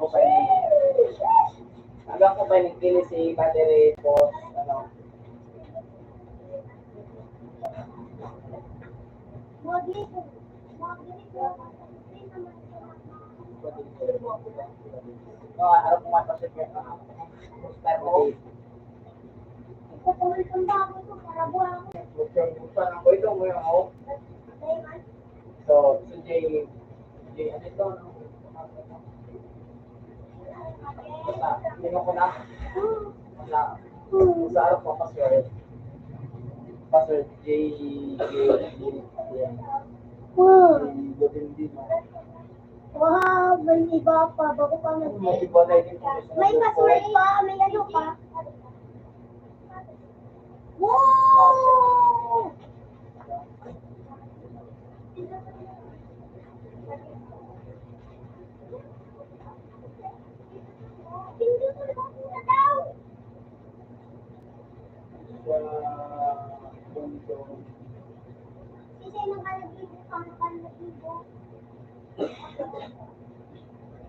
ko pa yung hanggang ko pa yung pili si battery po ano. No, harap mo nga kasi yung start mo. Ito mo yung ako. So, J, ano ito? Basta, hindi ko na. Wala. Sa harap mo, password. Password, J. Wow, may iba pa. Bago pa May password pa. May ano pa. Wow! Kasi nakalagay ko sa nakalagay ko.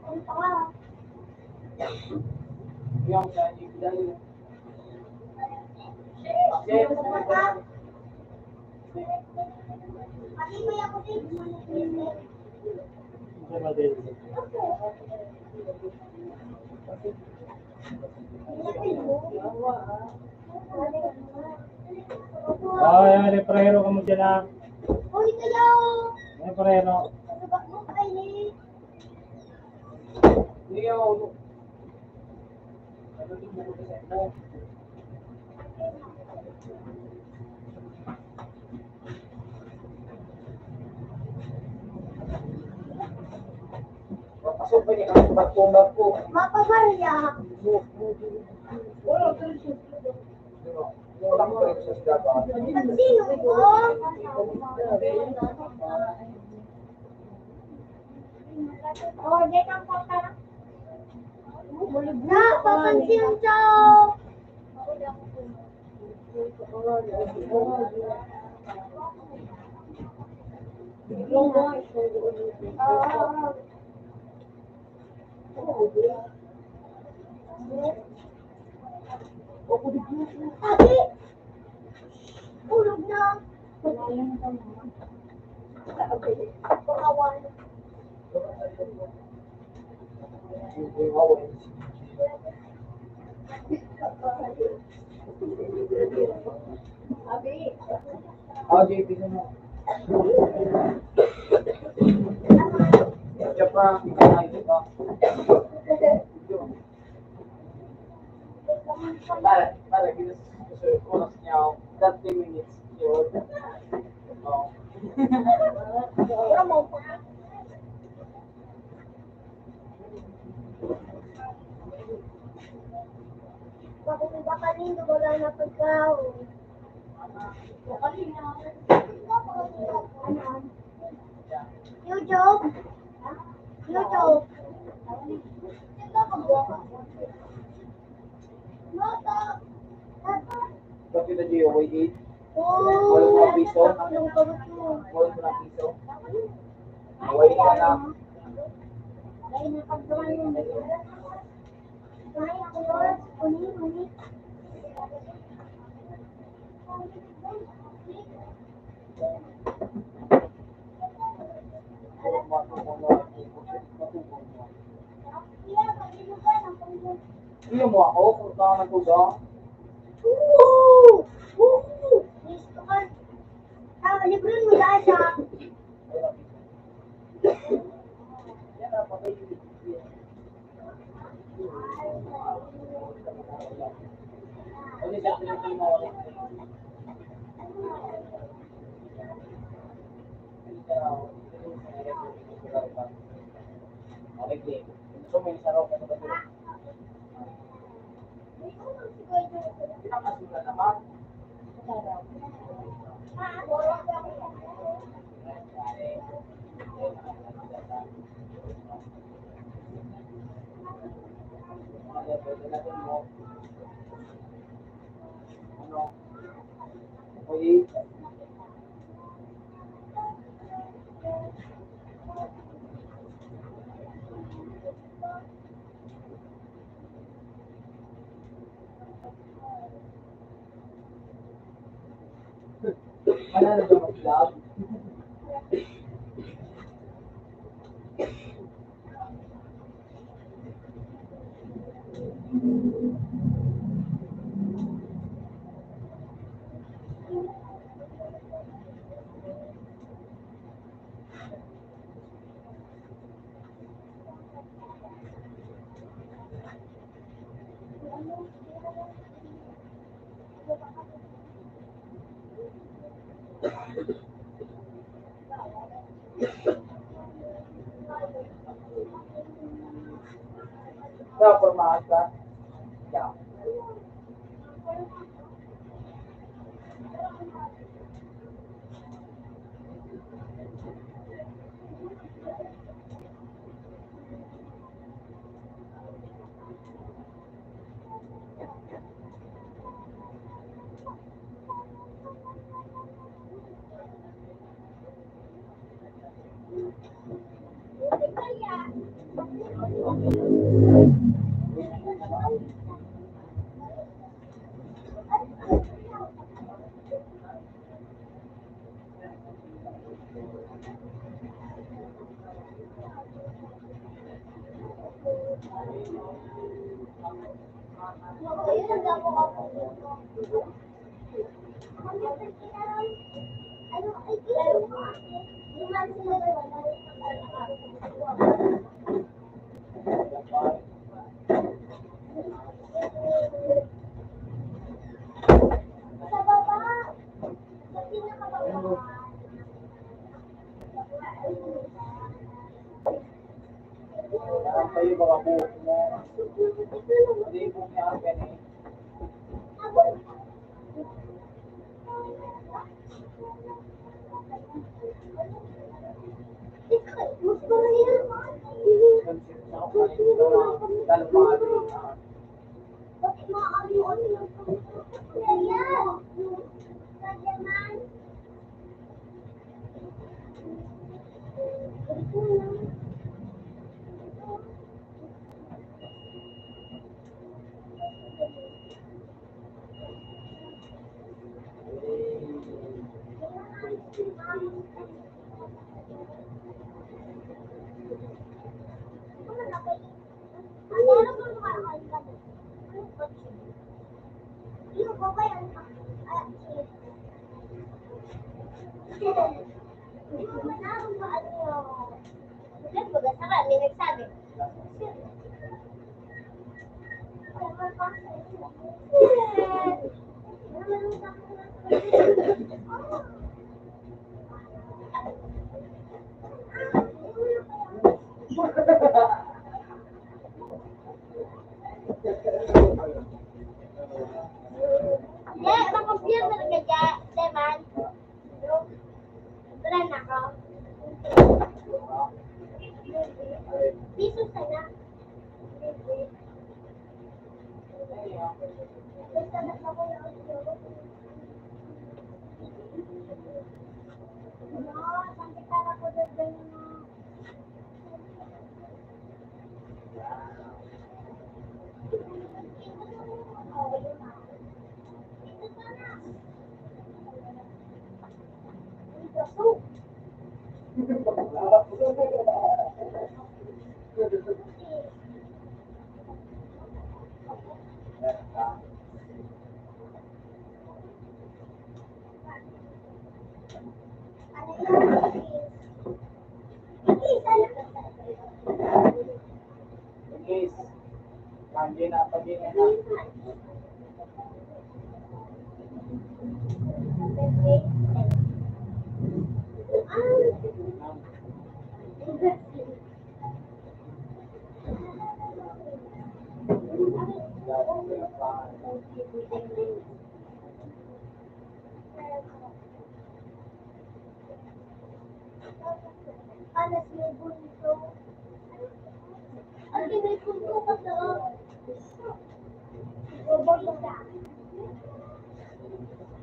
Ano pa ka? Yung sa dahil. Kasi may ako din. Yung reprero ka mo dyan na. Uy, kayo! Reprero. Ano ba mo kayo? Hindi ka ako. Ano din mo ko. Pasok pa niya ang ba't po. Mapabarya. Wala, wala ko rin sa sila. Sino ko? Oh, dyan ang pagkara. Na, papansin siya. Ate! Ulog na. Pakawan. JP na mo. Siya pa, ito pa. Para gusto oras niya 30 minutes yun. Oh. Pero mo pa. Bakit ba kanino wala na pagkaon? YouTube? YouTube? Bakit na Gio, wait, Oh, walang mga piso? ang kabot mo. Walang mga piso? Wait ka na. Dahil nakagawa mo. Ay, uni. Hindi mo ako, kung saan nagtugang. Gusto ka. Libron mo dahil sa... Wala na ba mag-vlog? Sa formahan ka? Yeah. Sa'yo baka buhok mo. Hindi mo niya akin eh. Yes. Pagi na, pagi na.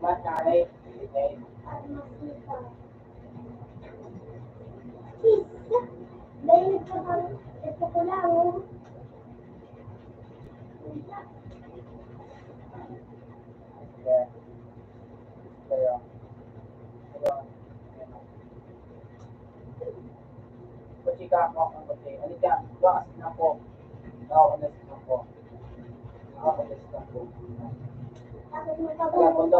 Mas nanay. Okay. Yeah. Kaya. Gas na po. Nakakulis na po. Nakakulis na po. Kaya pundo.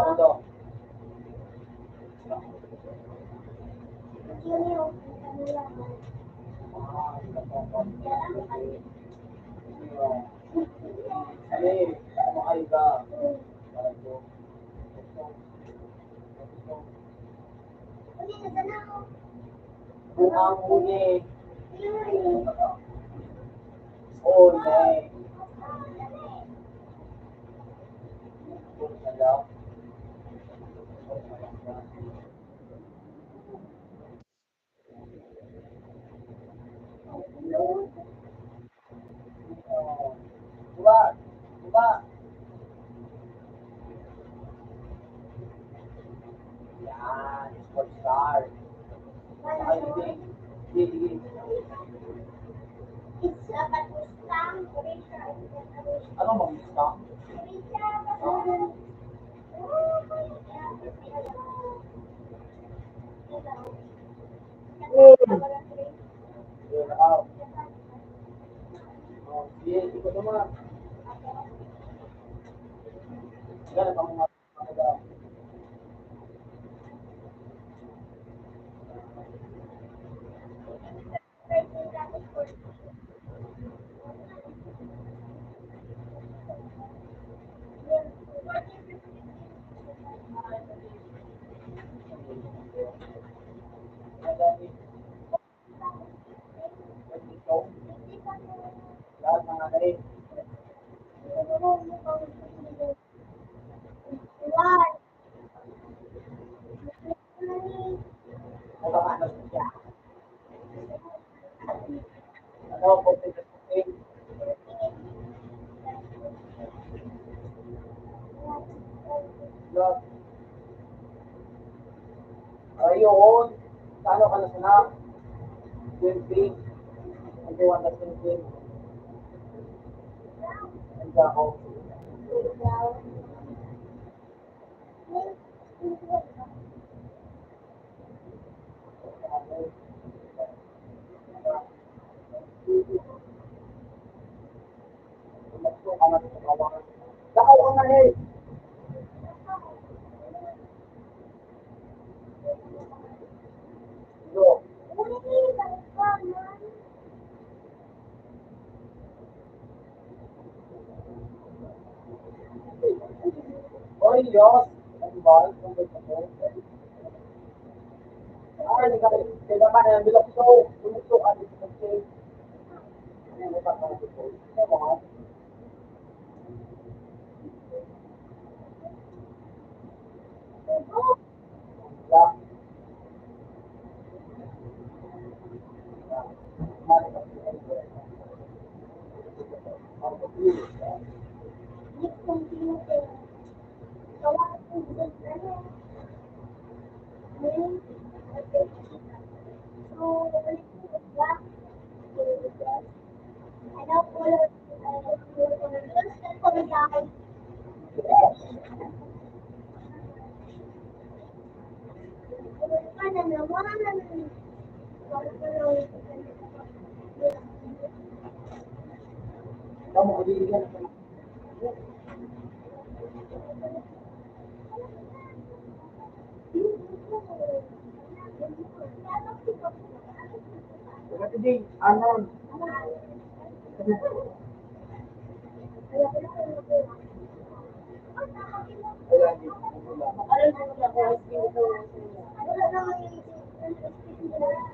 Ay, kumakay ka. Bungang huli. Huli. Diba? Diba? Yan, sports car. Ay, hindi. Ano bang Mustang? Wow. Oh, sige, ikot naman. Ganun ang mga lahat ng ano eh. Ano siya? Ano, puting. Look. Ayun. Kano ka na sana? 20. 21 na 20. Ang ako. Dakaw ka na eh. Look. Oy, Diyos. Ang bal. Ang gusto ko. Ay, kaya ka na. Bilok ko. Bilok ka. Bilok ko. Bilok ka. Bilok ka. Kamu kaibigan. Kasi di, anon.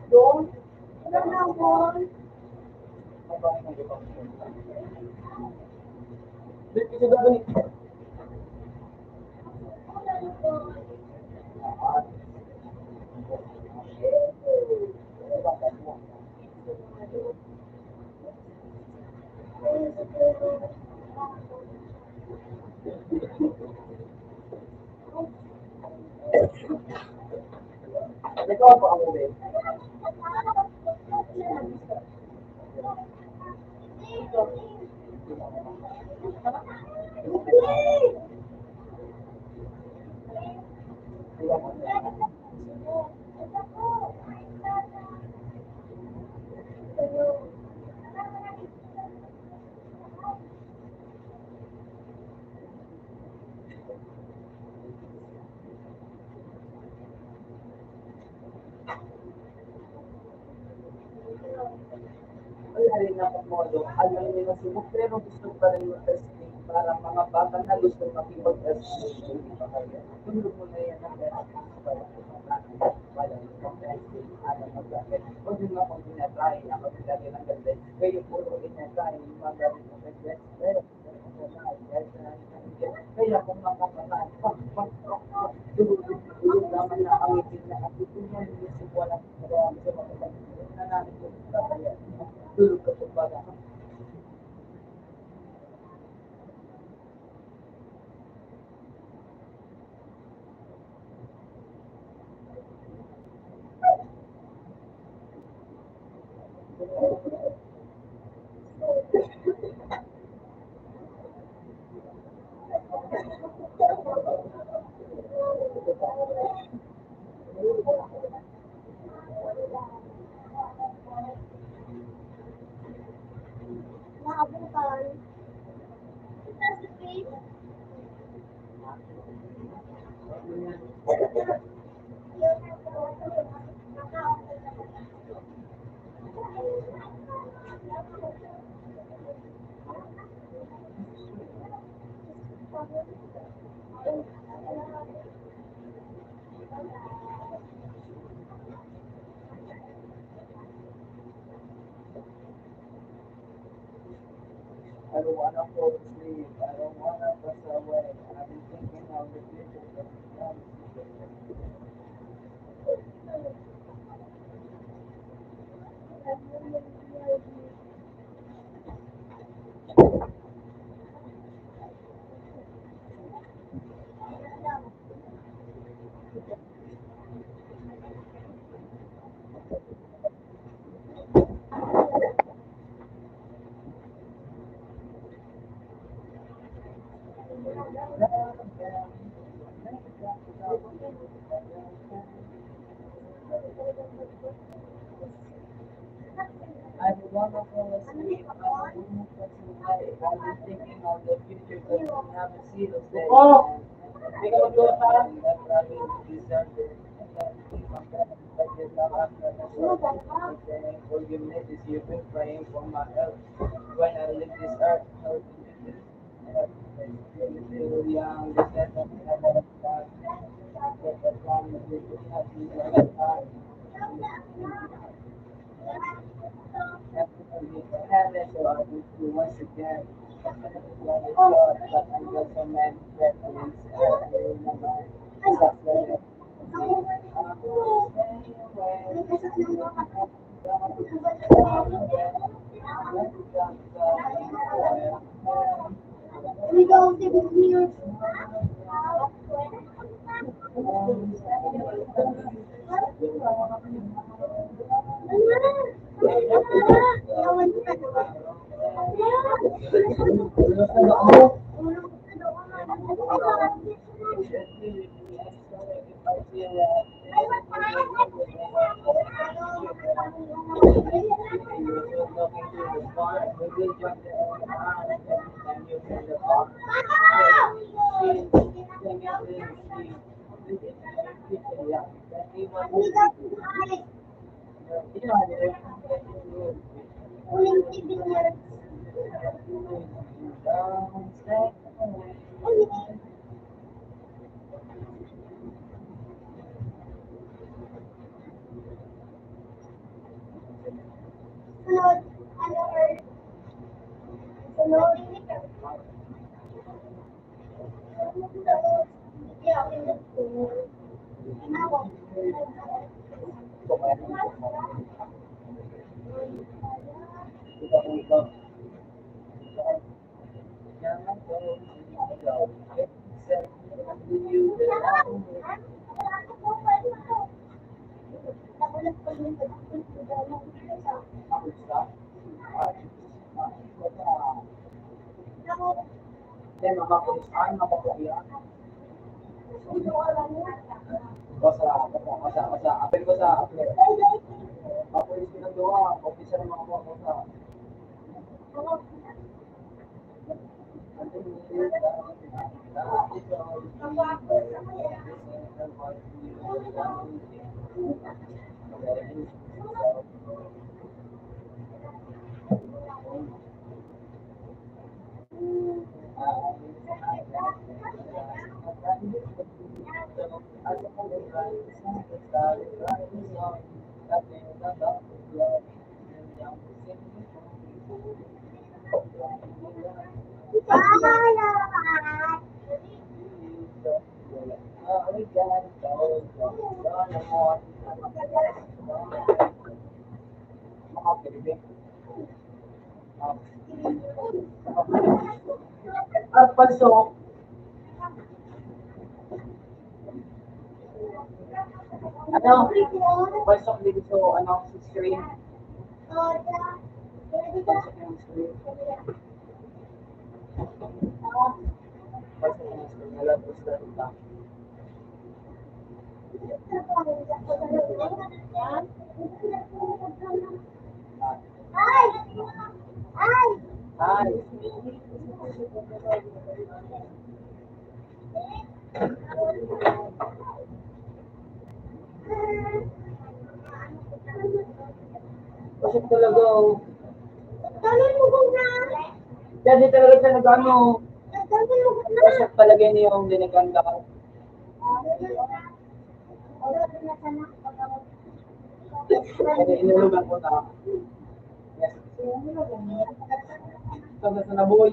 Doon? Dito ka gani. Ikaw pa ang uli. rin na modo, alam nila subok pero gusto pa rin yung testing para mga bata na gusto makipag-testing. Tulog mo na yan ang testing para walang testing, alam mo bakit. Huwag yung mga kung tinatry, ako nilagay ng ganda, kayo puro tinatry, yung mga gamit ng ganda, pero kaya kung makakataan, tulog naman na ang itin na at ito niya nilisip walang nagawa sa mga pagkakas na namin yung kaya tulog ka pa ba. Nakabutan. I don't wanna fall asleep. I don't wanna pass away. I've been thinking of the future. I don't wanna fall asleep. I don't wanna pass away. I've been thinking of the future, but I haven't seen the day. Oh! Hindi ka mag-iwan pa? I'd rather deserve it. Forgiveness is you've been praying for my help. When I leave this earth, help me. Still young, the sense of heaven, God. Get the promise, it will not be the time. Heaven, so I will do once again. Love is God, but I'm just a man, preference, in my mind. Stop letting We go to the news. apel ko sa apel. Papulis pinagawa, officer ng mga ko sa Pasok. Ano? Pasok dito sa ano, sa screen. Pasok yung screen. Pasok yung screen. Nalabos na rin ba? Ay. Pasok talaga. Oh. Dati talaga siya nag-ano. Pasok talaga niya yung dinaganda ko. Kasi inulugan ko na. Yes. Sabi sa naboy.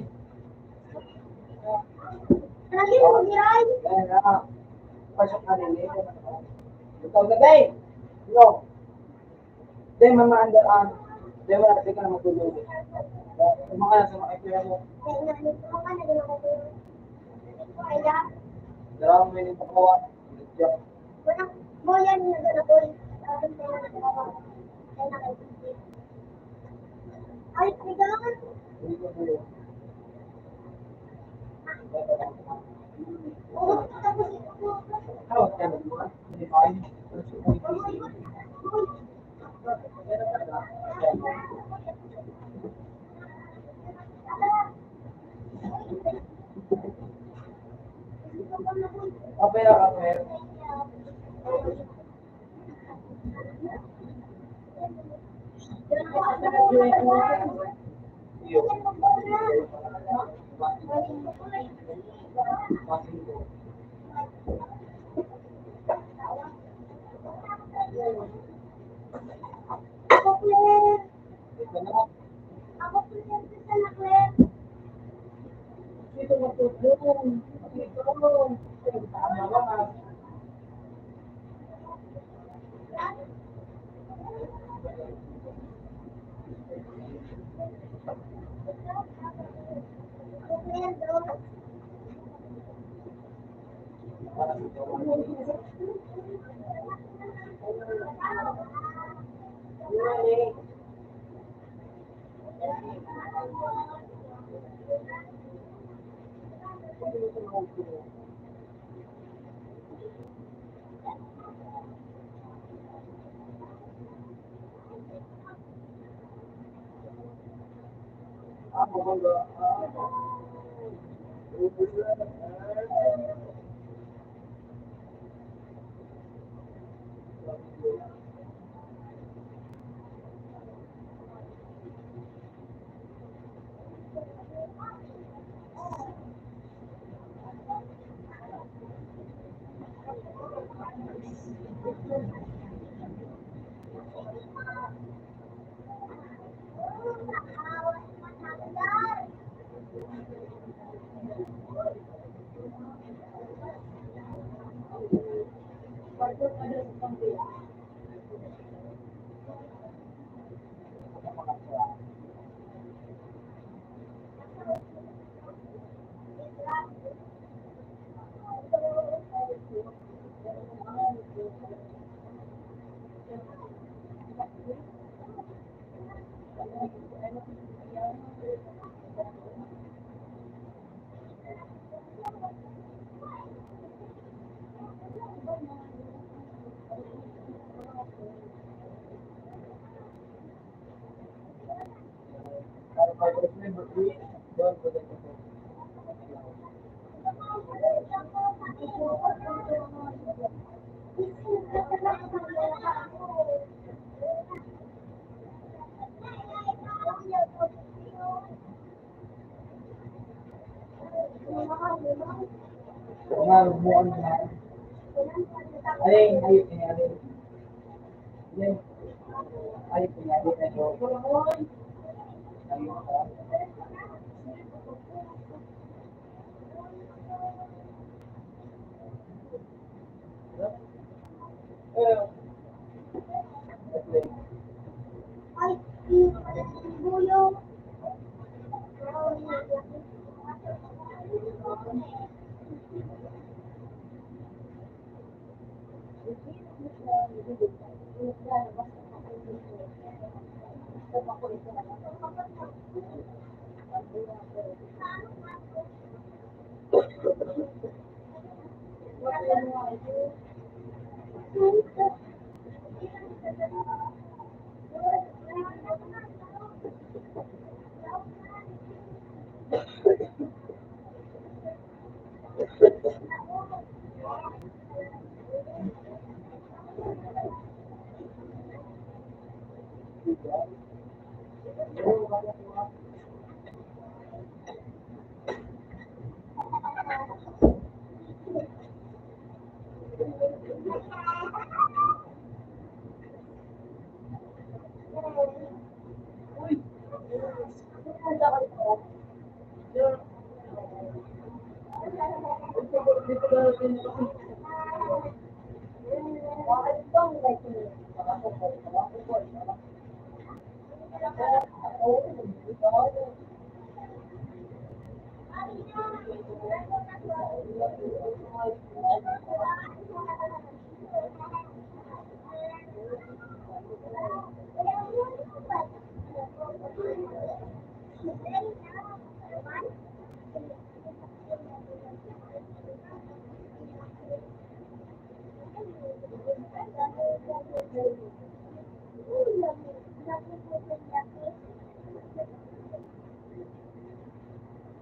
Kaya na. Pasok na rin eh. Ikaw na day. No. Day mamaandaan. Day wala kasi ka na magtulog. Mga nasa mga ipira mo. Darang mo yung pakawa. Ay, kailangan. Hindi ko tuloy. How can it define? Kapera kapera. Ito matutulong. Ito. Tama lang. Nga, rumuan na. Alin, ayun niya, alin. Yan. Ayun niya, alin. Ayun. Ayun ka. Ay, yung buyo.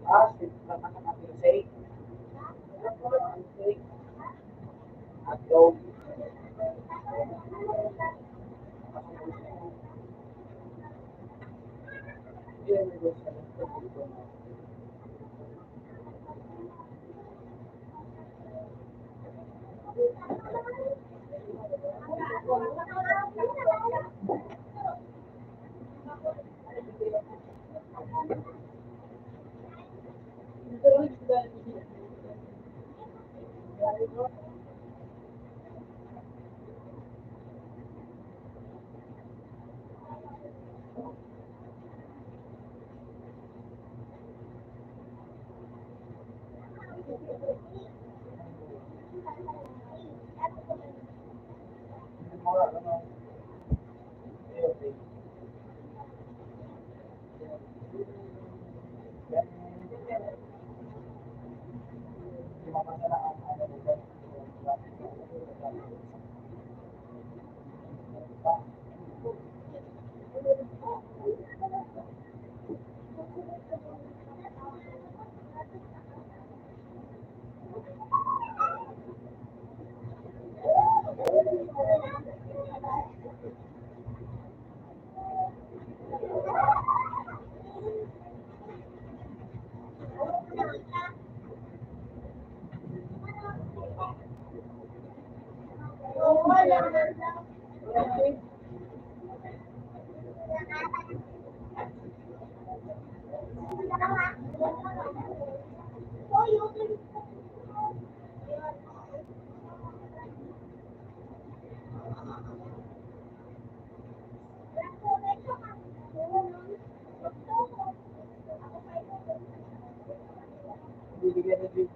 Ah, lang ang ating say. Atlo. Yan, bibigyan ng big.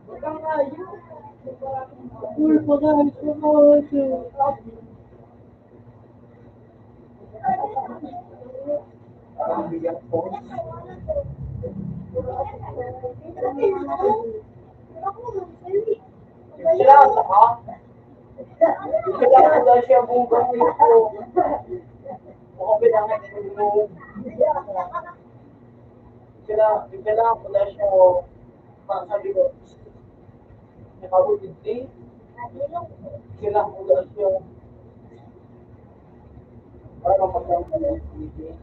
Baka nga yun. Uy, baka ito mo. Ang bigat po. Sila ang saka. Sila ang daw siya bugang nito. Baka bilangan ito. Sila ang pala siya. Sabi ko, nakawin din. Sila ang pala siya. Para magkakaroon ng TV.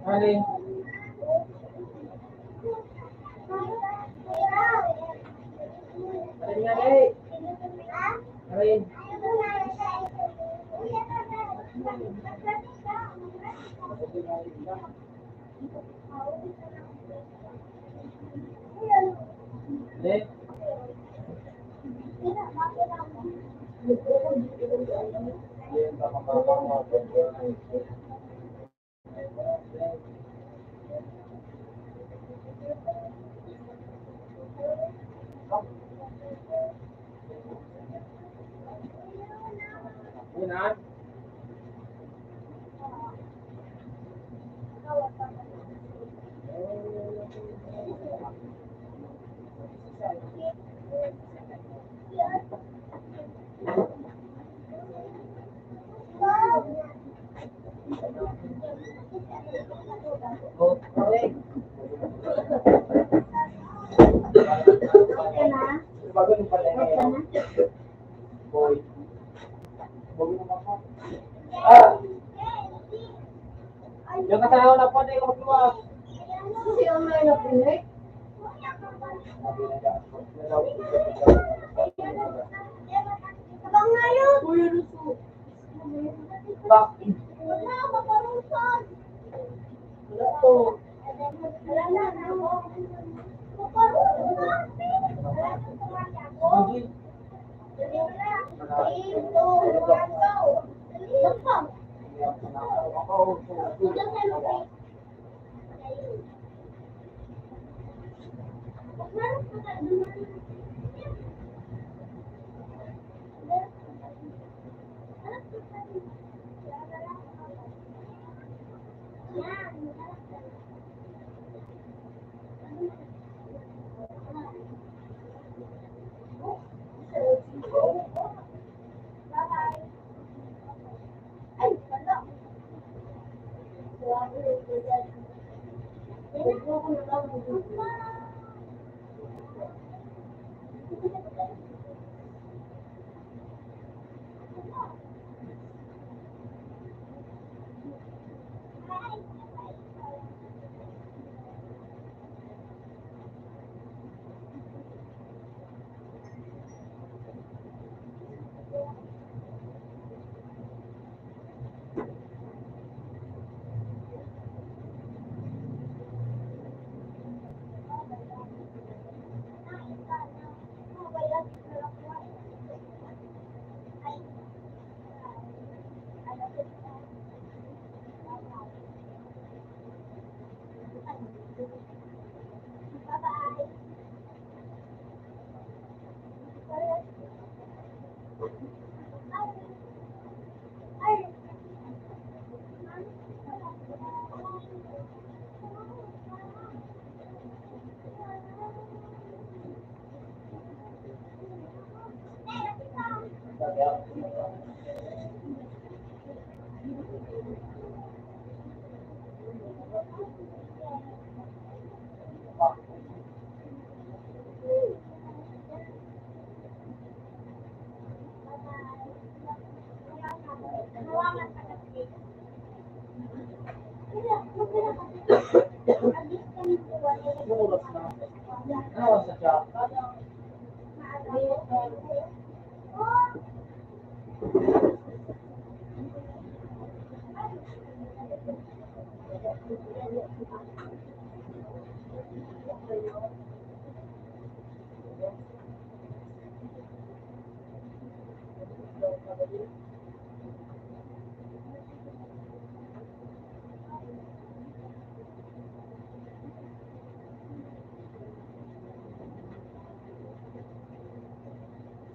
Alin? Alin nga eh? Alin? Alin? Alin ka makakawa? Unan? Oh, alin? Bago yung pala boy. Boy mo ako. Ah! Yung kasama na po na yung magluwa. Bakit? Wala to. Bakit? Anong oras na? Anong oras na siya?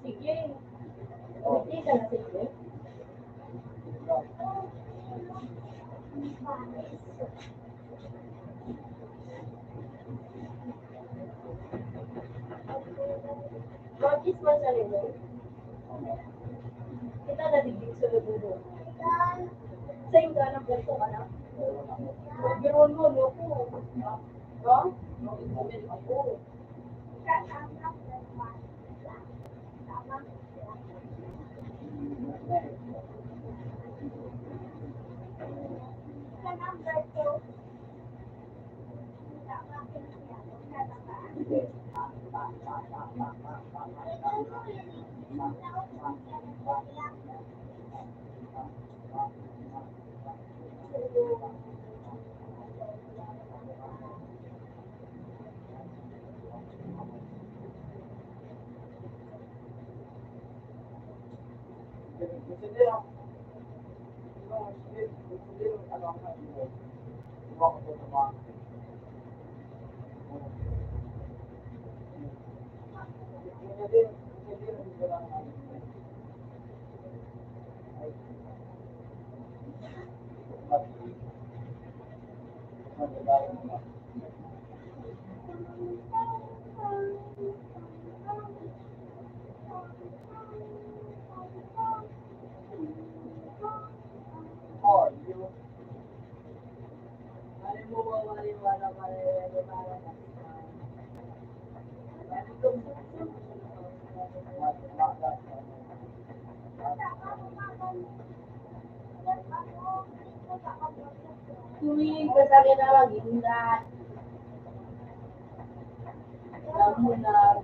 Sige. Hindi ka na sige. Bakit mo sa rin? Kita na digdig sa lubudo. Sa yung ganang ganito ka na? Biron mo, loko. Ha? Ako. Tuwing ka sa akin na mag-ingat. Alam mo na.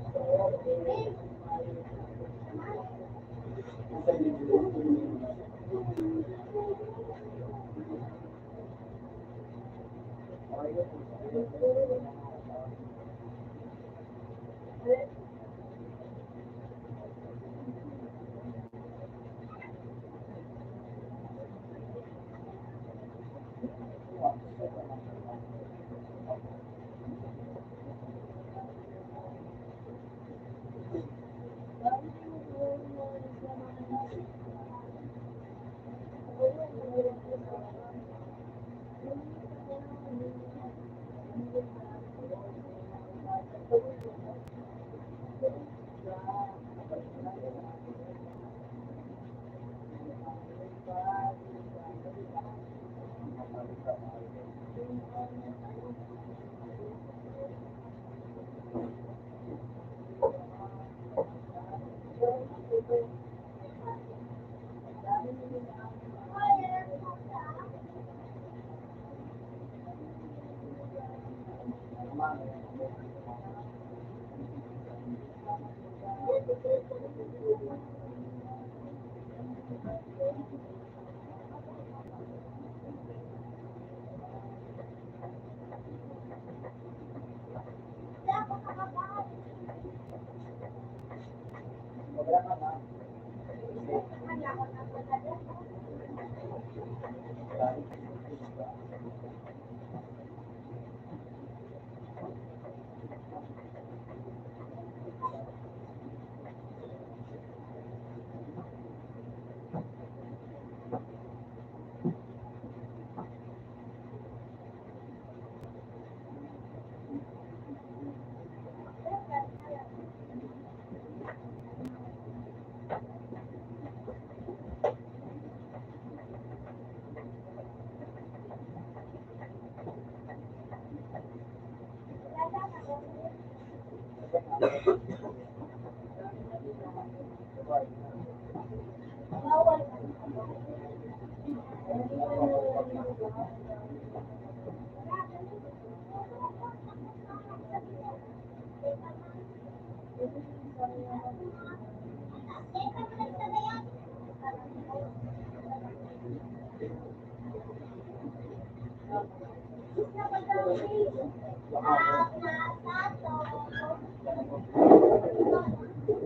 Bawal.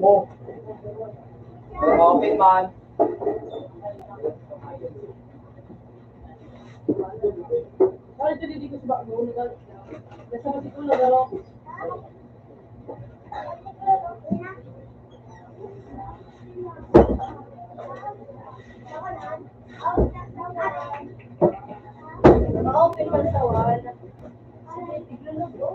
Mo. Okay man. Bakit ito dito sa bago? Nasa kasi ko na garo. Ma-open man sa wall. Tignan na po.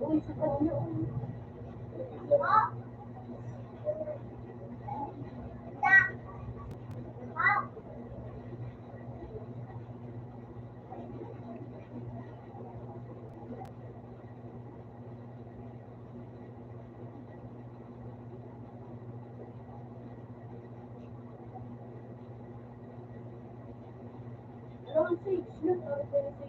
Uy, sa kanya. Ano ang sage? Ano ang sage?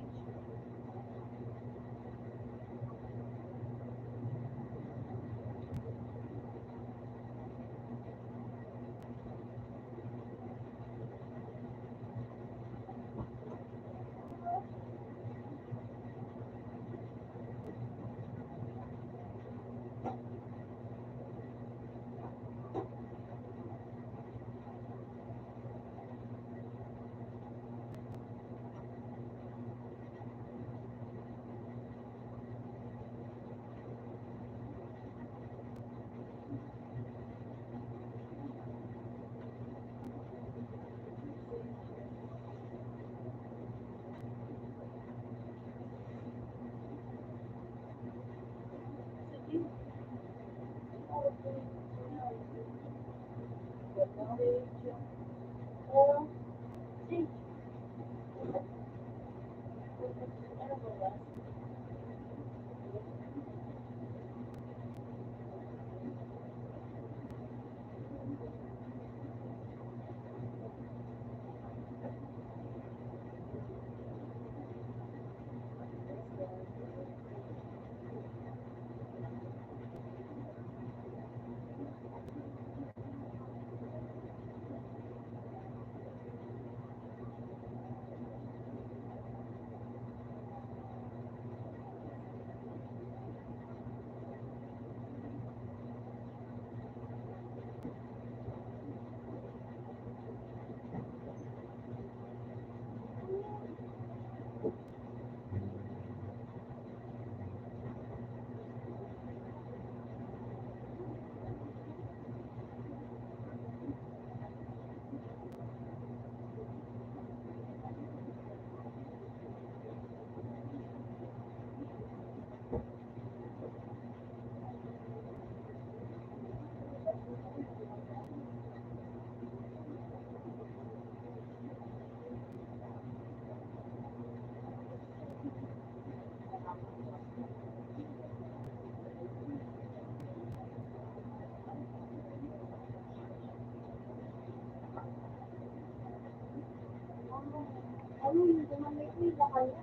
ano yung gumamit nila kayo?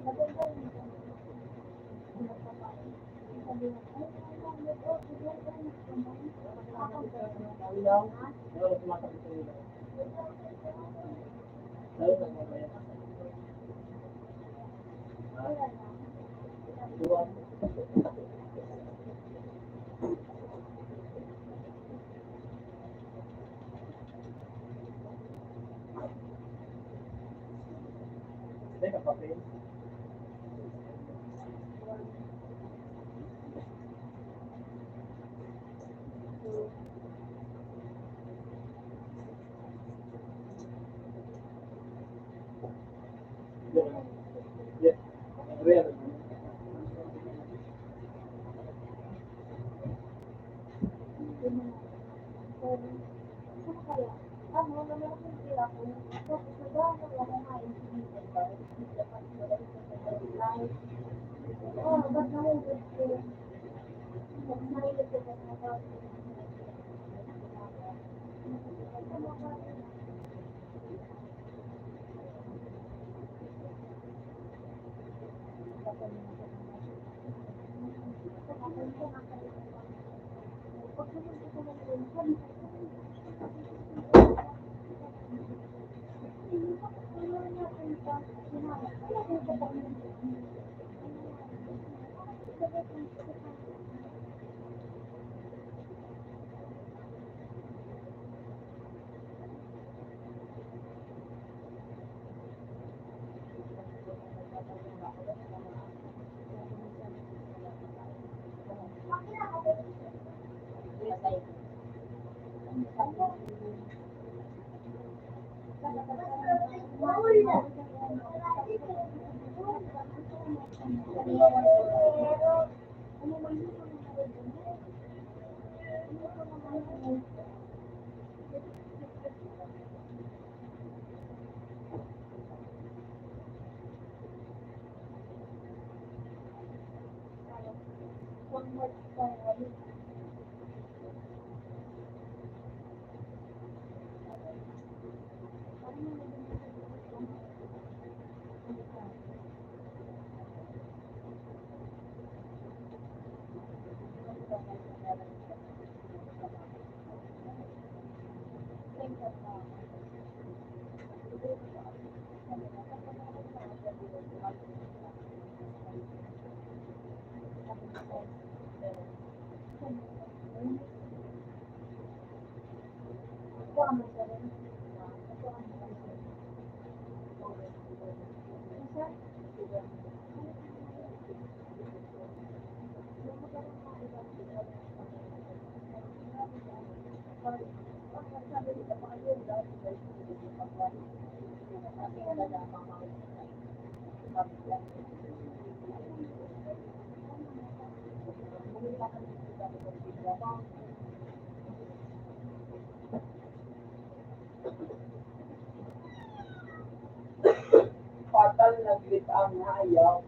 Maganda yun. Sabi niya, ay, ano, ito, siguro, Ilaw, meron sumasakit sa ilaw. Lalo sa mga bayan. wala na. Iwan. Teka, papel. Yes. Real. Ano kaya? Ano, naman sila ko. Tapos nagawa ko lang ang maintindihan ba? Dapat wala ito sa life. Oh, ba't nahulog ko? Pag nahulog ko, ba't nahulog ko? One more time. Fatal naglit ang hayaw.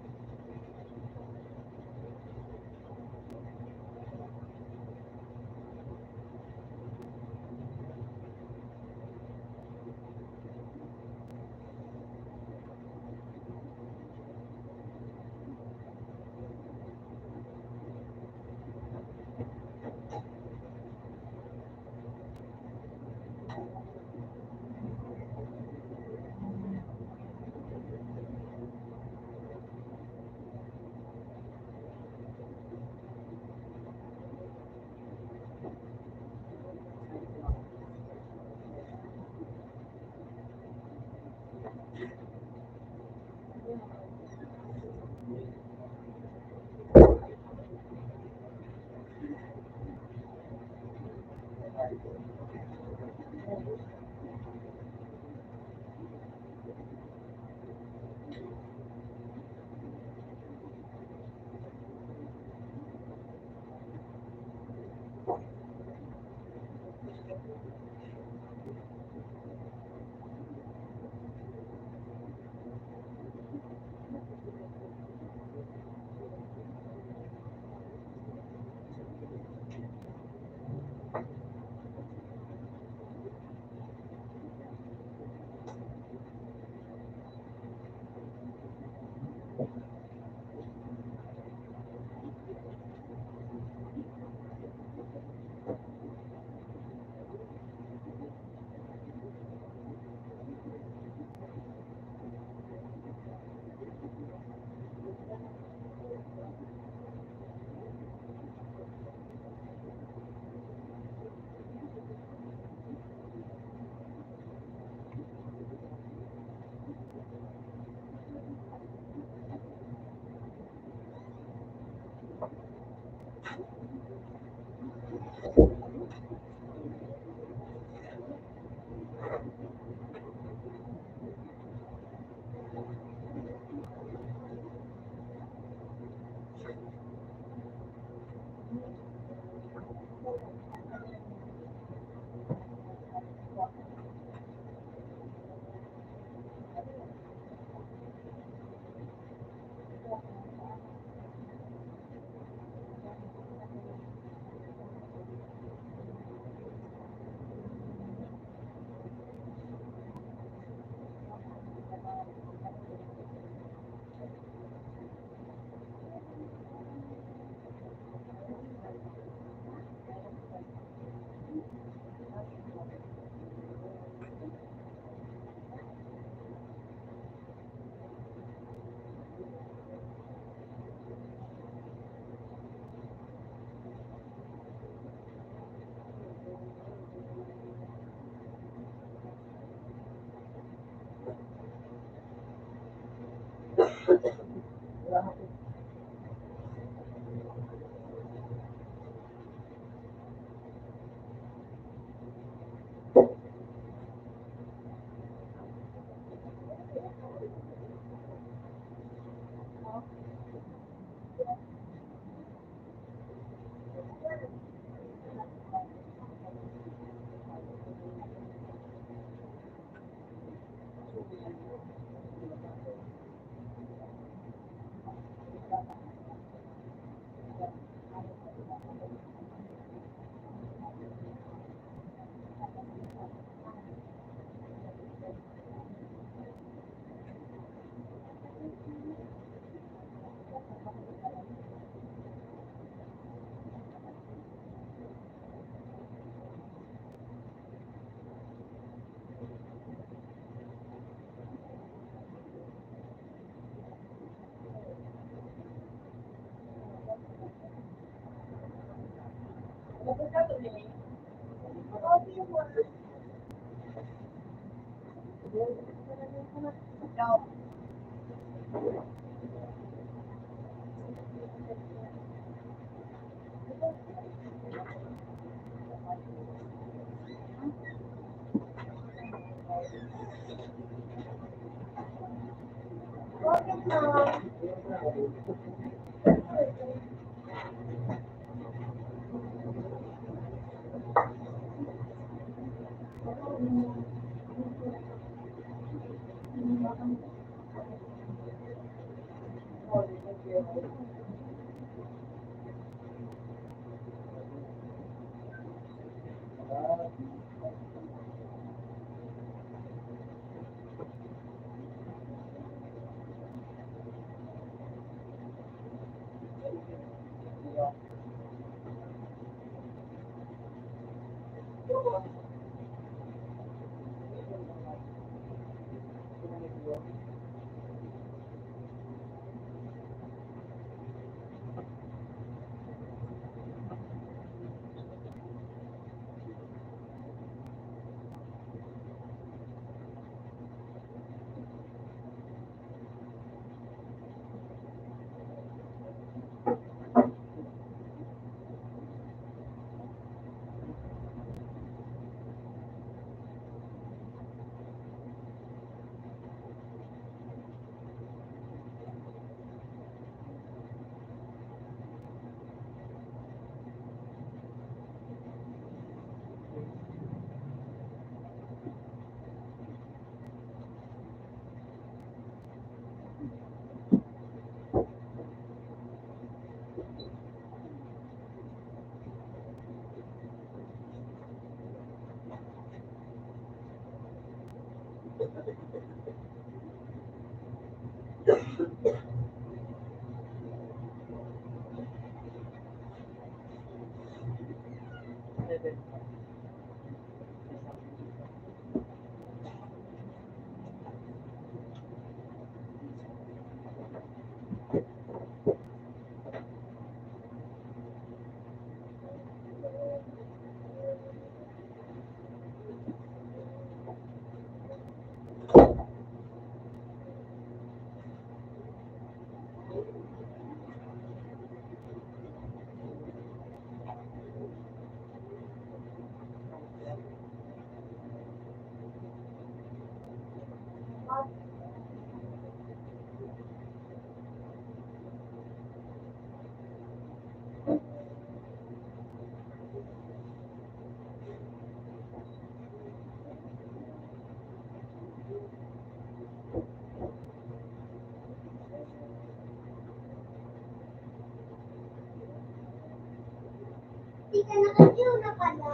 ka naka-queue na pala.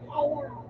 Ayaw.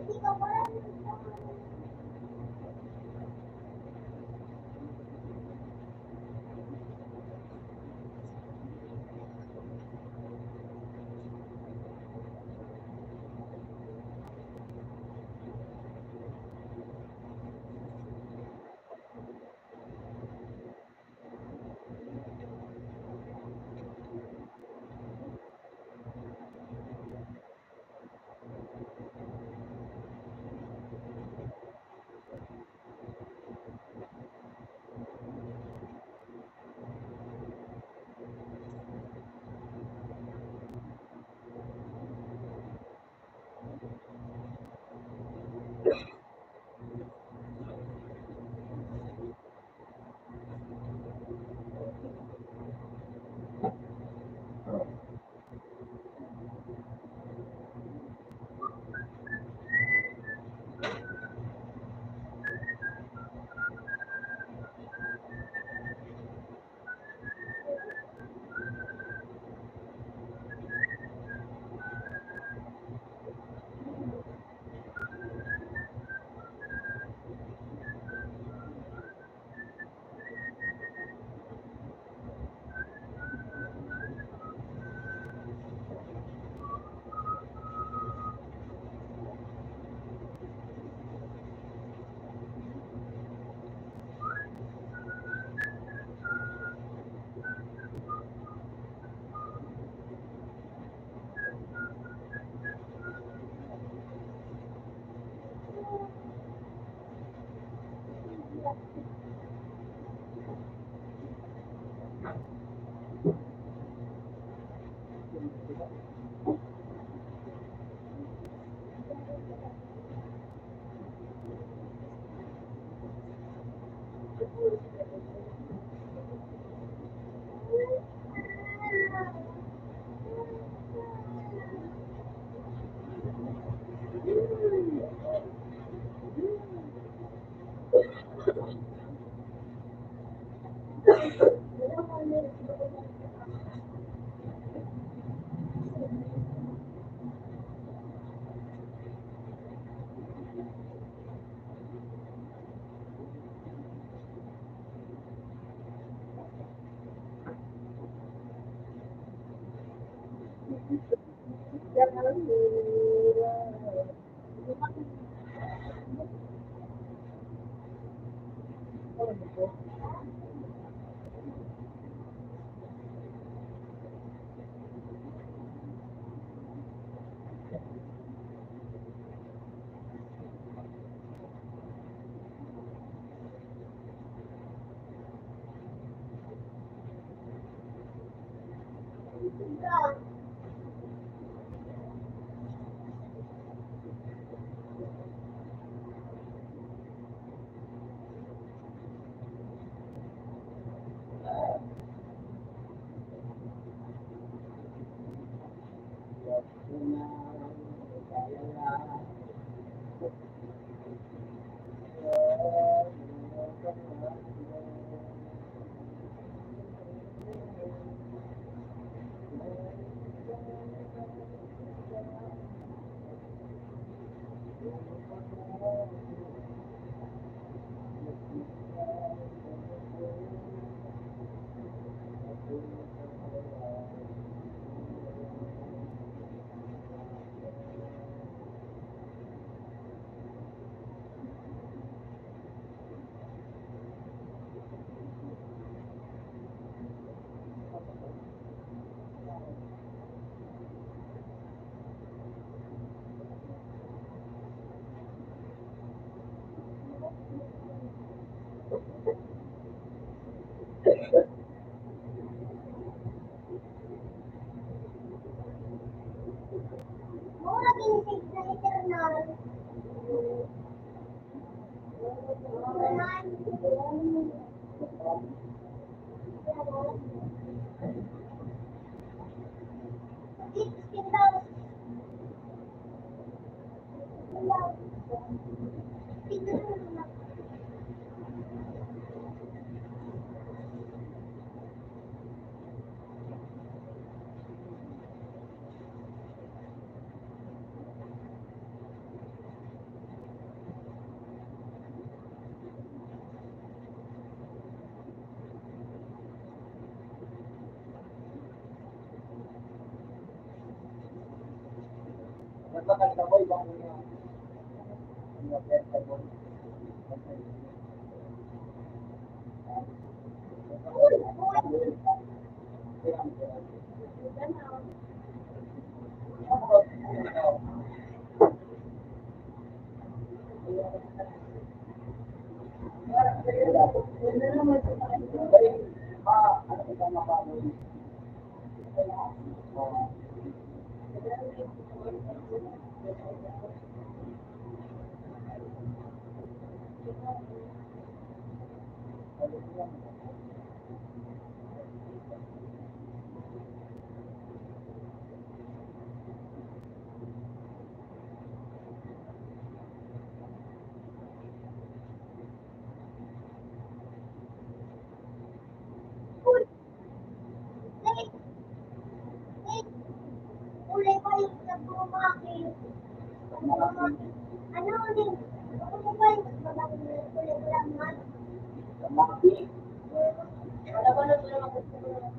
Hindi ka pala Nagpakanta ko, ibang niya. Kulay pa yung nagpumaki. Ano din? Ano ba yung kulay ko lang man? Wala ba na sila magpupulong?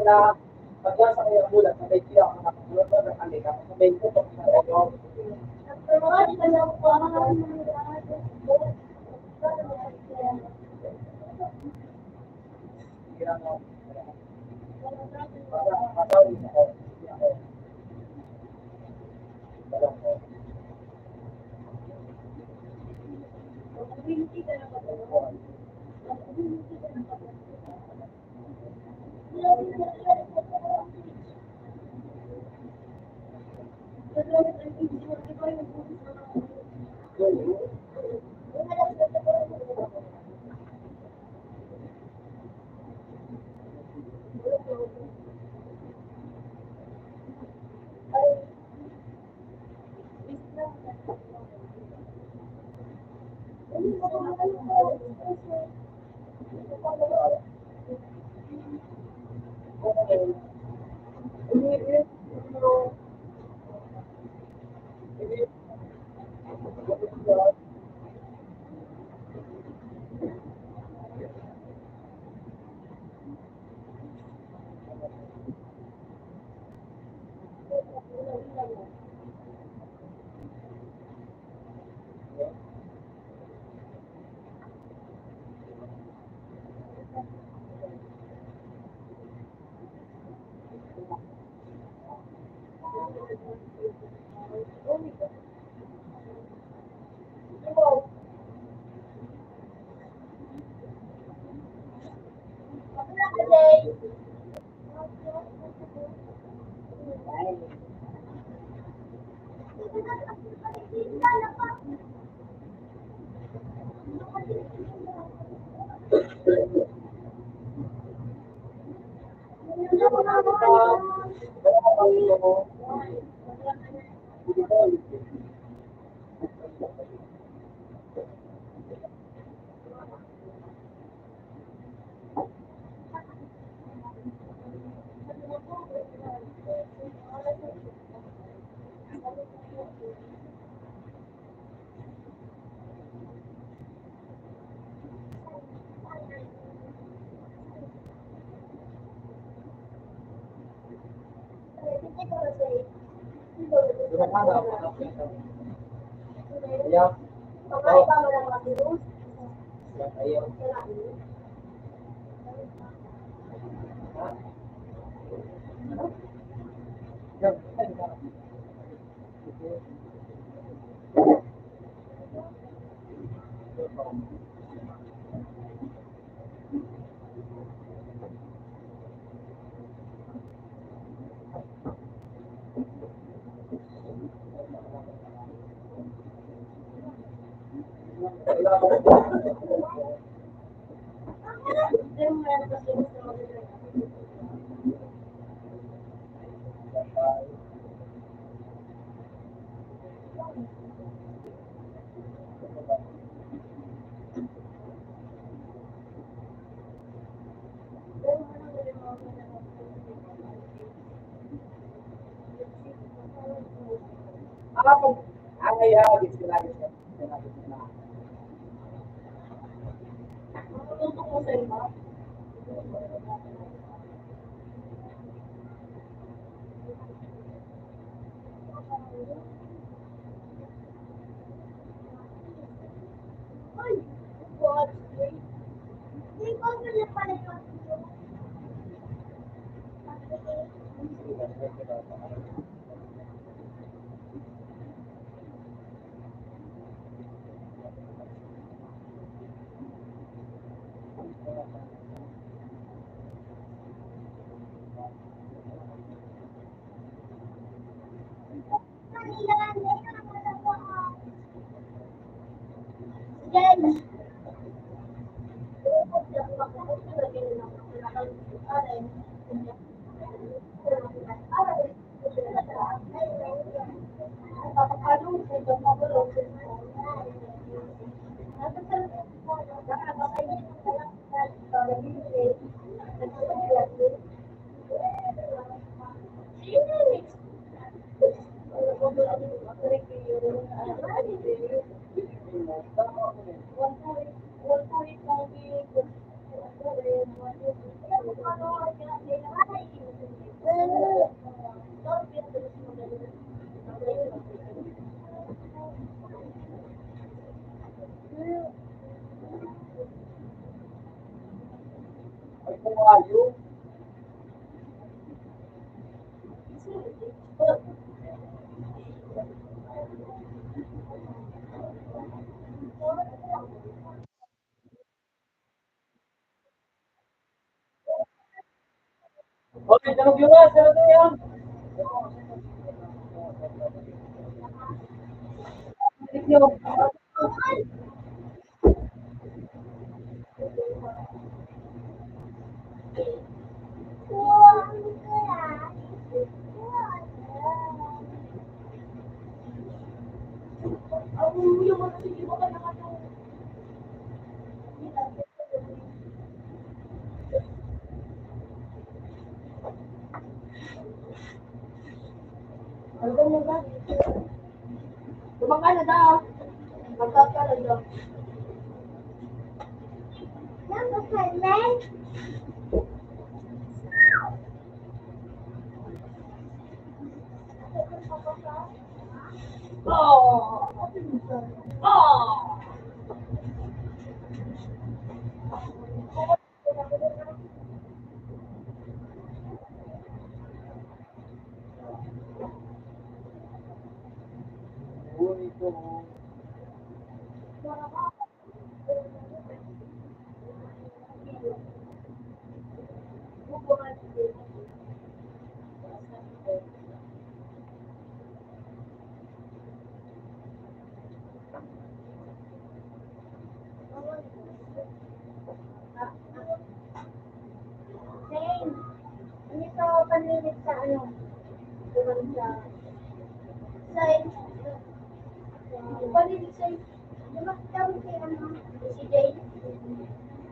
na paglasa kayo ang bulan, sabay siya ang nakakulot na nakaliga, sabay ko po sa kayo. Kaya mo, para matawin ako. Dalawang ko. Ay, kumayo. Okay, tanong yun nga, sarado yan. Thank you. Kumakain na daw. Magkakain na daw. Oh! Oh! Uy, ito. Jane, hindi ka panlilit sa ano? Tuwan sa... Jane, panlilit sa... Di ba tawag si ano? Si Jane?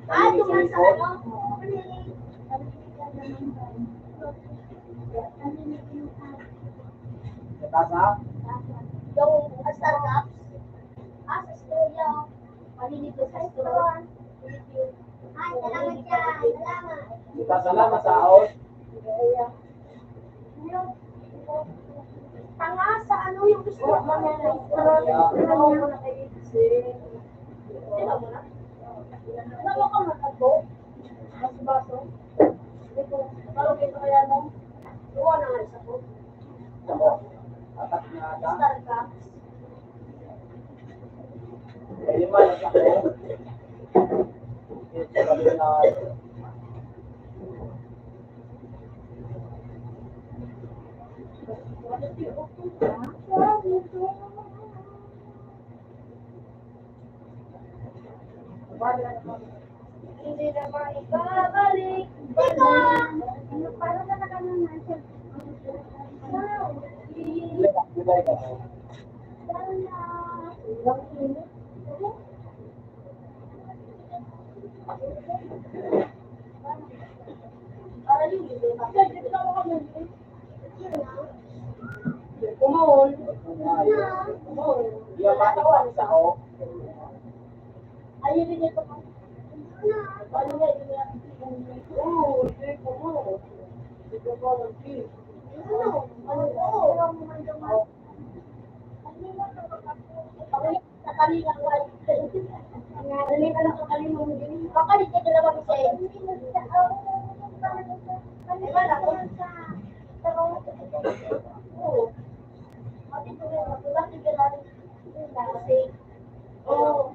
Ah, tuwan sa ano? Panlilit. Panlilit ka naman ba? Panlilit yung Sa tasa? yung Starbucks. Ah, sa studio. Panlilit sa studio. Ay, salamat siya. Salamat. Sa tasa lang, masaos. Tanga sa ano yung gusto mo na Sino mo na? Ano ka matagbo? Baso-baso? Parang ito kaya nung luwa na nga isa ko. Ako. Atak na ata. Starbucks. Eh, lima lang ako. Ito kami na. Hindi na maibabalik. Teka! Parang natakanan na siya. Bilay ka. Kumahon. Yung katawan sa ako. Ayun din ito. Ano nga, yun nga. Oo, hindi ko mo. Hindi ko mo lang feel. Ano po? Nakalingang wala. Nakalingang nakakalingang. Kakalit ka dalawa kasi. Ay, wala ko. Oo. Kasi ito rin, bakit ka lang? Kasi, oo.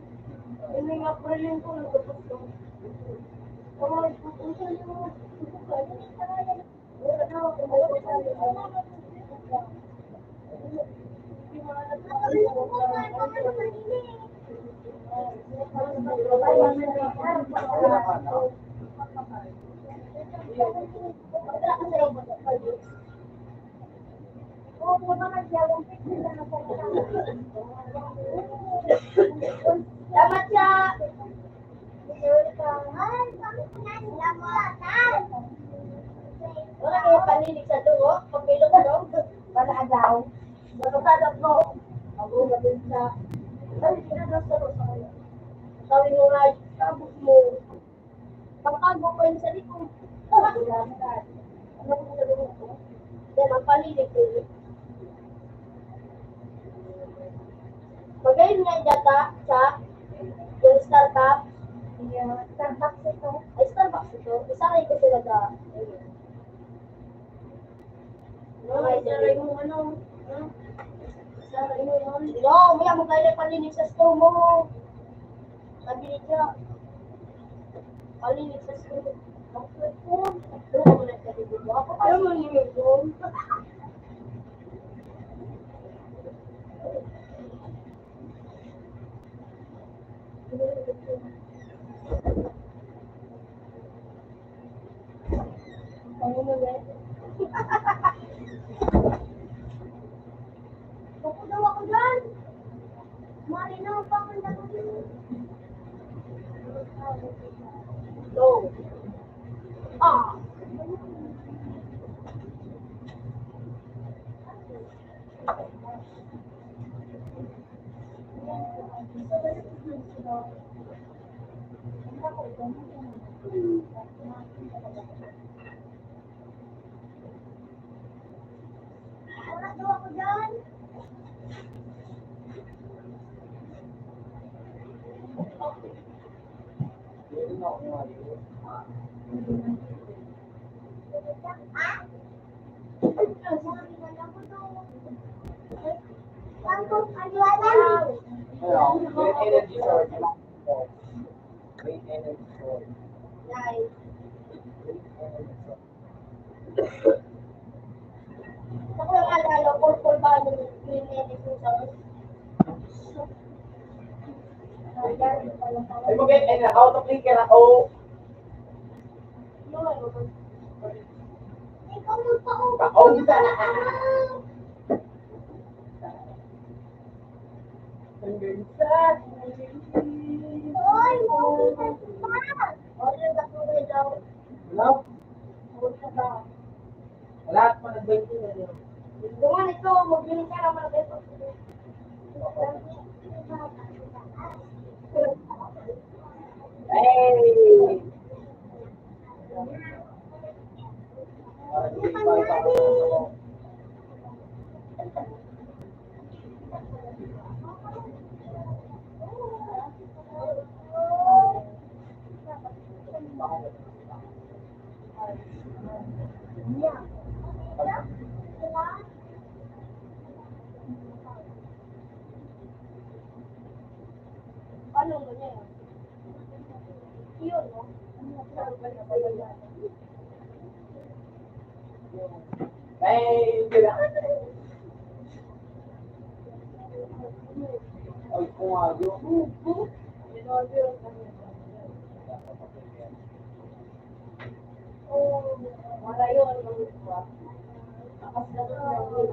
Hindi nga prelim ko, nagtapos ko. Oo, pupunta niyo. Wala na ako, Dapat siya. Wala kayo panilig sa dugo, pagbilog daw. Wala daw. Matutadap mo. Mag-ugat din sa... Ay, sinadap sa kanya. Sabi mo nga, tapos mo. Pagkago ko yun sa likod. Ano ko sa likod ko? Then, ang panilig ko yun. Magayon nga yung data sa yung Starbucks. Starbucks ito. Ay, Starbucks ito. So, isakay ko sila sa... Isaray mo ano? Isaray mo yun? No, maya magkailan palinig sa store mo. Palinig ka. Palinig sa store. Bakit po? Doon mo na sa libro. Ako pa mo yung doon. Ano mo na? Bako daw ako dyan. Marinaw pa ako dyan. Go. Ah. Wala daw ako dyan. Great energy sword. Great energy sword. Nice. Great energy sword. Ako lang alala ko kung paano yung medicine sa Ay mo get and how to click na o ikaw magpa-o. kaunta. Hanggang sa Hoy, mauwisan pa. Order ka po kayo daw. Hello? Order ka. Lahat pa nag-20 na yun. Duman ito, magbili ka naman ng beso. Hey! Para di pa ito. Paano mo niya yun? Yun, no? Hey, gila. Ay, kumayo. Wala yun. Tapos na yun.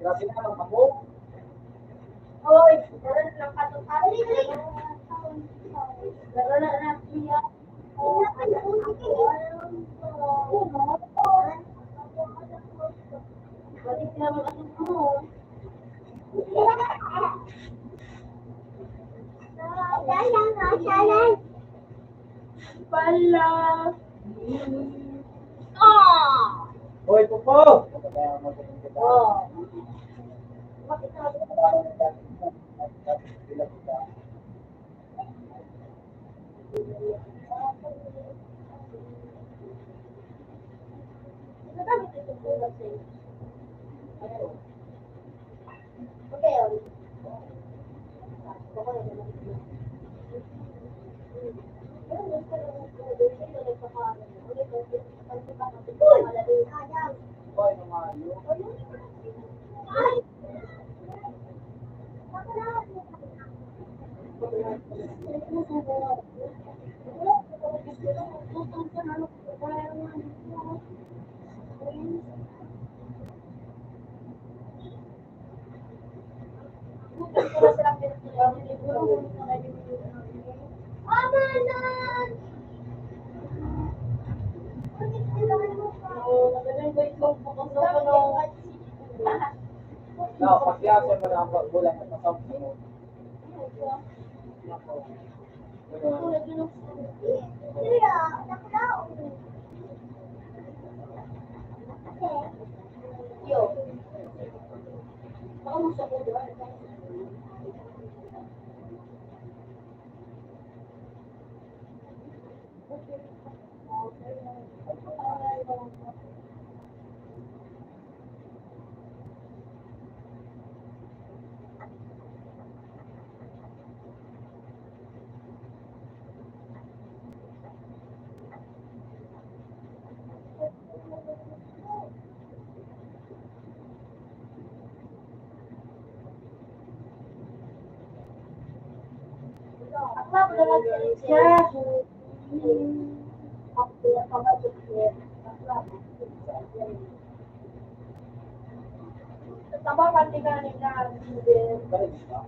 Grabe na naman ako. Hoy, meron ng katutali. Meron na siya. Balik naman ang mo. Pala. Ah! Hoy, Pupo! Oh. Bakit Hoy, kumayo. No, pagyasan mo na ang pagbulan at masampi mo. Yo. Baka mo sa kudo. Bakla ko lang siya. Tambah kantikan nila. Balik ka.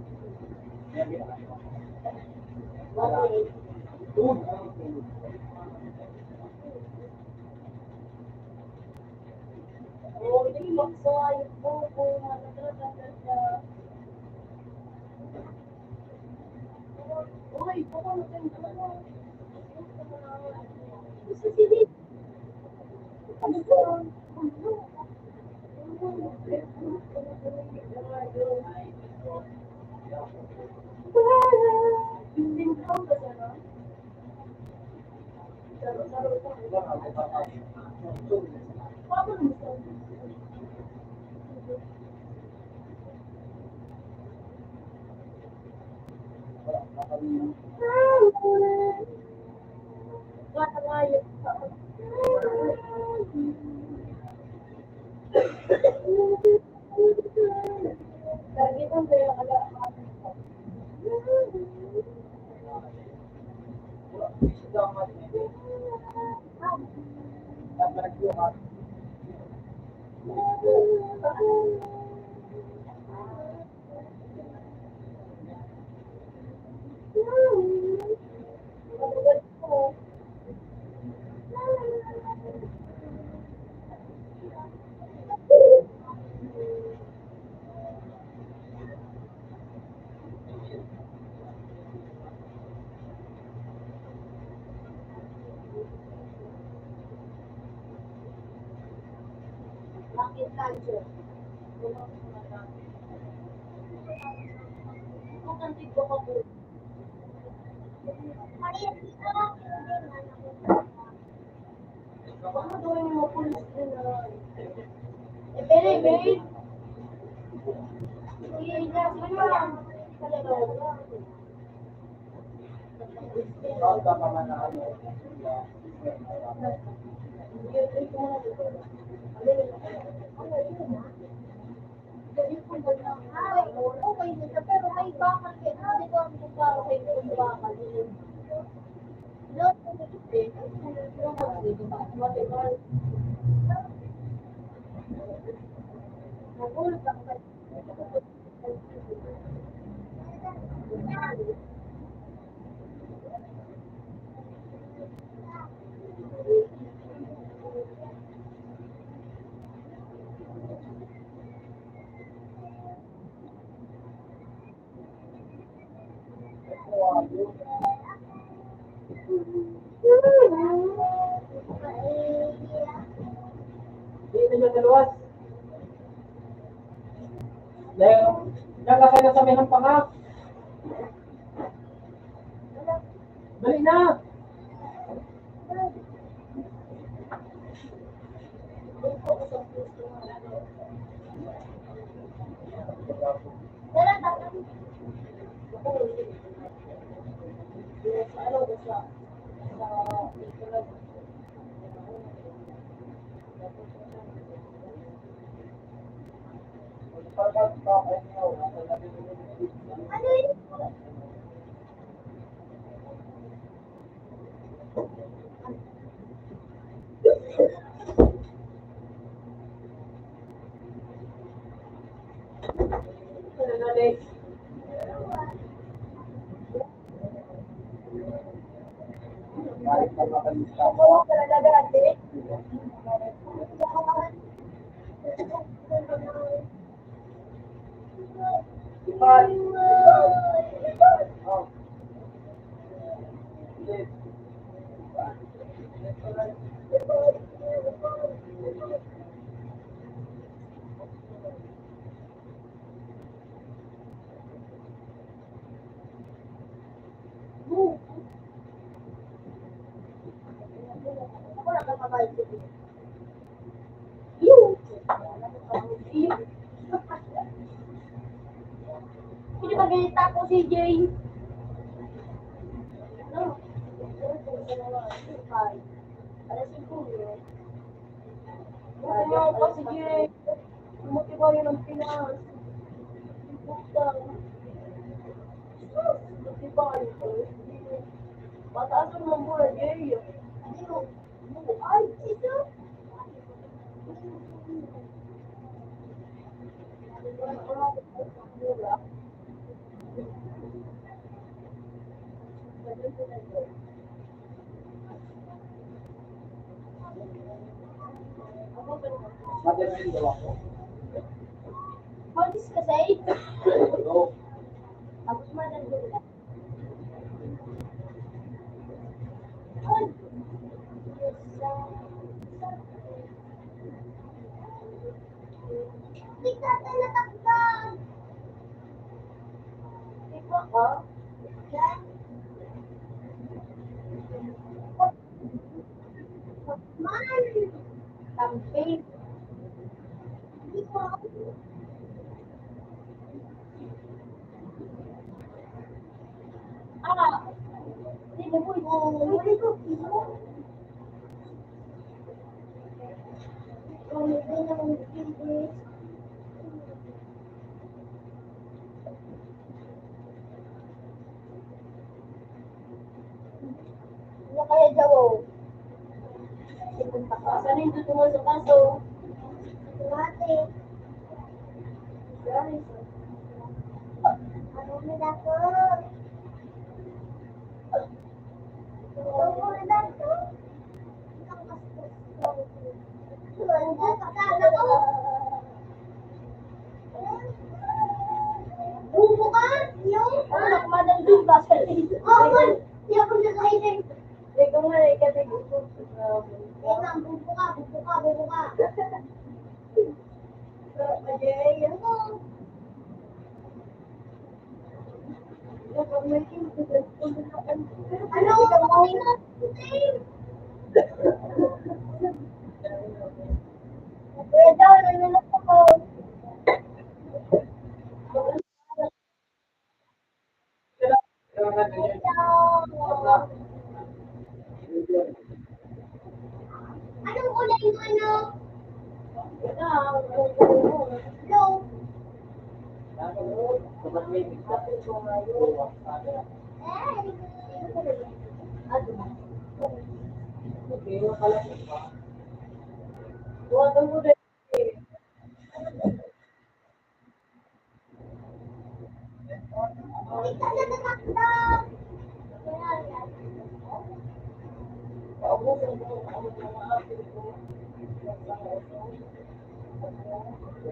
Oh, ini maksa yung buko na nagdadagdag. Uy, baka maganda na. Gusto sili. Ano ba? Bakit cancer? Kung nandito ka po. Baka gawin mo pulis na. Pero, babe. Sige, Jasmine lang. Tama man na ano. Okay nito, pero may bakal kayo. Hindi ko ang bakal kayo kung bakal. No, Hindi na dalawas. Dahil, nakasay na sa may hampanga. Dali na! ano yun? Oo, talaga, ate. Ako lang nakabayad ko. Yung. Hindi ba ganito ako si Jay? No. Alas 5 yun. Ano pa si Jay? Motiba yun ang Pinas. Puta. Motiba yun. Mataas ang number, eh. Ay, ito. Mother din daw ako. Malis kasi. So, Tapos madaldal na. Ay. Hindi ka talatakpan. Ikaw ka? Yan. Man. Tampig. Ikaw. Ah. Hindi mo hindi ko. Ano kaya jawo? Saan yung tutungan sa kaso? Mati. Ano nila ko? Ano nila ko? Bubo ka? Yung? Ano, madaldun ba sa rin? Oo, man. Hindi ako nakainin. Ikaw nga, ikaw na gusto. Ikaw, bubo ka, bubo ka, bubo ka. Okay, ano? Ano? Kuya daw, nanunod ako. Anong kulay mo, ano? Blue. dapat may bigla. Okay, wala pa. Huwag mo rin. Hindi ka na nataktan.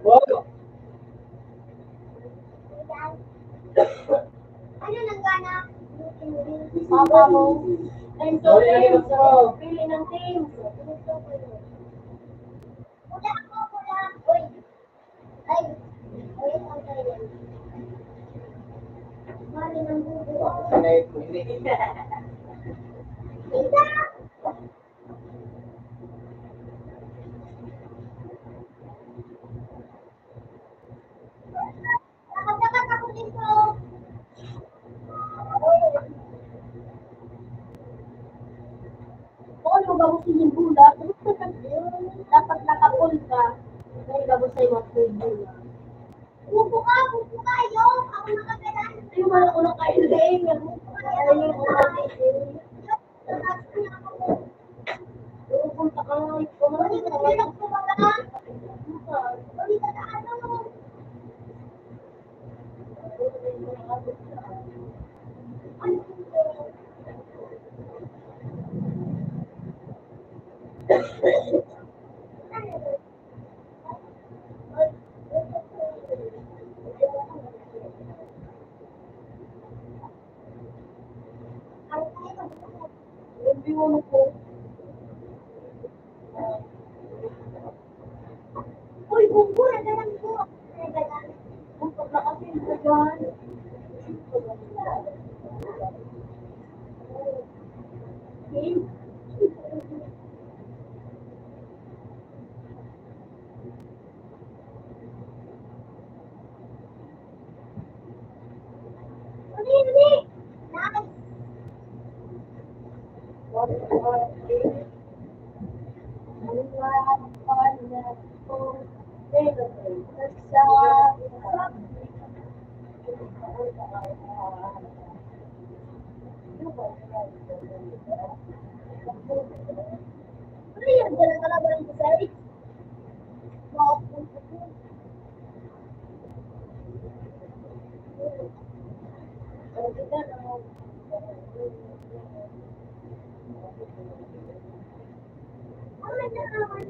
Wow! Ano nang gana? Papa mo. Team to team. Pili ng team. Pula ako, pula. Uy. Ay. Uy, ang tayo. Mali ng bubo. Sanay ko hindi. Isa. Nakasakat ako dito. Ano ba mo sinibula? Dapat nakapul ka. Dahil ba mo sa'yo mag-sinibula? Bubo ka, bubo kayo. Ako nakagalan. Ay, wala ko na kayo din. Ay, yung mga pupunta ka nga. Kumain ka na lang kumaka. Ulit ka na ano. Hindi mo po. Uy, bubo na lang po. Bubo na kasi sa dyan. Hindi. Nice. Ano yan? Ganun talaga lang sa side? Makapunta ko. Sabi ka na. Ano na naman?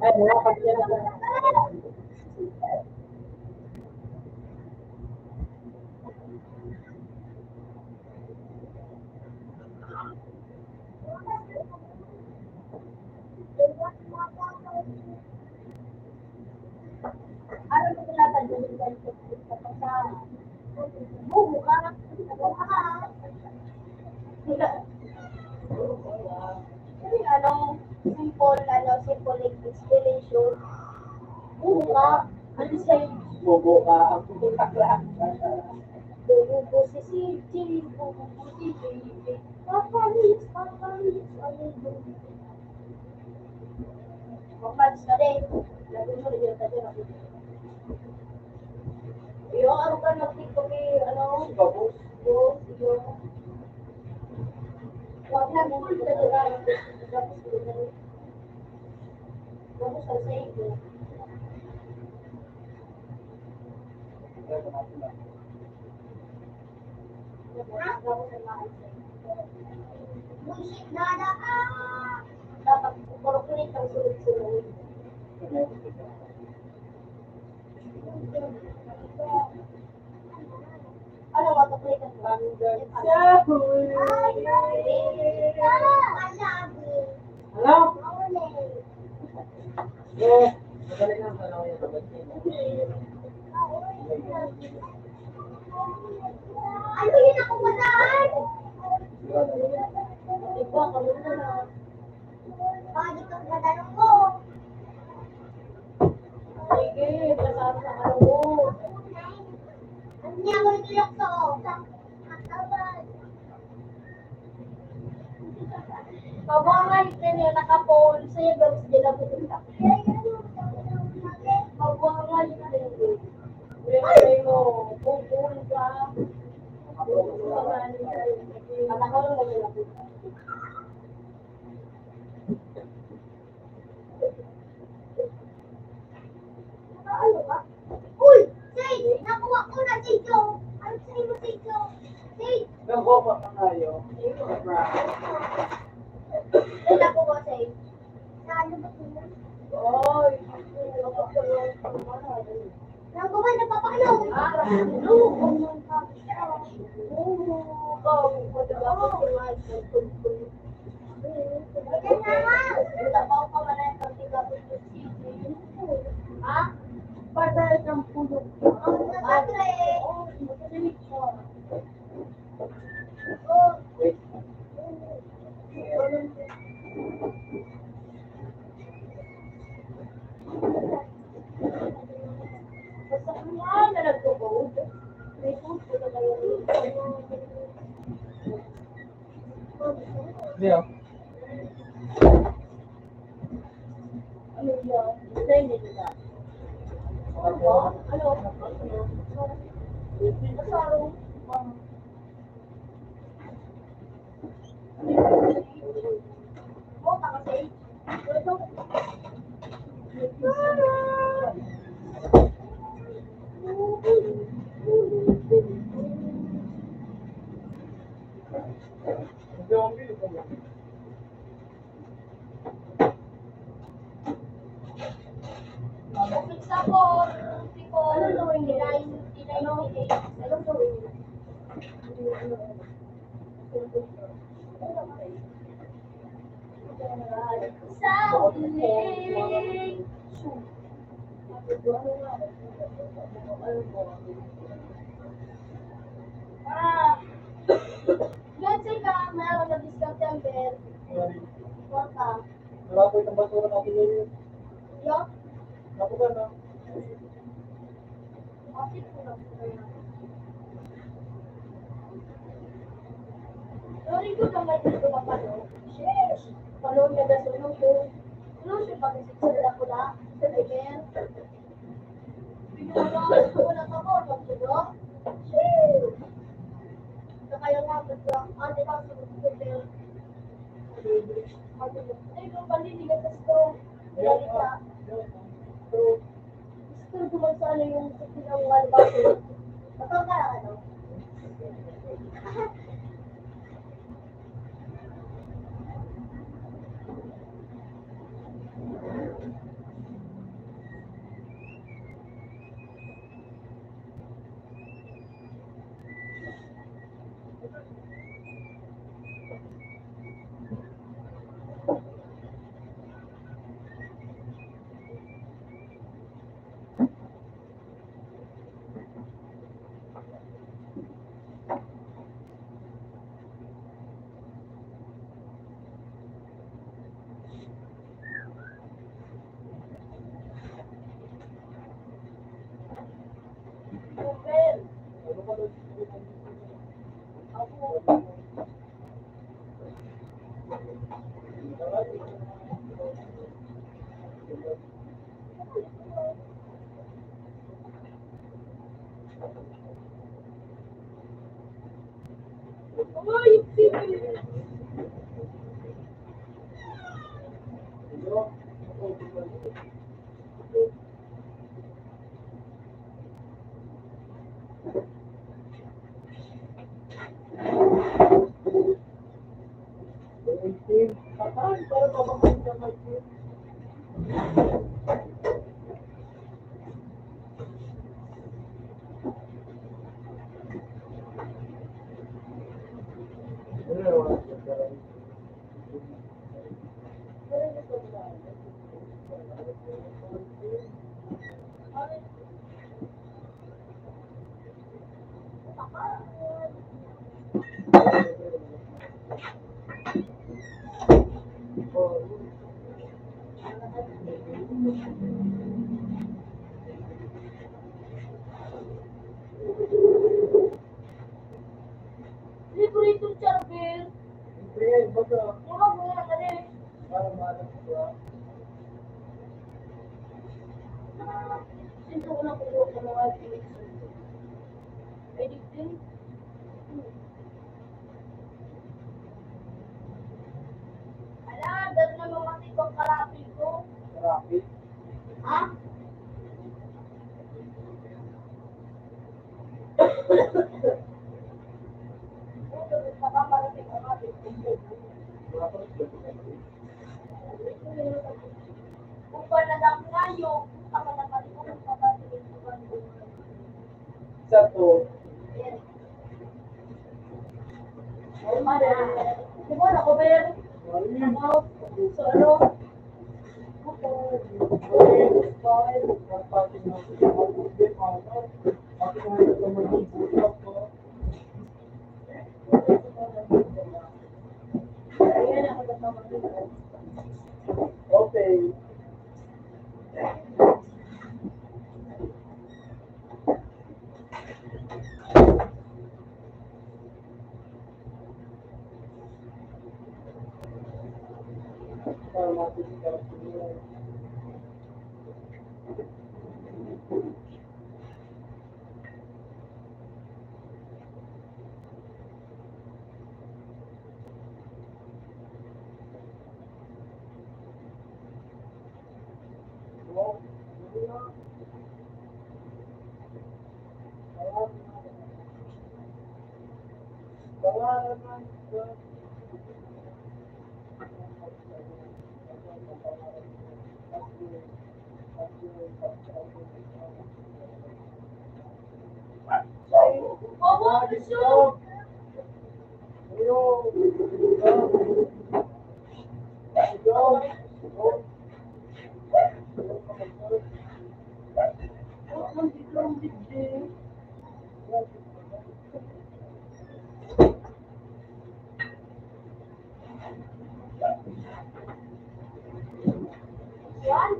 Ay, nakakasya na. Ano mo tinatagyan sa pagkain? Bubu ka. Kasi simple explanation. Bubu ka. Ano sa'yo? Bobo ka. Ang puputak lang. Bubu po si CJ. Bubu po si CJ. Papalis. Ano yun? Papalis ka rin. Lagi mo rin yung tayo. Yung ano ka nag-tiktok Bobo. Huwag na mo ito talaga. Tapos sa iyo. Bullshit na na dapat corporate ang sunod-sunod. Ano nga ito click ang Saboy. Hello? Yes. Magaling ang tanong yung sabat niya. Ano yun ako madaan? Ikaw, kami na. Bakit ang tatanong ko? Sige, kasama sa ano mo. Hindi ako nagilok to. Kabangan ka niya naka-phone sa'yo, gawin sa dila pupunta. Kabangan ka niya. Ay mo, bubul ka. Anak ko lang nagilapit. Ano ba? Uy! Say! Nakuha ko na si Joe! Ano sa'yo mo si Joe? Say! Nagbobo ka kayo. Ay, nakuha say. Ano ba sila? Oy! Nakuha na papakalo! Ano? Ha? Para ng puno. Wait. Basta kanya na nagpo-vote. May vote ko na kayo. Leo. Ano yun? Hindi nila. Ano? Ano? Masaro. Bota kasi. Ito. Sa uling. Ah, let's say ka, meron na discount yung bell. Porta. Malapit ang basura natin yun. Yup. Ako ba na? Bakit ko na po kaya? Sorry ko naman dito ka pa, no? Sheesh! Palong niya na sulong ko. Sulong siya pag-isip sa dala ko na. Sa level. Pinagawa ko na ka mo, mag-sulong. Sheesh! Sa kaya nga, di ba, sulong. Ay, kung paliligat sa store. Galit ka. Gusto ko man sana yung sa pinangal ba ko. Matanda ka, no? Well, Ano ba doon? ako. Ay, pipi. Ano? Ako, Patay, para mabakain ka may team. Libre itong charger. Siyempre, baga, Mura mo na ka rin. para maalam ka. Sinto ko na kumuha sa mga Felix. Edit din. Ala, dahil na mamatay kong karapil ko. Marami. Ha? Baka marating ang ating kumpul. Kung ba nadang ngayo, tama na pa rin ko kung papasilin ko ba nito. Isa to, Yes. Ay, mana. Di mo na ko ba yan? Out. So, ano? Ayan ako na naman. Okay. Para matisigap niyo. Wow. Stop! Ayun! Ayun! Yan.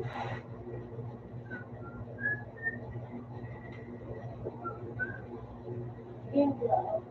Game club.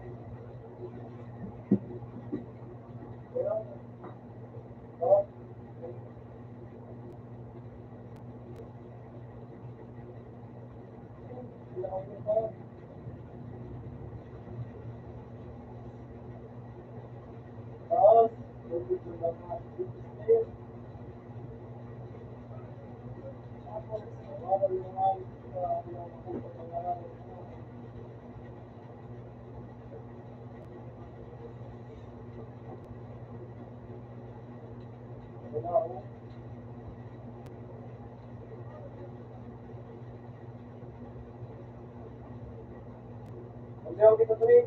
Andiamo kita tuloy.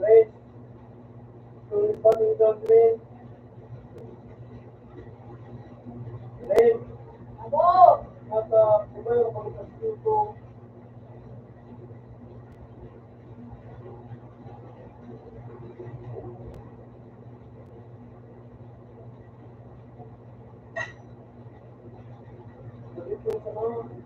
Wait. Tuloy pa dito, Green. Green. Abo. Nasa, kumayo ko sa studio. Dito sa mga.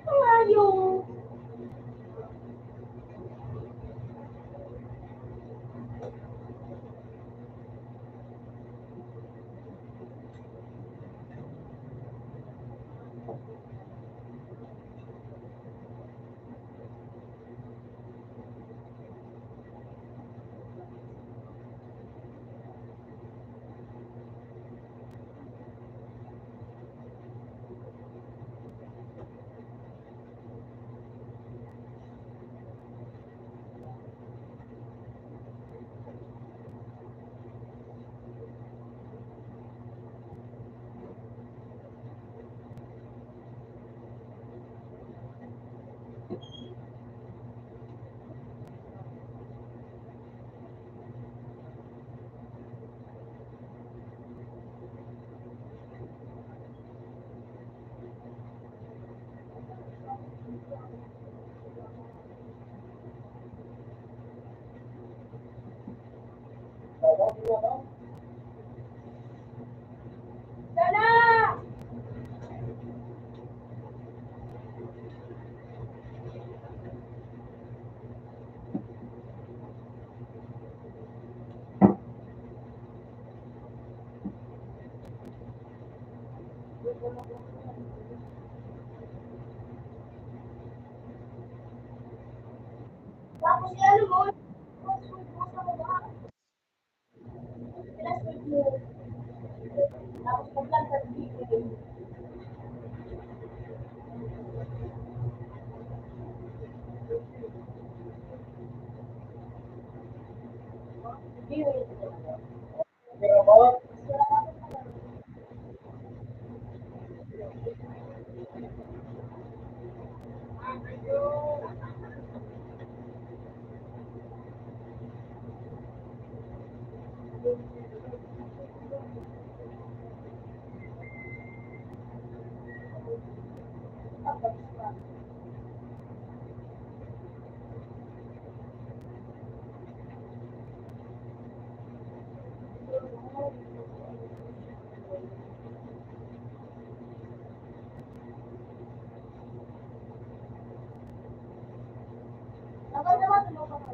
Malayo. Sana. Tapos ano mo? Password mo sa baba. Password mo. Tapos pag-plan sa video. Video. Kaya ba? Tapos naman, tulungan ko.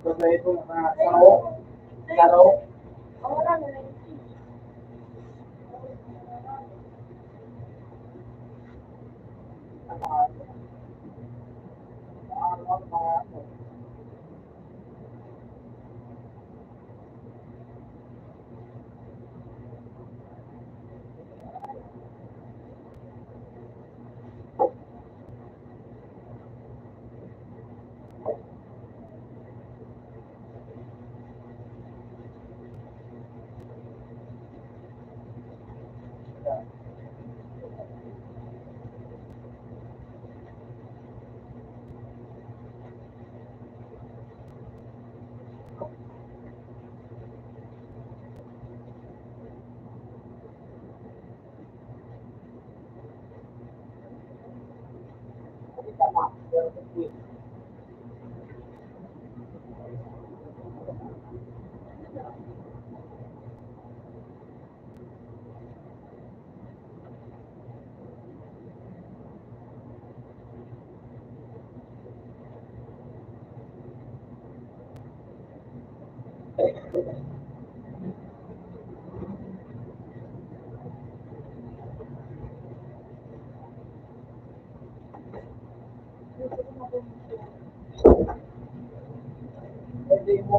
Basta ito nakasaro. Laro. Pwede mo.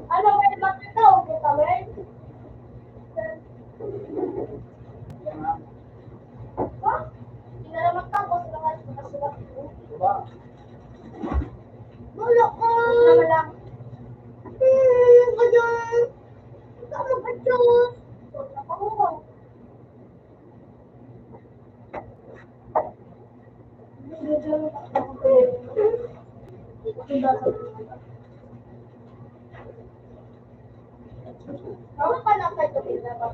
Ano, may bakit daw? Kita mo eh? Ha? Hindi na naman tapos na nga nakasulat ko. Diba? Wala ka! Wala lang. Ganyan. Tama ka Diyos. Wala ka mo. Ako pa lang kayo kapila ba?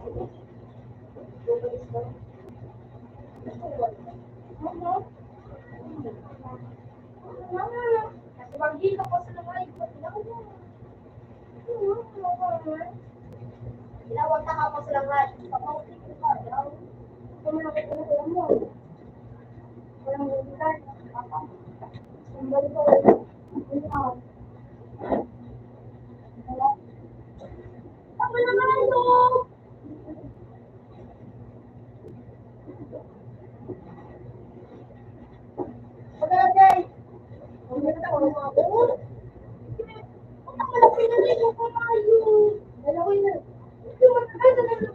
Kasi magiging ako sa langay. Tinawag na ako sa langay. Pag-mausik ko ba? Kumalakit ko na sila mo. Walang bumitan. Sambal ko. Ako naman ito! Pagkalagay! Pagkalagay ako ng mga buhol. Punta ko lang pinalay ko pa tayo. Dalawa na. Hindi mo na tayo na lang.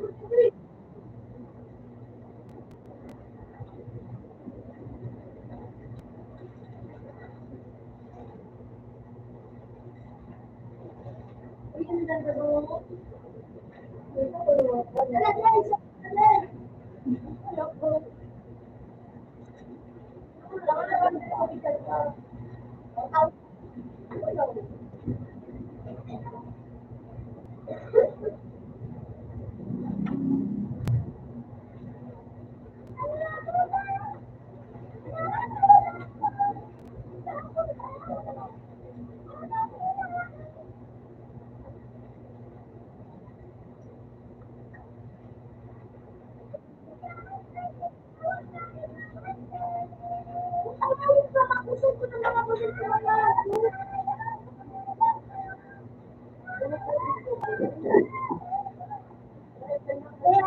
Eh,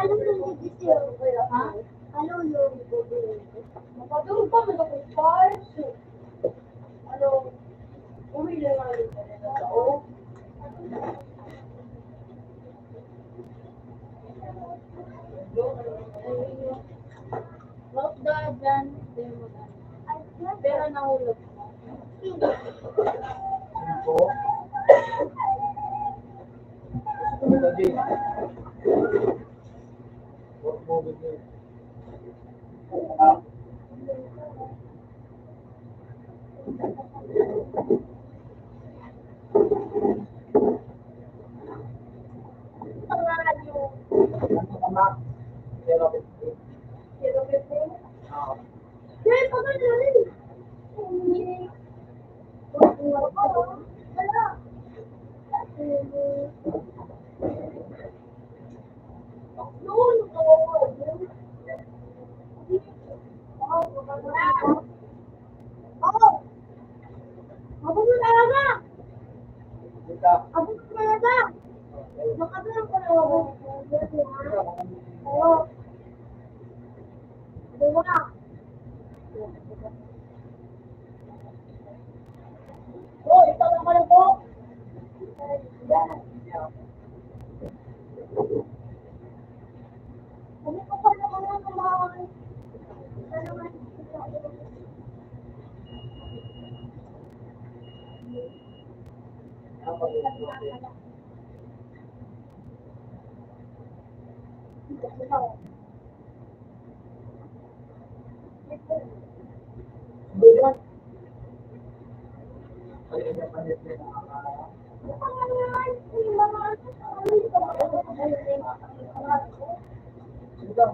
alam mo yung video? Ha? Ano yung makatulog pa, malakong parts. Ano? Uwi lang nga yung tao. Lock the dyan. Pero nahulog mo. Cinco. Lagi. Work mo with you. Pangalan yung Tama. 050. 015. Ah. Kaya pa ka na rin. Wala. Noon, abot mo talaga! Kita. Abot mo talaga! Okay. Makatulog ka na ako. Oo. Diba? Oh, ikaw lang pala po. Yan. Sabi ko pa naman na naman. Ano man? Apa itu? Bukan. Ay, ada pandit na. Ito.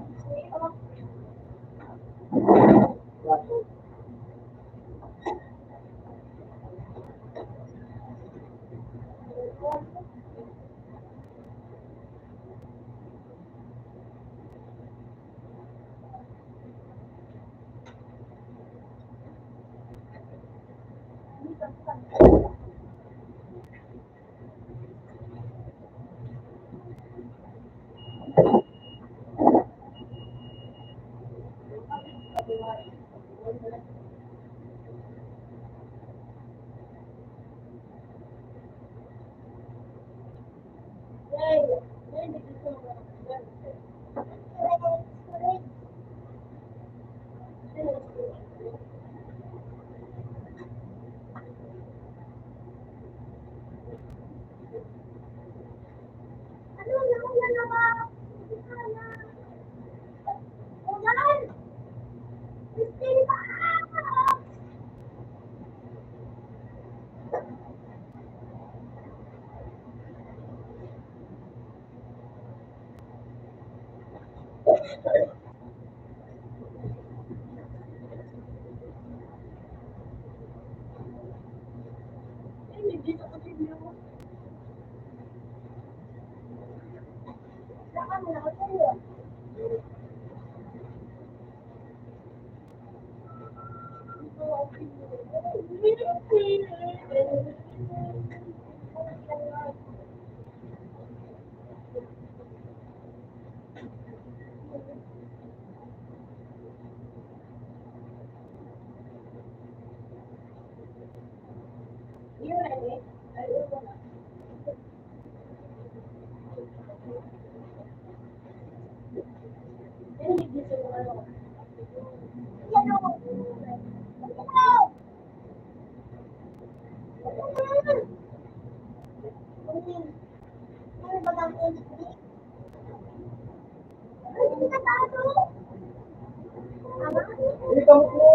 Ito po.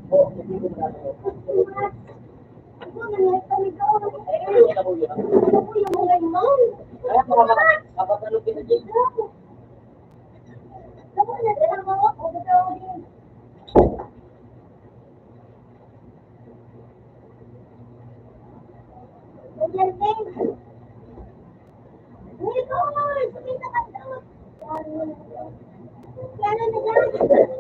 Oh, hindi ko na ito. Ito po yun. Kaya kapag pinagin. Yan na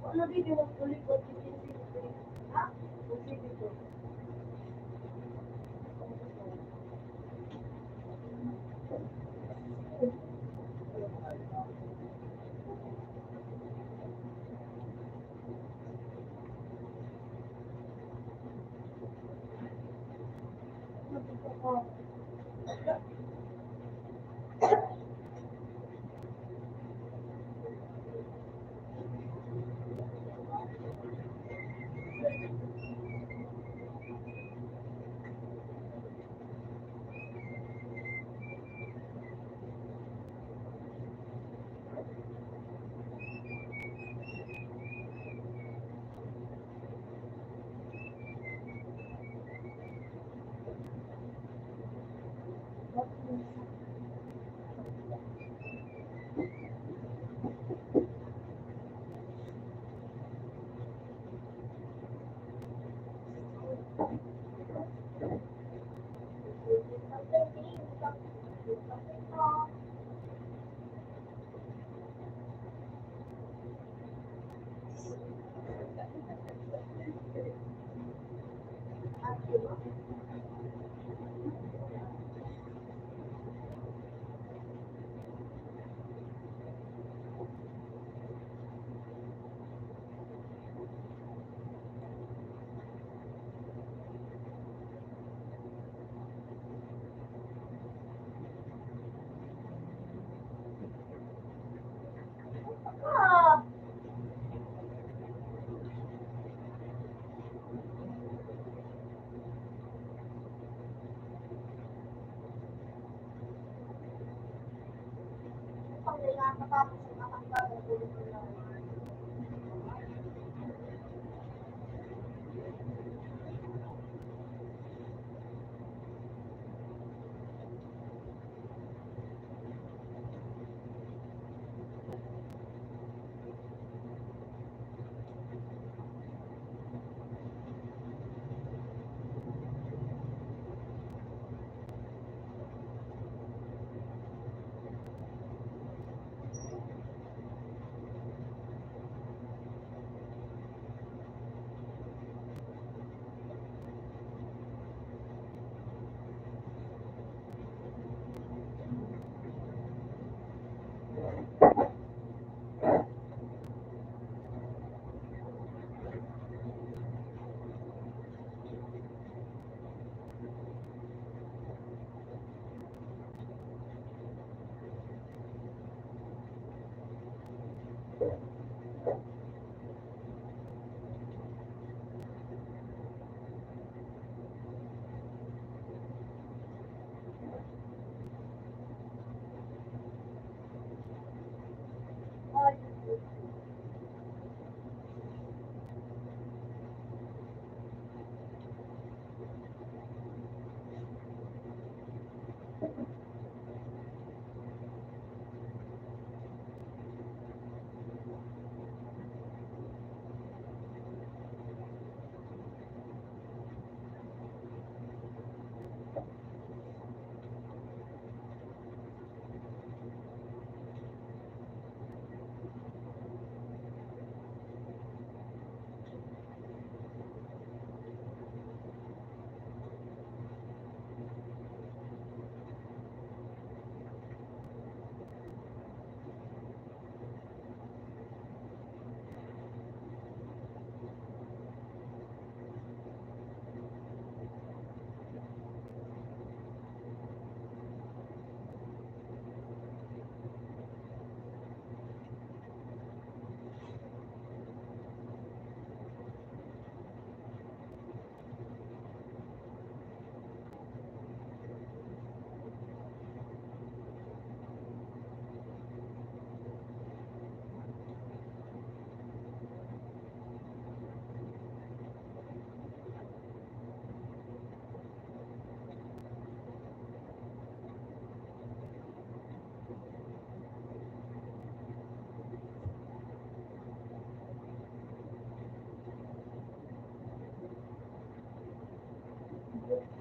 Ano video mo ulit ko ha? Video ko. Ah! Pag nakakatapos yung nakakatapos ulit ko lang.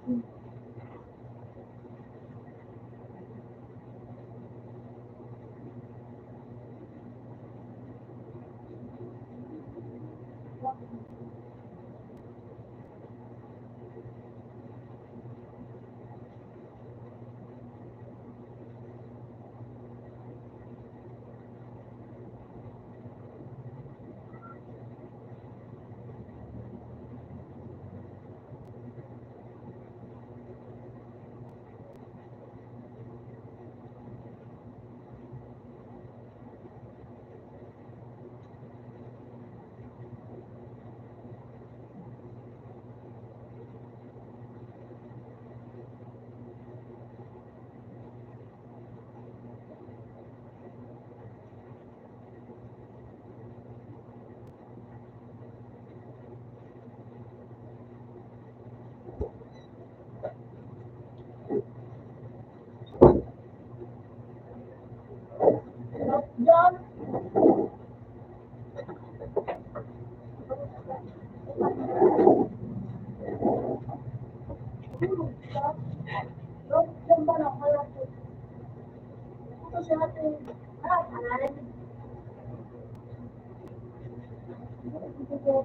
John, John ba lang kaya po? Ito siya natin. Anan. Ito.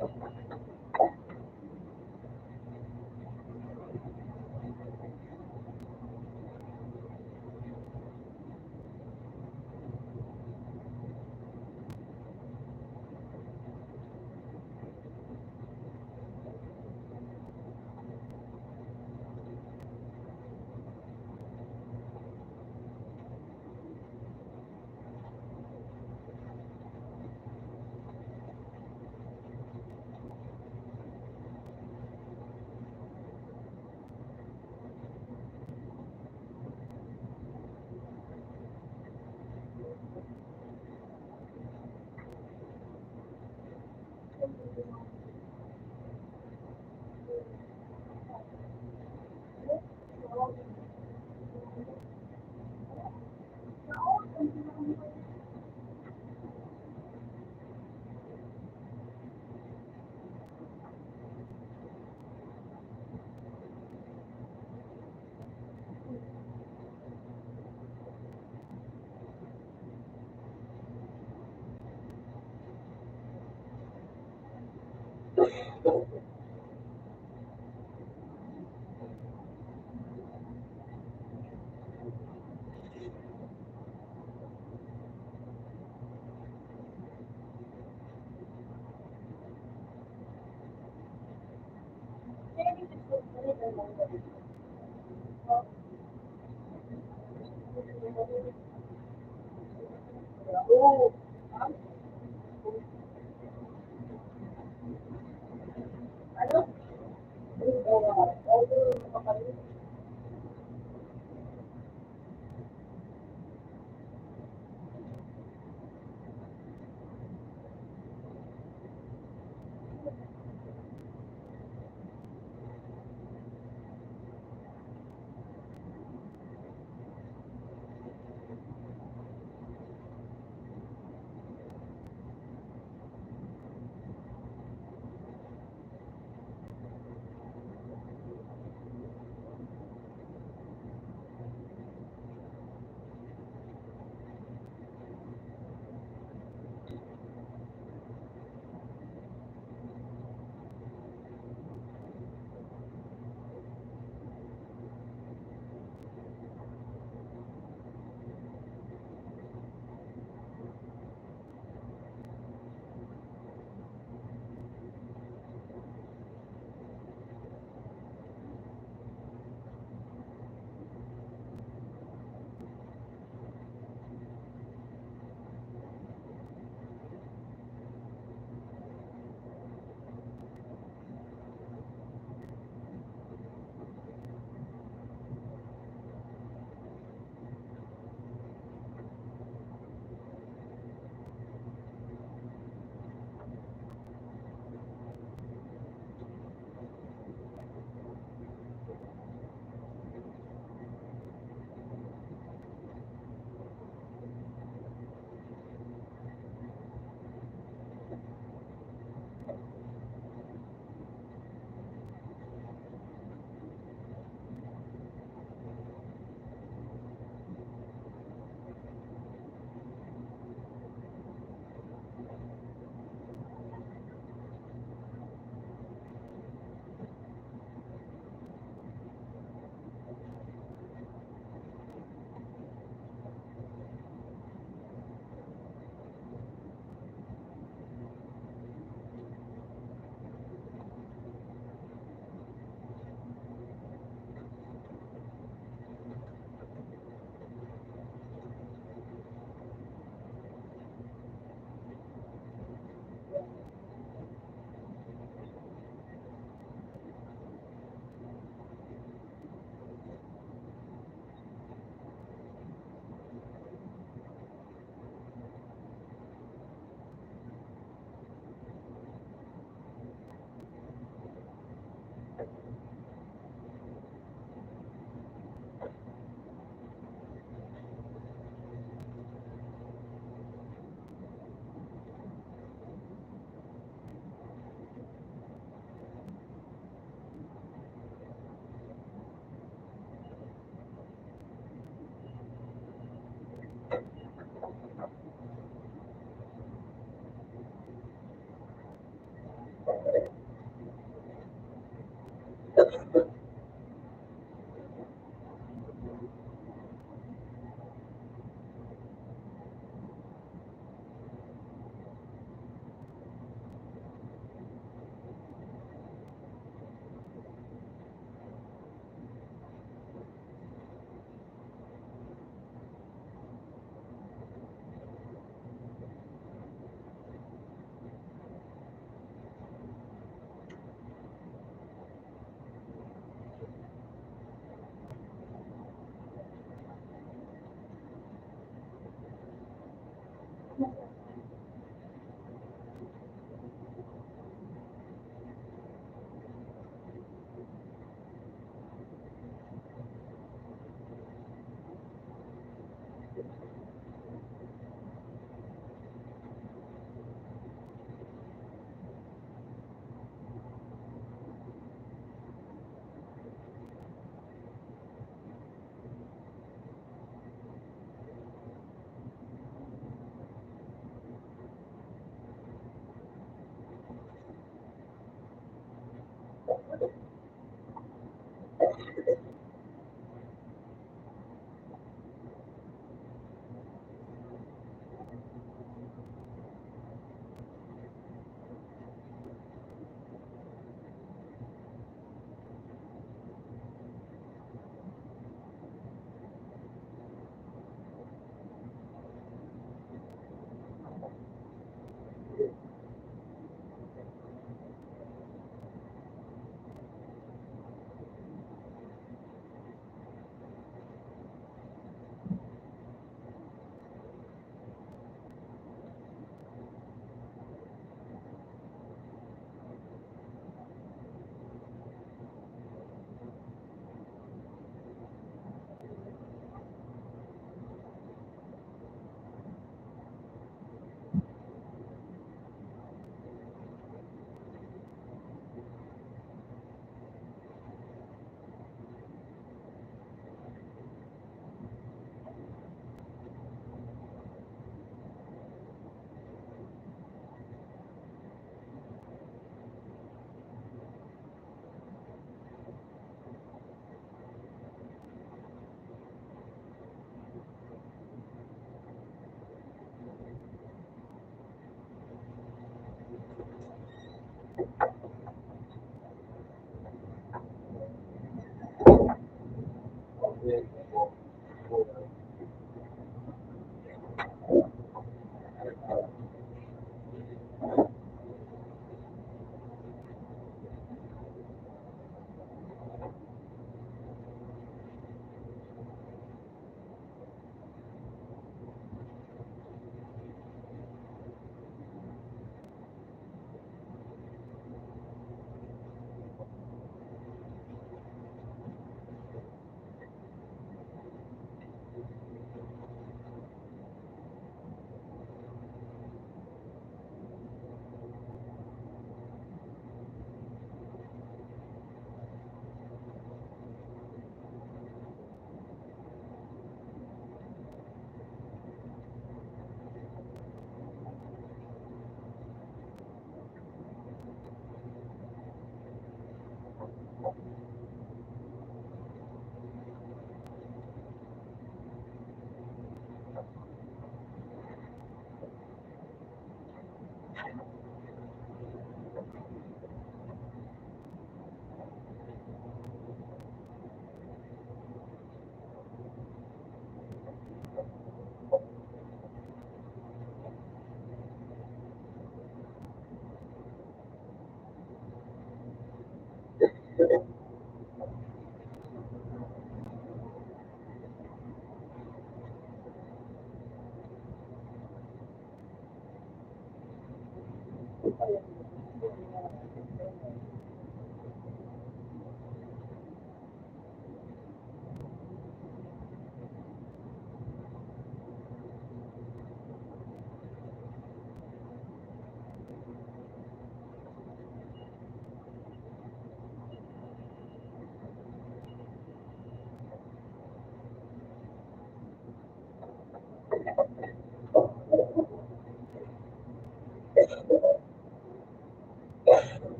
Oo. Ano?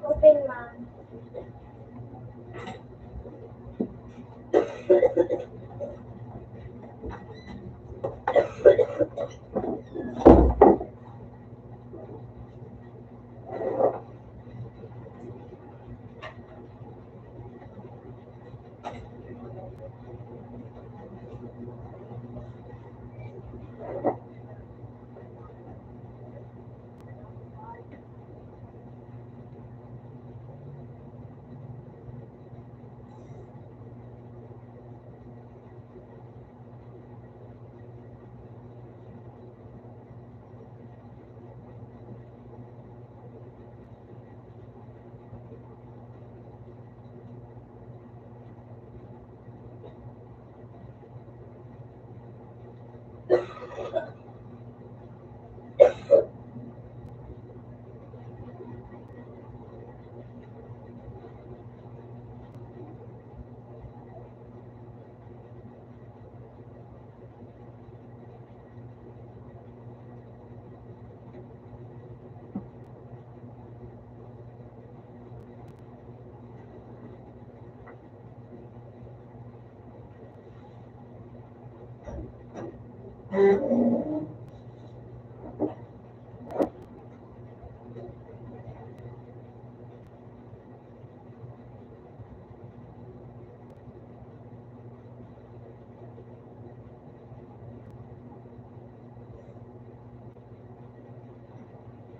Open man.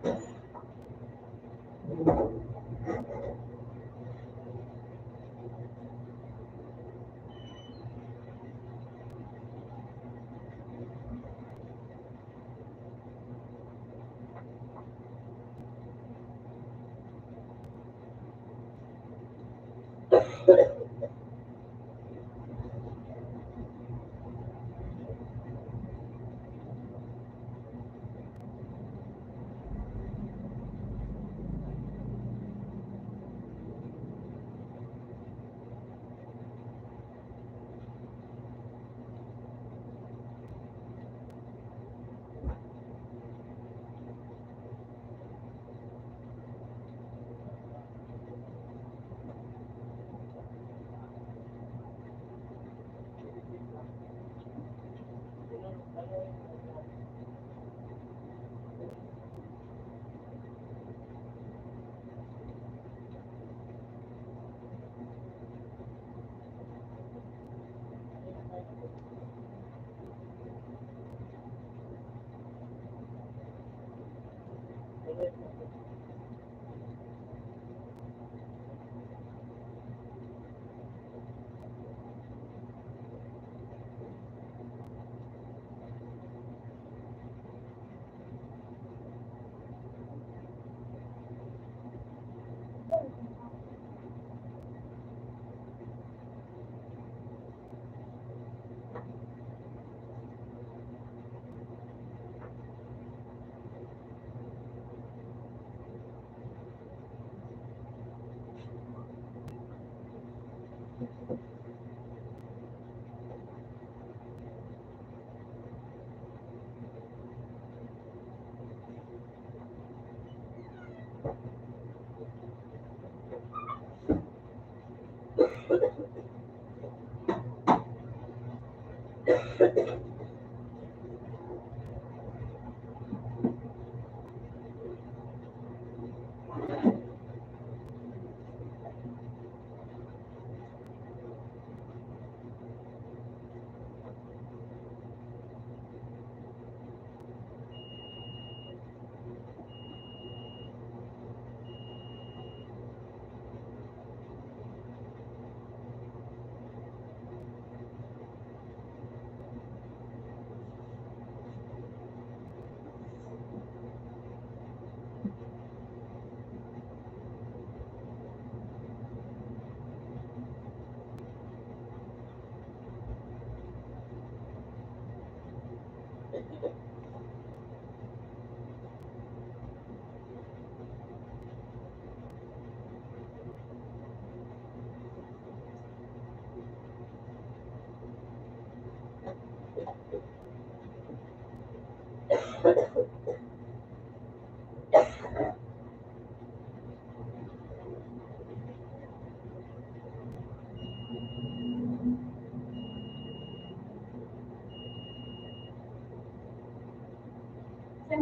Saan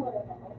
mo rin ako?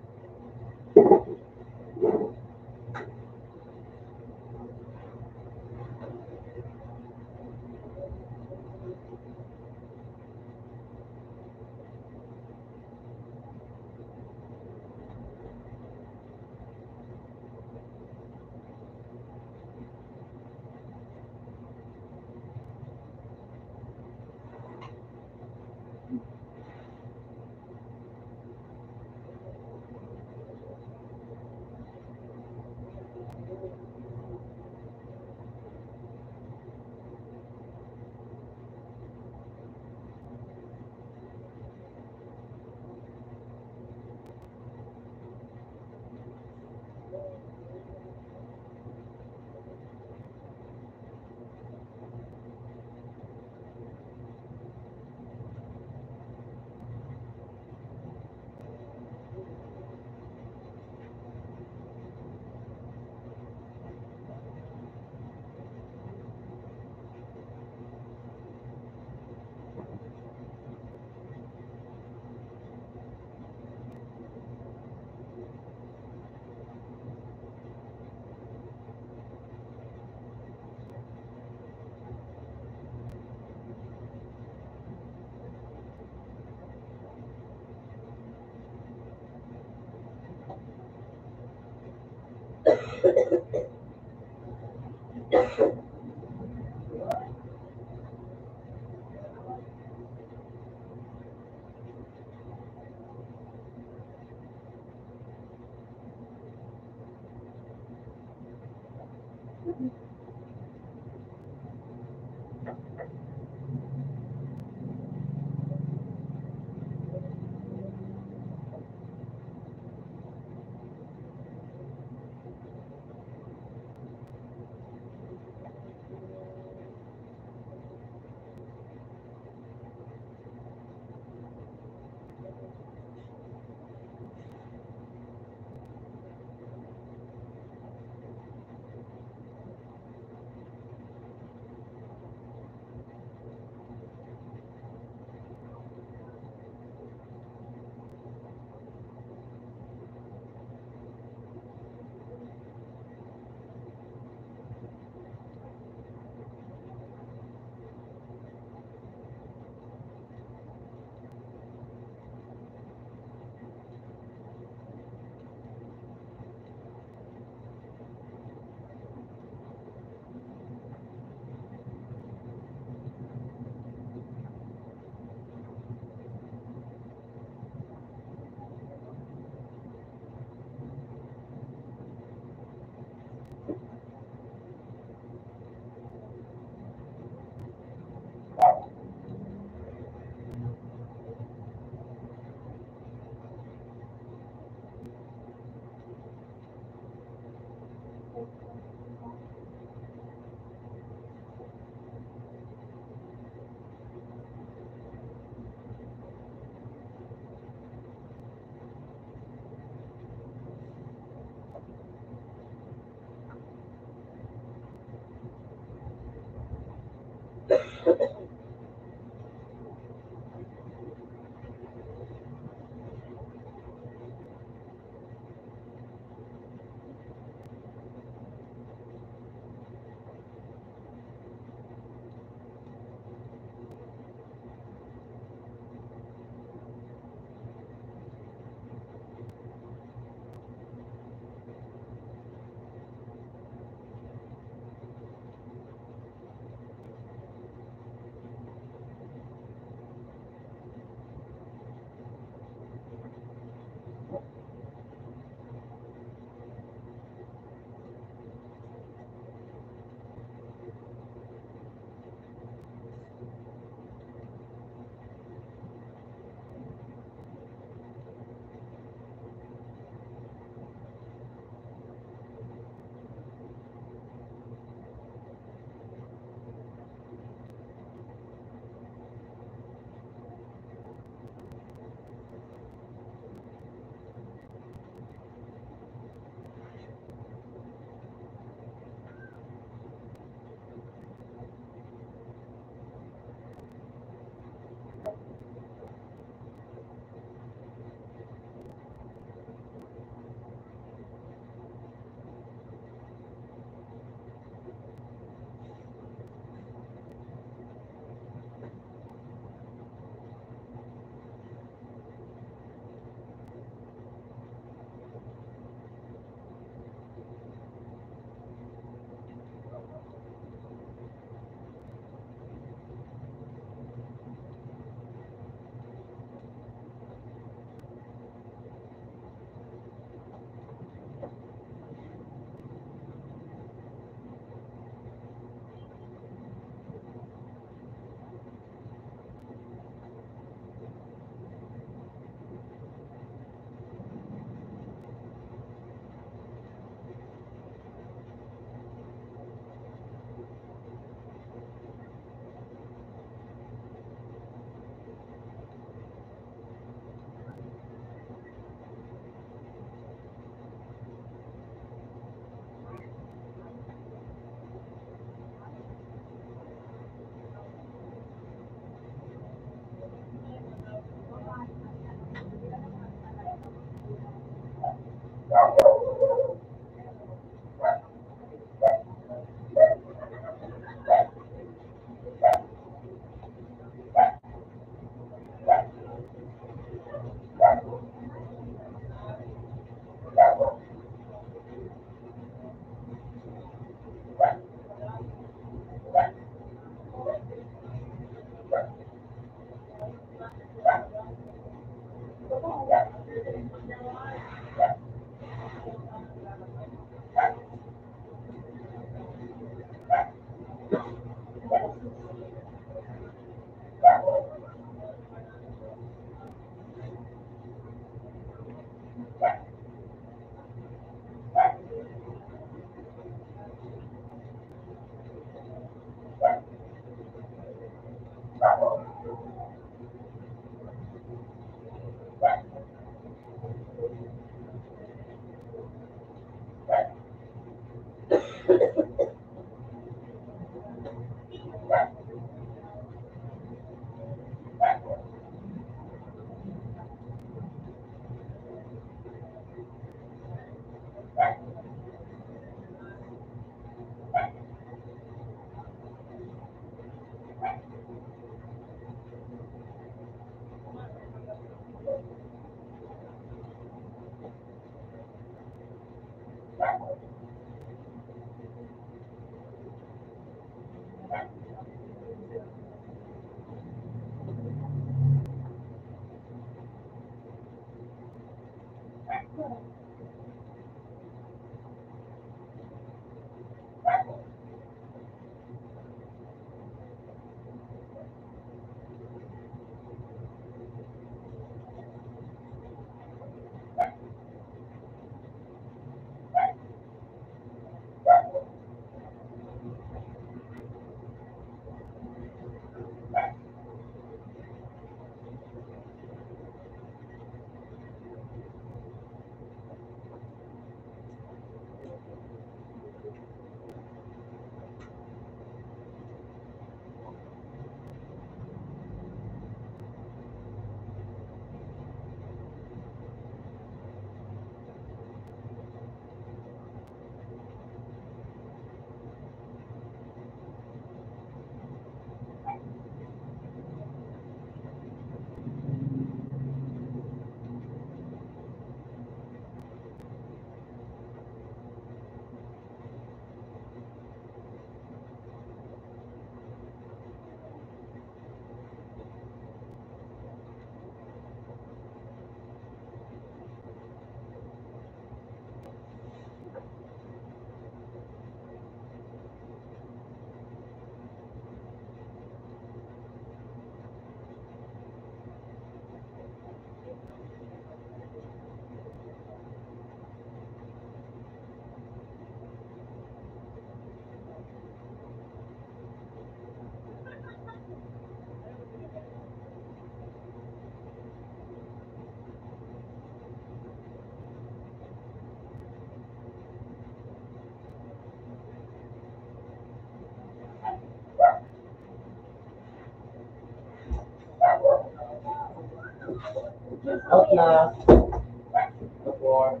Outlast. The four.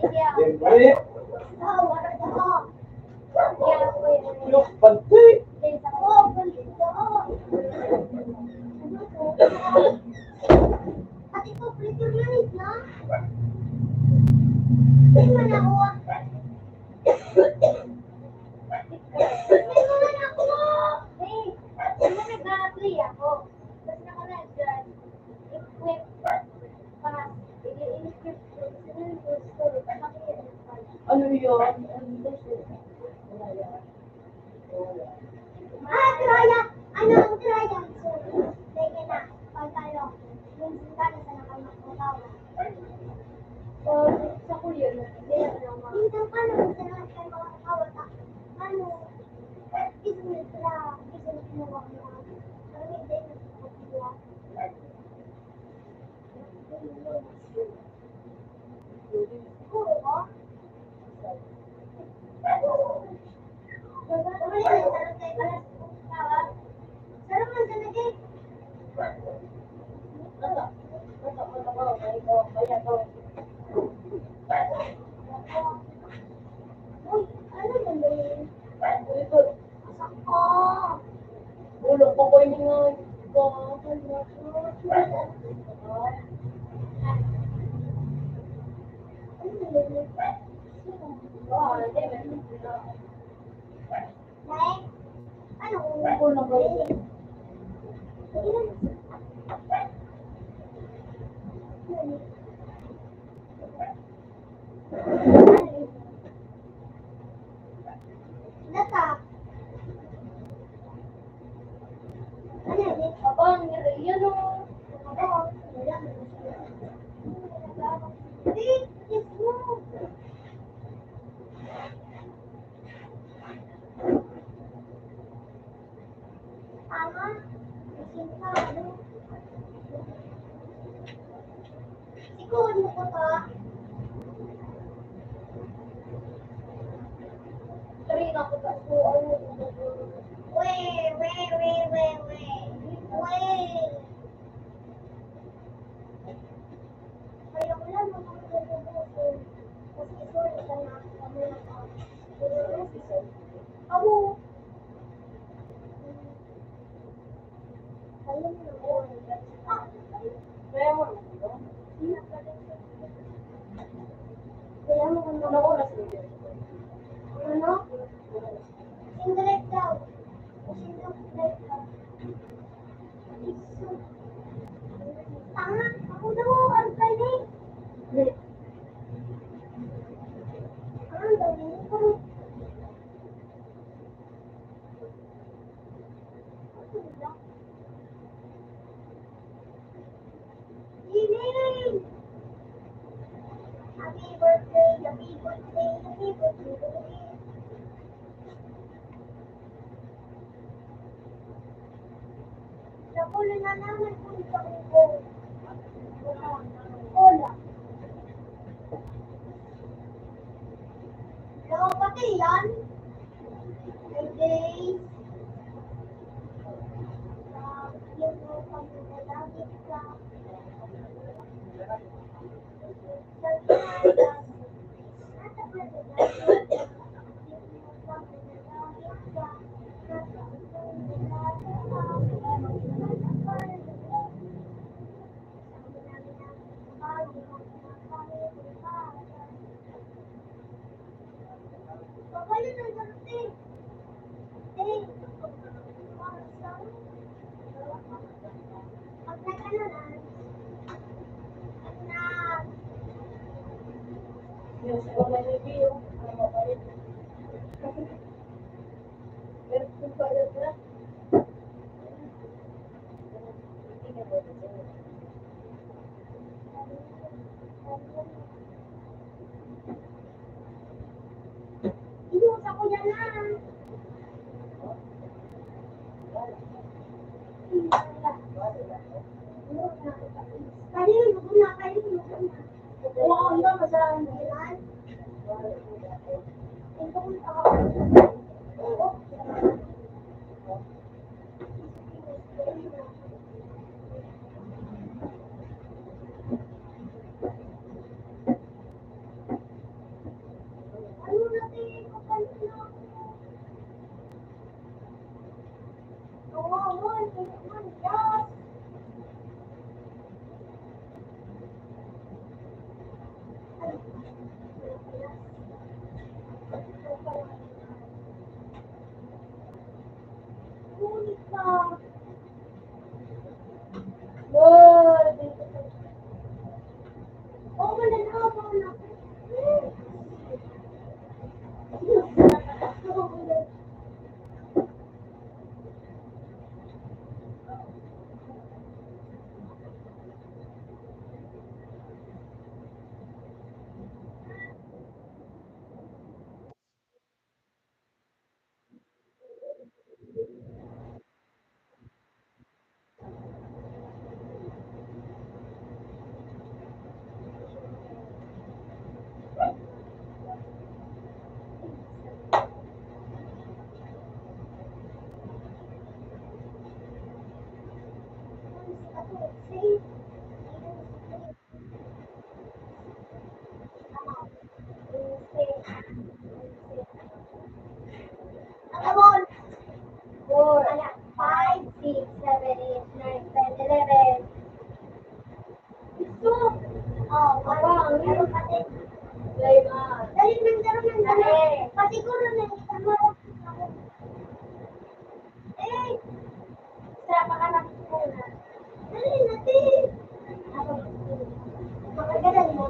Siyempre. Look, pantay. At ito, pressure manage na. Hindi man ako. Hindi man ako. Hey, hindi mo nag-play ako. Kasi ako nag-equip pa. I-equip ko. Ano yun? Traya! Ano ang traya? Sige na. Pagkalo. Yung sintana sa nakamakawa. Sa kuya na. Minsan pa naman sa lahat kayo makakawa ta. Ano? Ito na sila. Ito na kinuha mo. Parang hindi na sila. Siguro ko? Sarap man sa lagi. Uy, ano ba yun? Ulong ko ko yung mga Ano ba yun? Data. Ano yun? Abang, yan o. Abang. Wait, yes mo. Tama. Sinta, ano? Sikod mo ko ta. Tari na ko ta. So, ano? Wait. Kaya ko lang magkakaroon. Kasi ito rin ka na. Kami na ka. Ako. Alam mo na ko. Kaya mo. Kaya mo kung Ano ko na sige. ano? Sindirect daw. Sindirect daw. Tanga, ako daw ang pwede. Ang dami ko. Iling! Happy birthday. Nakulo na naman kung sa ko. Wala. Nakapati yan. Birthday. Yung mga pagkakalagit ka. Pagkalit ang sarap pag nag-ano na, Yung sa mga review, ano mo pa rin. Pero kung pala na, inuus ako yan na. Kayo, kayo. kuha ko na masahan. Kailan? Four, 5, 6, 7, 8, 9, 10, 11. Gusto. Oh, parang. Layman. Dali ng dali. Pasiguro na isang marap ako. Eh, sa pakanap ko na. Dali natin. Ako. Makagalan mo.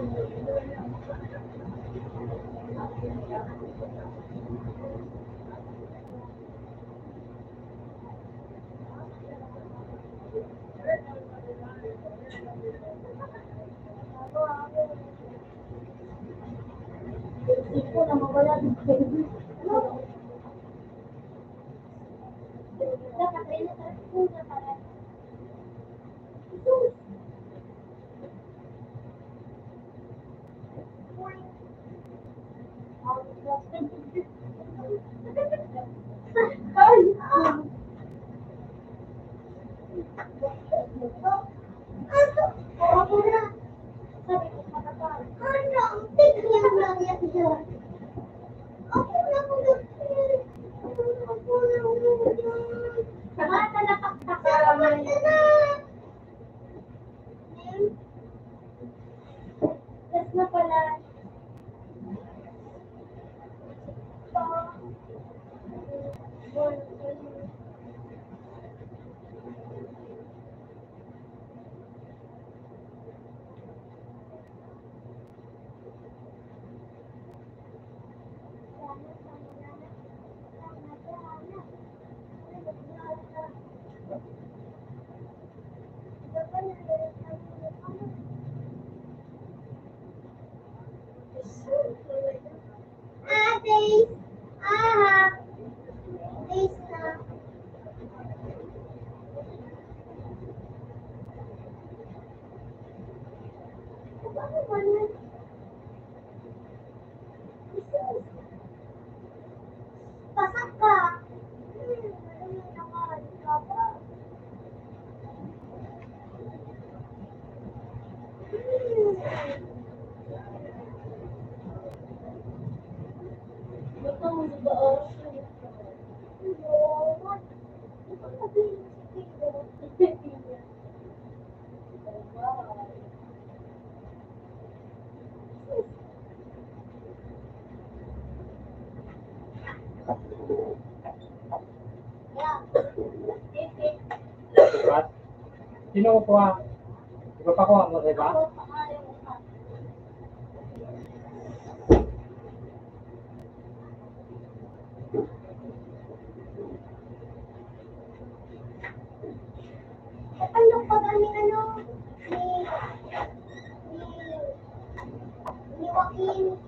Ito na mawala ng baby. Dapat rin na sa pusa para. Ay! Ako na. Sabi ko kapatid. Ano? Tignan lang yan siya. Ako na kung ako na. Bata na pakpakaman. Yes na pala. Ate, days na. Bakit ba yan? Pasak ka. Marami naman. Kapa. Ito mo ba oras na At sino kukuha? Ikaw pa kuha mo, diba? Ano pa kami ni Joaquin.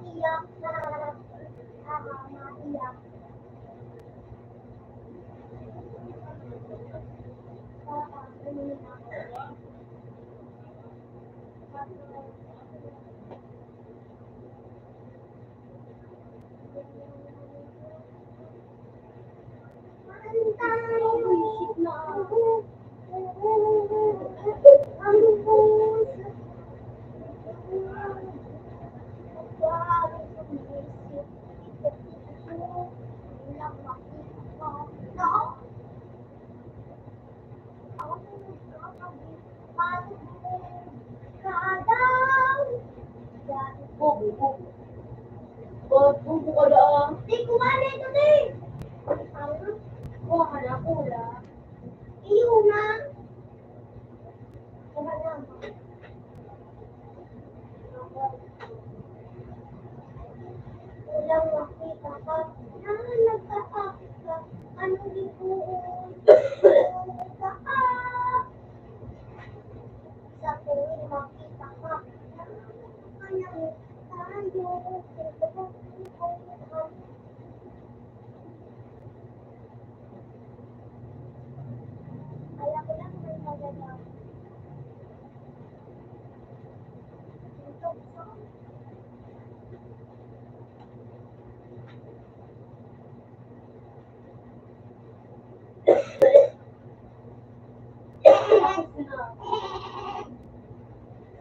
Iyak na. Iyak. Antay. na ako. Ang lubos. Parang sumisip. Ilang makita. No? Ako nagkakabit. Parang kadang. Bobo, bobo. Bobo ka lang. Di, kumana ito, di. Kuha ka na, kula. Iyo na. Kuha na. Walang makita ka. Nagka-act ka. Anong ikuun? Sa tuwing makita ka. Tayo. Kaya ko lang may maganda.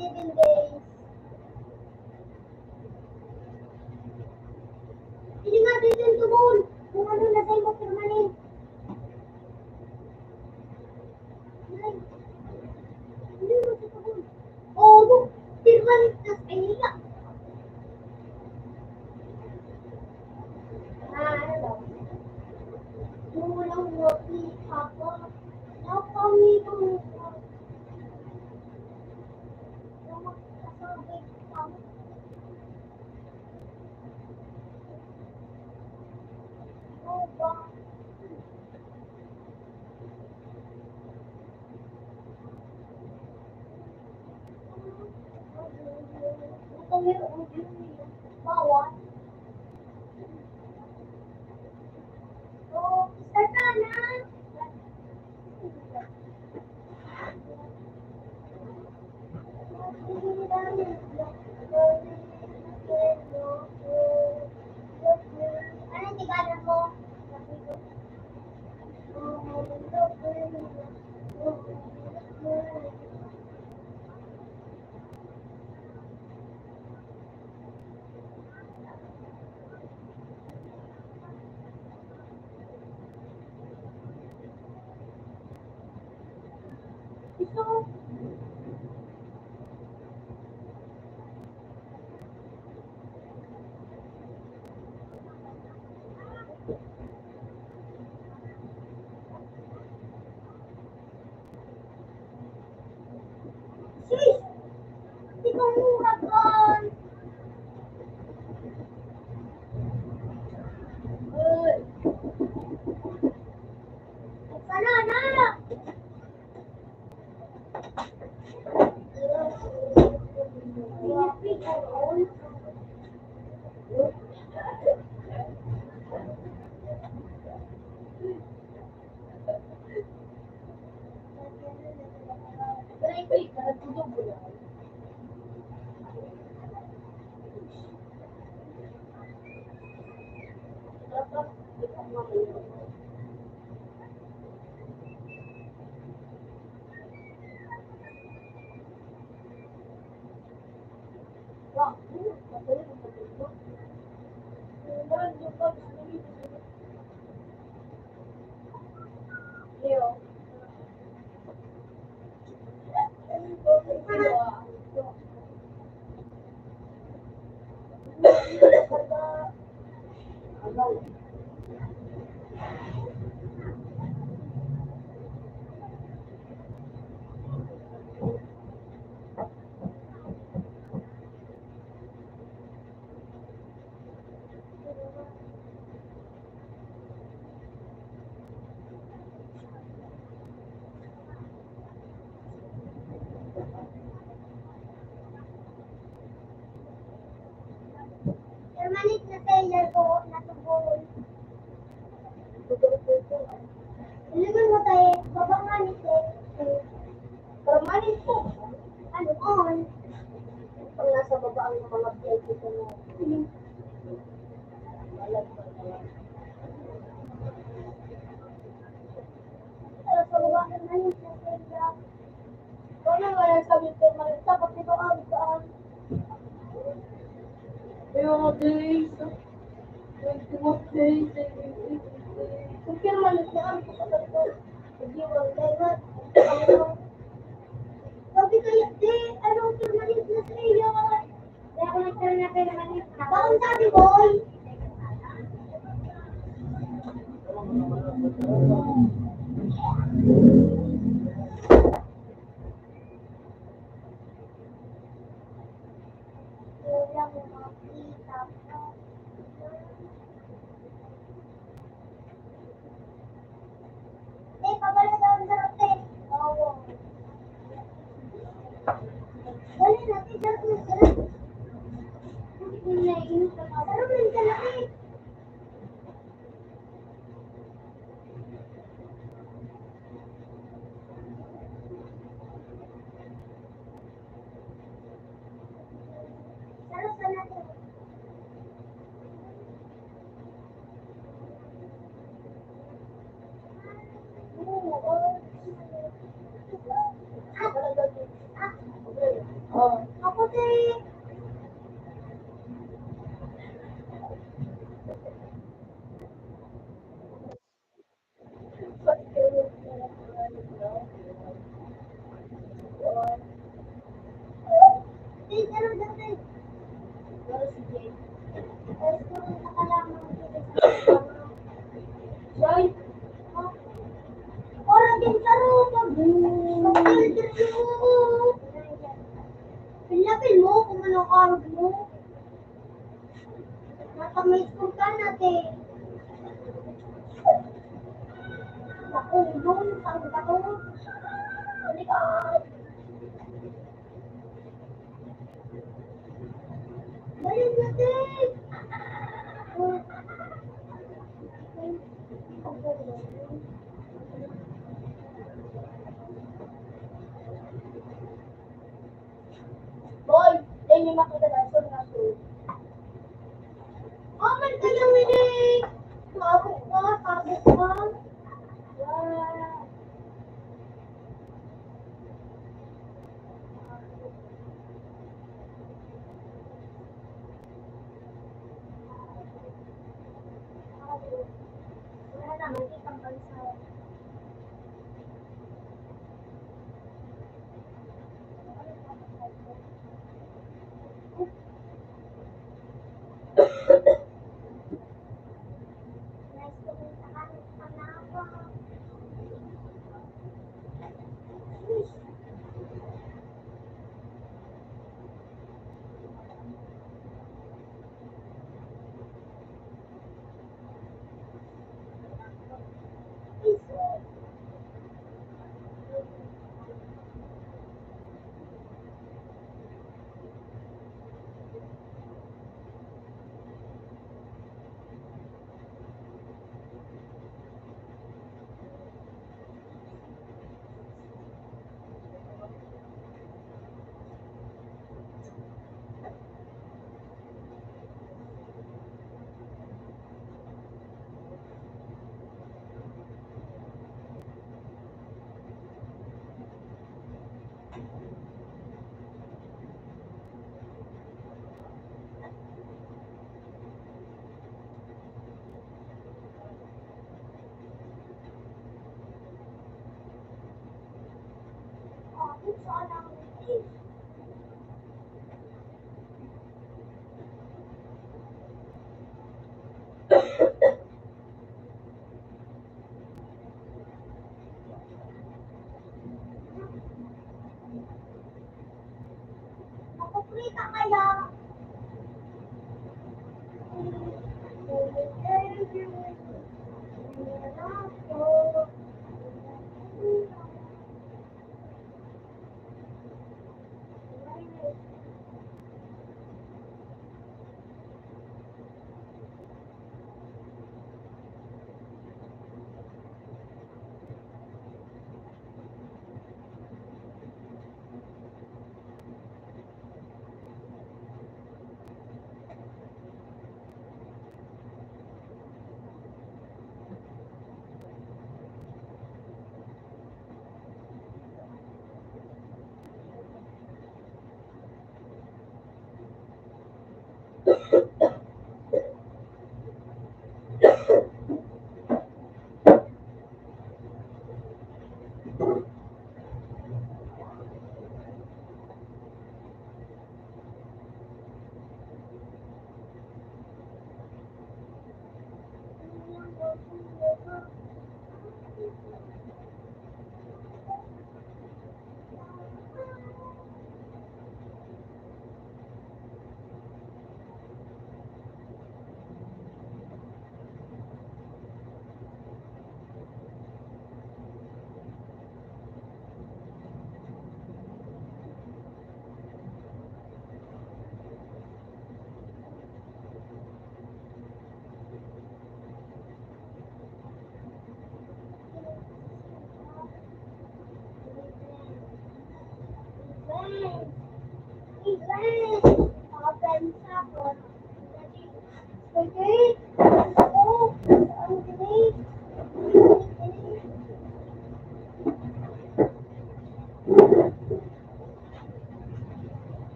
Seven days. Hindi nga dito yung tubol. Kung ano na tayo mo permanent. Hindi mo sa tubol. Oo, permanent na sa kanila. Ano? Walang makita ka. Napangito mo ka. Nakasabay ka. Oo ba? Bawat. Oh, start ka na. Anong tigalan mo? Ito. Sis! Ikaw mura kan! Sana na! Permanent na tailor ko na tubol. Ilagay mo tayo, babangan ito. Permanent po. Ano on? Pag nasa baba ang mga plate ito mo. Alas Ayun, Priscilla. Wala, wala sabi ko, Marita, pag ito ang saan? Pero mga days, 21 days, 18 days. Kaya malit na ang pagkakato. Hindi, wala na. Ano? Sabi kayo, di, anong permanent na sa iyo? Kaya ako nagkaroon na permanent na. Bakit sabi, boy? Wala mo makita pa. Eh, pabala daw ang sarap eh. Oo. Dali natin, sarap na sarap. Sarap na yung sarap eh. Sarap na natin. Ako din. Din, ano dati? Esto, nakalaman ko Joy? Orang din saro mag-interview mo. Pinapil mo kung anong karog mo. Nasa may school ka natin. Naku, doon, saan ka to? Halika. Dali natin. Boy, ini makita na sa mga school. Aman kayang ini. Sabok ka. Wow. Wala na, makikita ang bansa. Nice to meet ka. Panapa. Saan ang Makuprita kaya. Ako. 1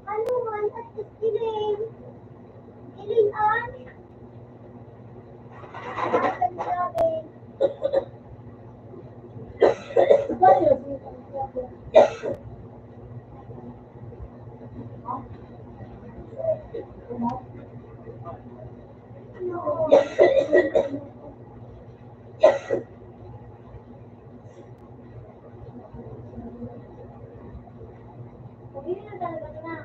Ano man, at istiling. Iling an. Asan sabi. Kaya, Hindi na talaga na.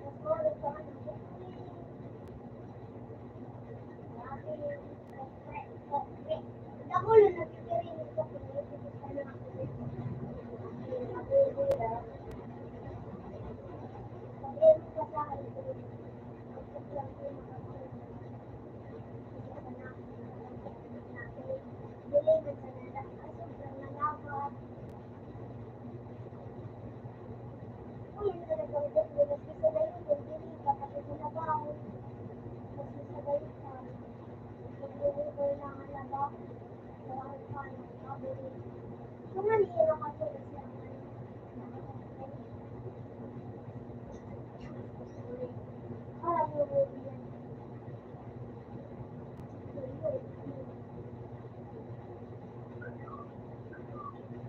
Nag-order ka na. Ako lang nagkikirinig ko kung ito sa na. Sabihin ko sa akin ko.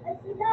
Ay, sila,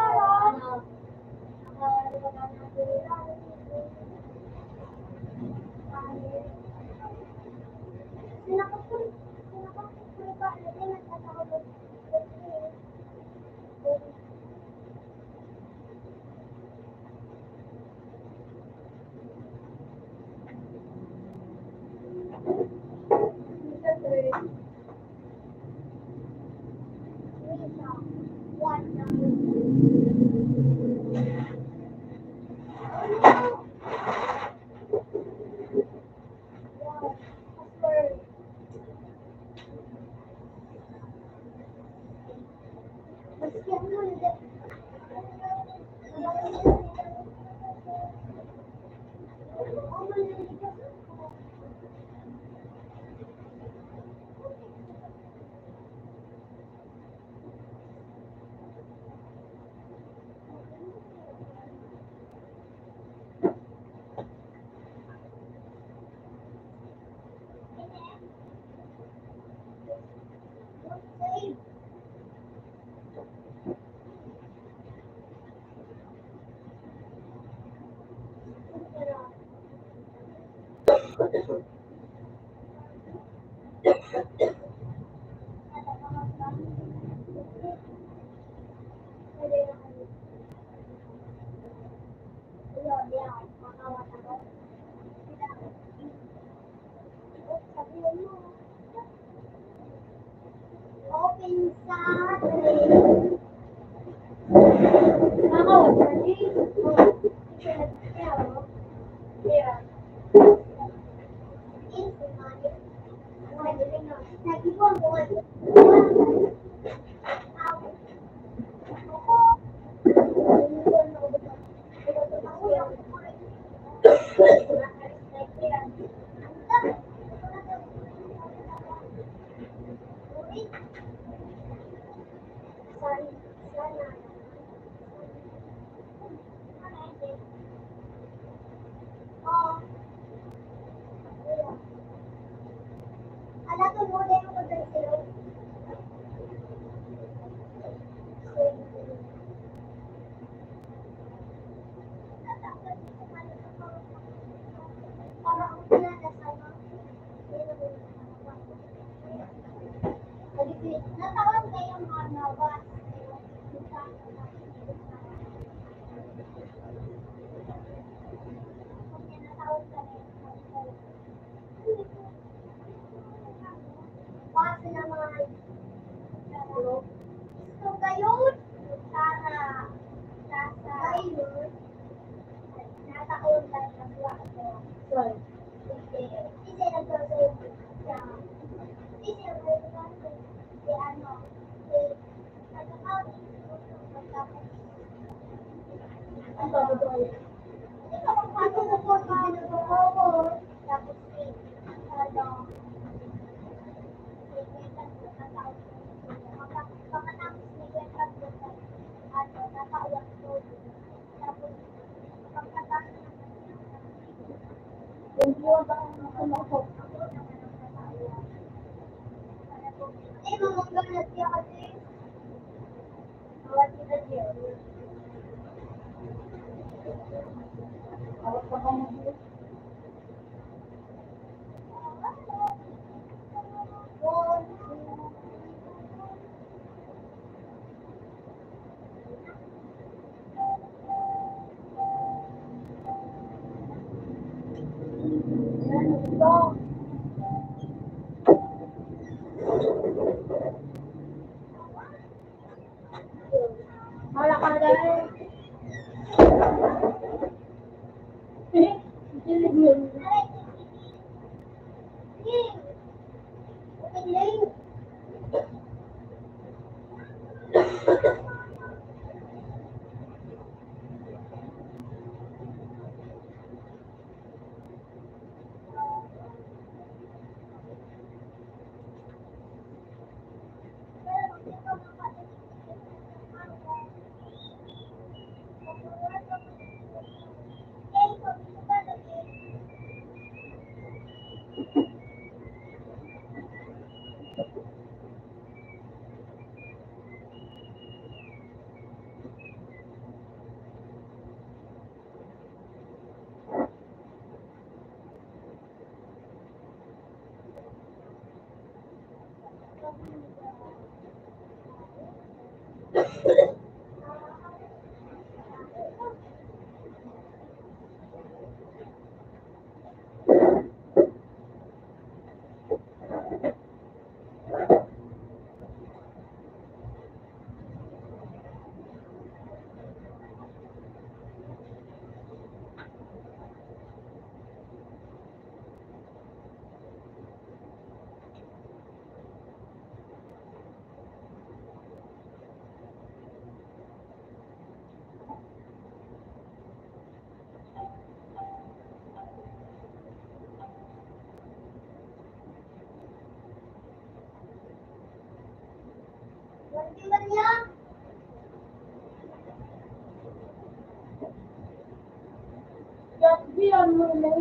Ang tawag ko ay, ako na po, ako. Tapos, ano, pagkatapos ni Gwen Pagbutan, ano, nakauwag ko. Tapos, pagkatapos yung view ba ang sumakot? Eh, mamangga na siya kasi. Awat kita siya. Awat ka pa mo siya. Wala ka dahil. Dilig yun. Yan mo na.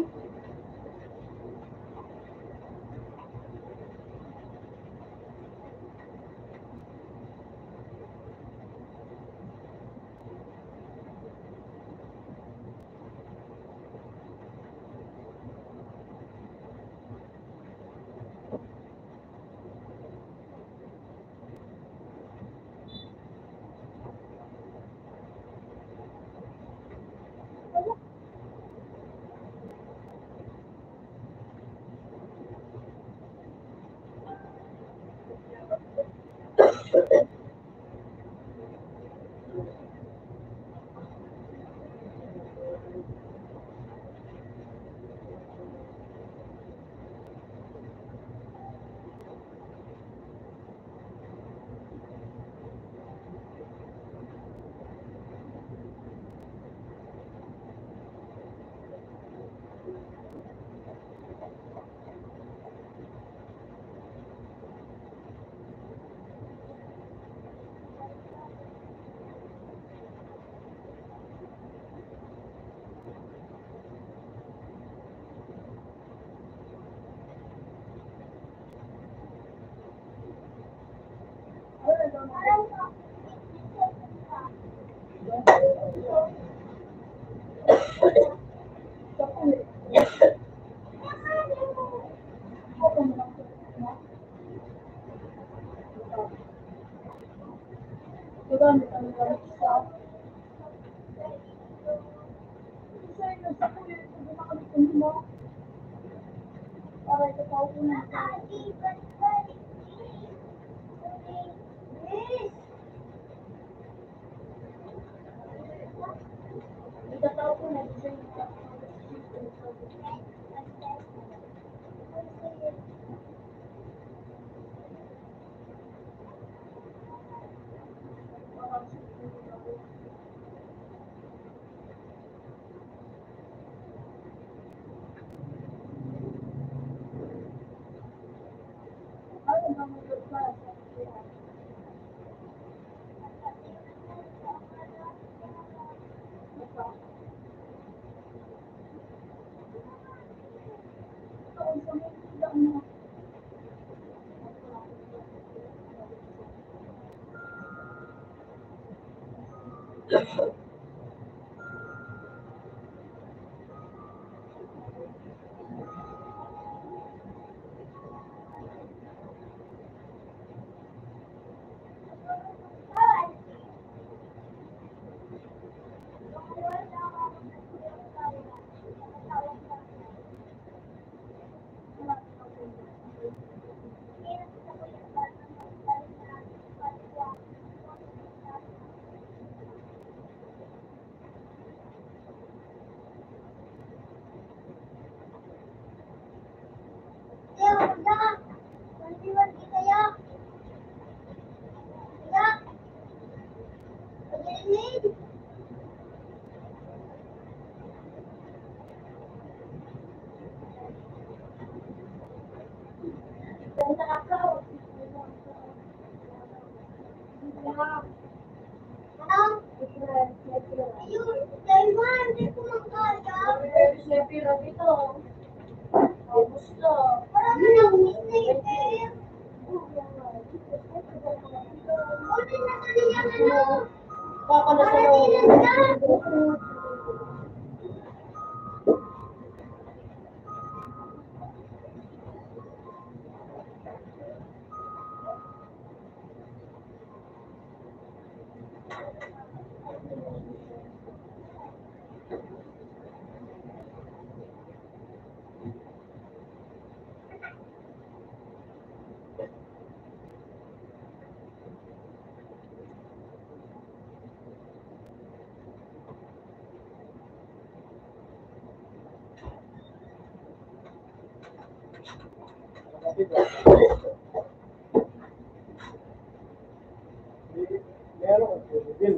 Meron ko din.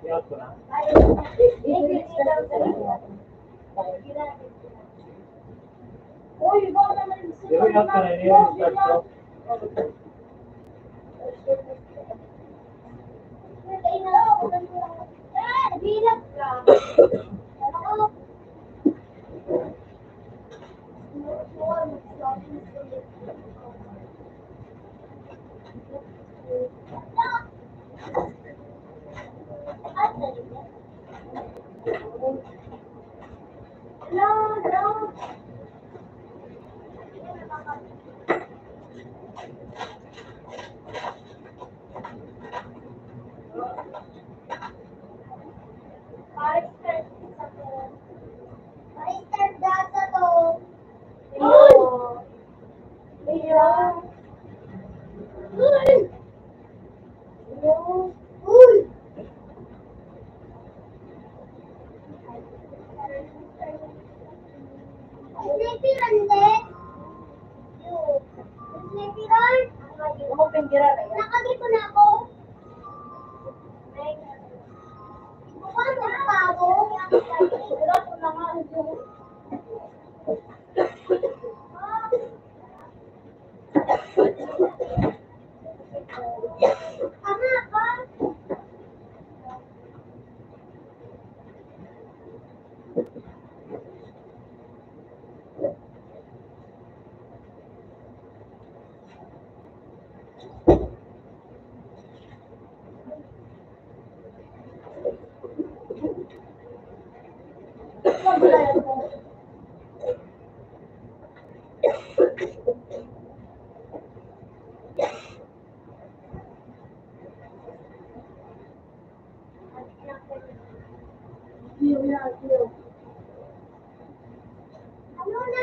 Iyot ko na. Pero iyot ka na yun. Start ko. Nakabili ko na ako. Sigurado na nga yung anak ka. Ano na?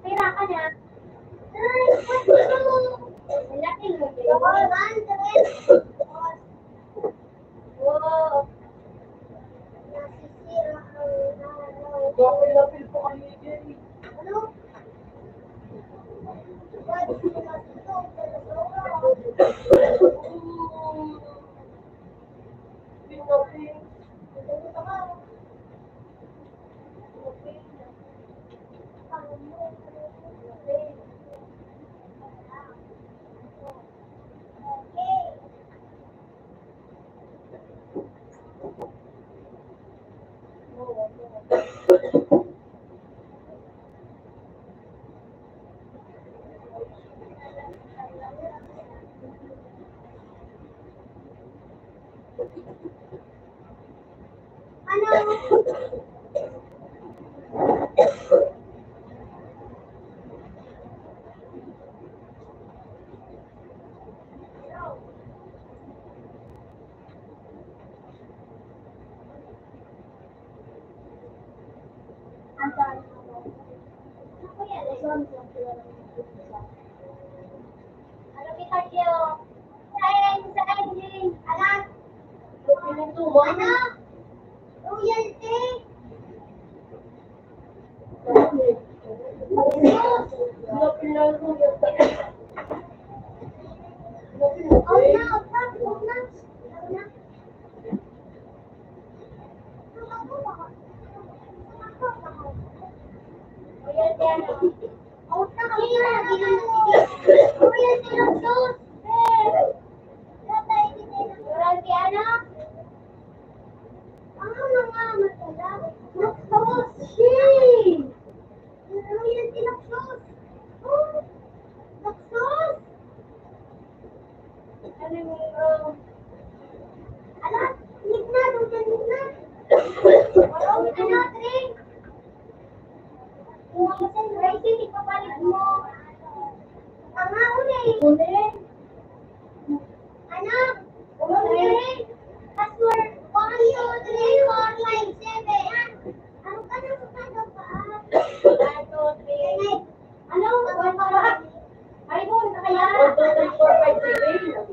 Pera ka na. Ay, pwede mo. Malaki mo. Wow. Nasisira ang Kapil-lapil po kami ni Jerry. ano? Pwede mo na ito. Pinapil. Ano kita niyo? Sa engine. Anak. Anak. Royalty. Pinapil na rin yung Oh no, stop, oh no. Royalty ano? Oh, royalty ng sauce. Royalty ano? Ano na nga matala? Ng sauce. Shee! Royalty ng sauce. Oh, ng sauce. Ano yung anak, lig na, lig na. Marami ka na, drink. Kung ako sa racing, ipapalit mo. Tama, uli. Anak, uli. Password, 1, 2, 3, 4, 5, 7. Ano ka na magkano pa? 1, 2, 3. Ano? Ay, mo, na kaya? 1, 2, 3, 4, 5, 6, 8.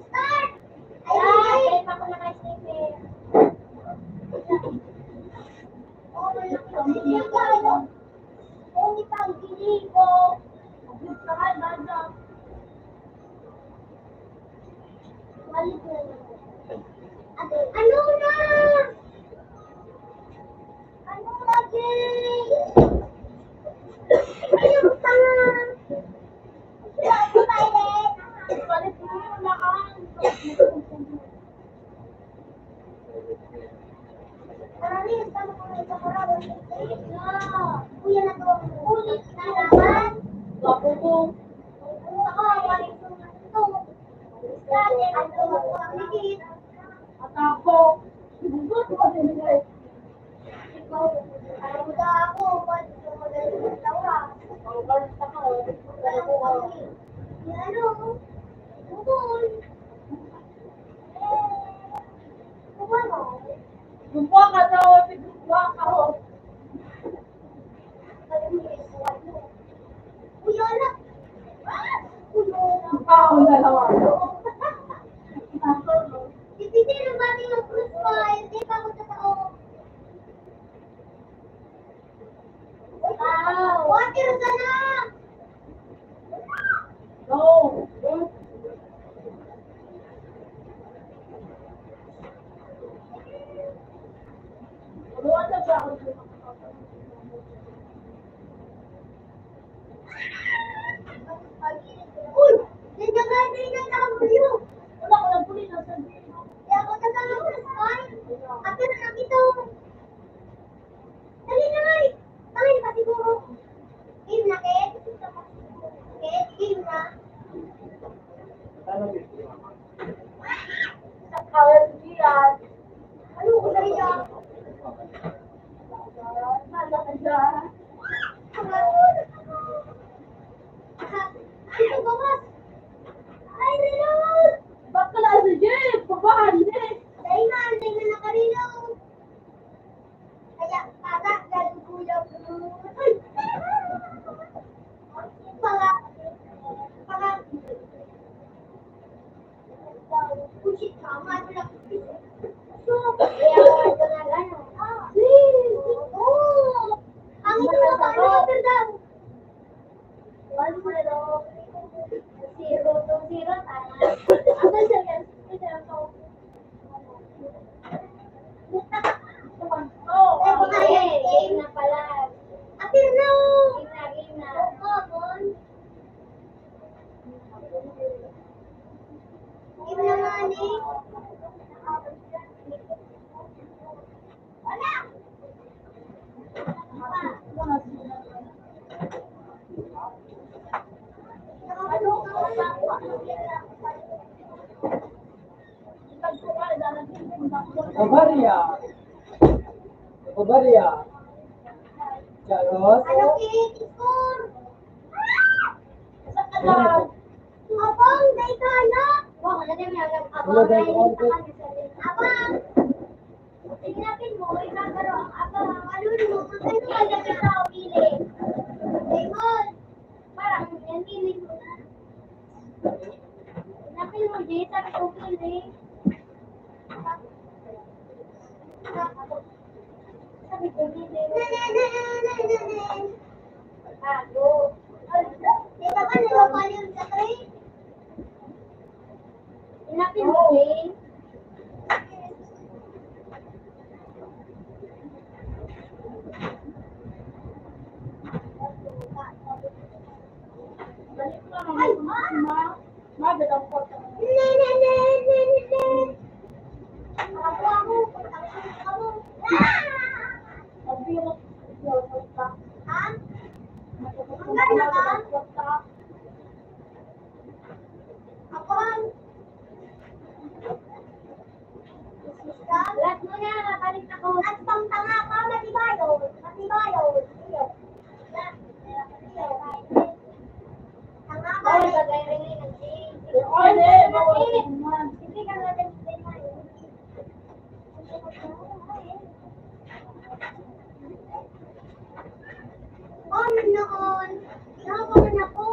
Start! Ay, ako na kasi. Oh, hindi pa ang ko. Ano na? Ano lagi? Ayun pa nga. Palit mo yung lakas. Marami, tama ko na isang oras. Kuya na to. Ulit na naman. Ako po. Ako, balik ko na ito. Dati, ako magpapakikit. At ako. Gusto ko din guys. Ikaw, alam mo na ako, ba't ito magaling ng tawa? Ang karta ka. Alam mo kami. Ano? Bukol. Ano? Gumpa ka daw. Gumpa ka. Pero sana! No! Magawa na ba ako sa Uy! Nandiyan nga din ang tayo. wala ko lang puli na sa Kaya ako tatawag sa spy. At pero nakita ko. Dali na nga eh. Tangin pa siguro. Game na, Ket. Ket, game na. sa kalasiyan. Ano ko na rin yan? Nala ka dyan. Ito bawas. Ay, reload! Bakit na sa Jeff? Babahan eh. Dahil na, antay na nakareload. Kaya, para, gano'n kuya ko. Ay! Para, pusit ka, ano lang. So, kaya ito na gano'n. Oo! Ang ito na paano ka, Perdang? 1-0. 0-0, tama. Ang ganda yan. Eh, baka game na pala. Apir na! Game na. Game na nga ni. Wala! Kabarya. Kabarya. Charot. Ano score? Abang, day kaya. Wow, wala din may alam. Wala Abang, din day konti. Abang. Sinapin mo, ikagaro ang abang. Ano mo? Ano ka na kita o pili? Lemon. Parang yan, pili mo na. Sinapin mo, Jay, sabi ko pili. Sabi ko pili. Ako. Dito ka nalapaliw sa train. Sinapin mo, Jay. Ay, ma! Magalang po. Ako. Sabi mo, Ha? Maganda ka? Ako ang... Lahat mo na, balik ako. At pang tanga ka, matibayo. Matibayo. Tanga ka. Bawal ka gaya rin ng change. Bawal eh, bawal ka naman. Hindi ka nga din on noon, nahawakan ako.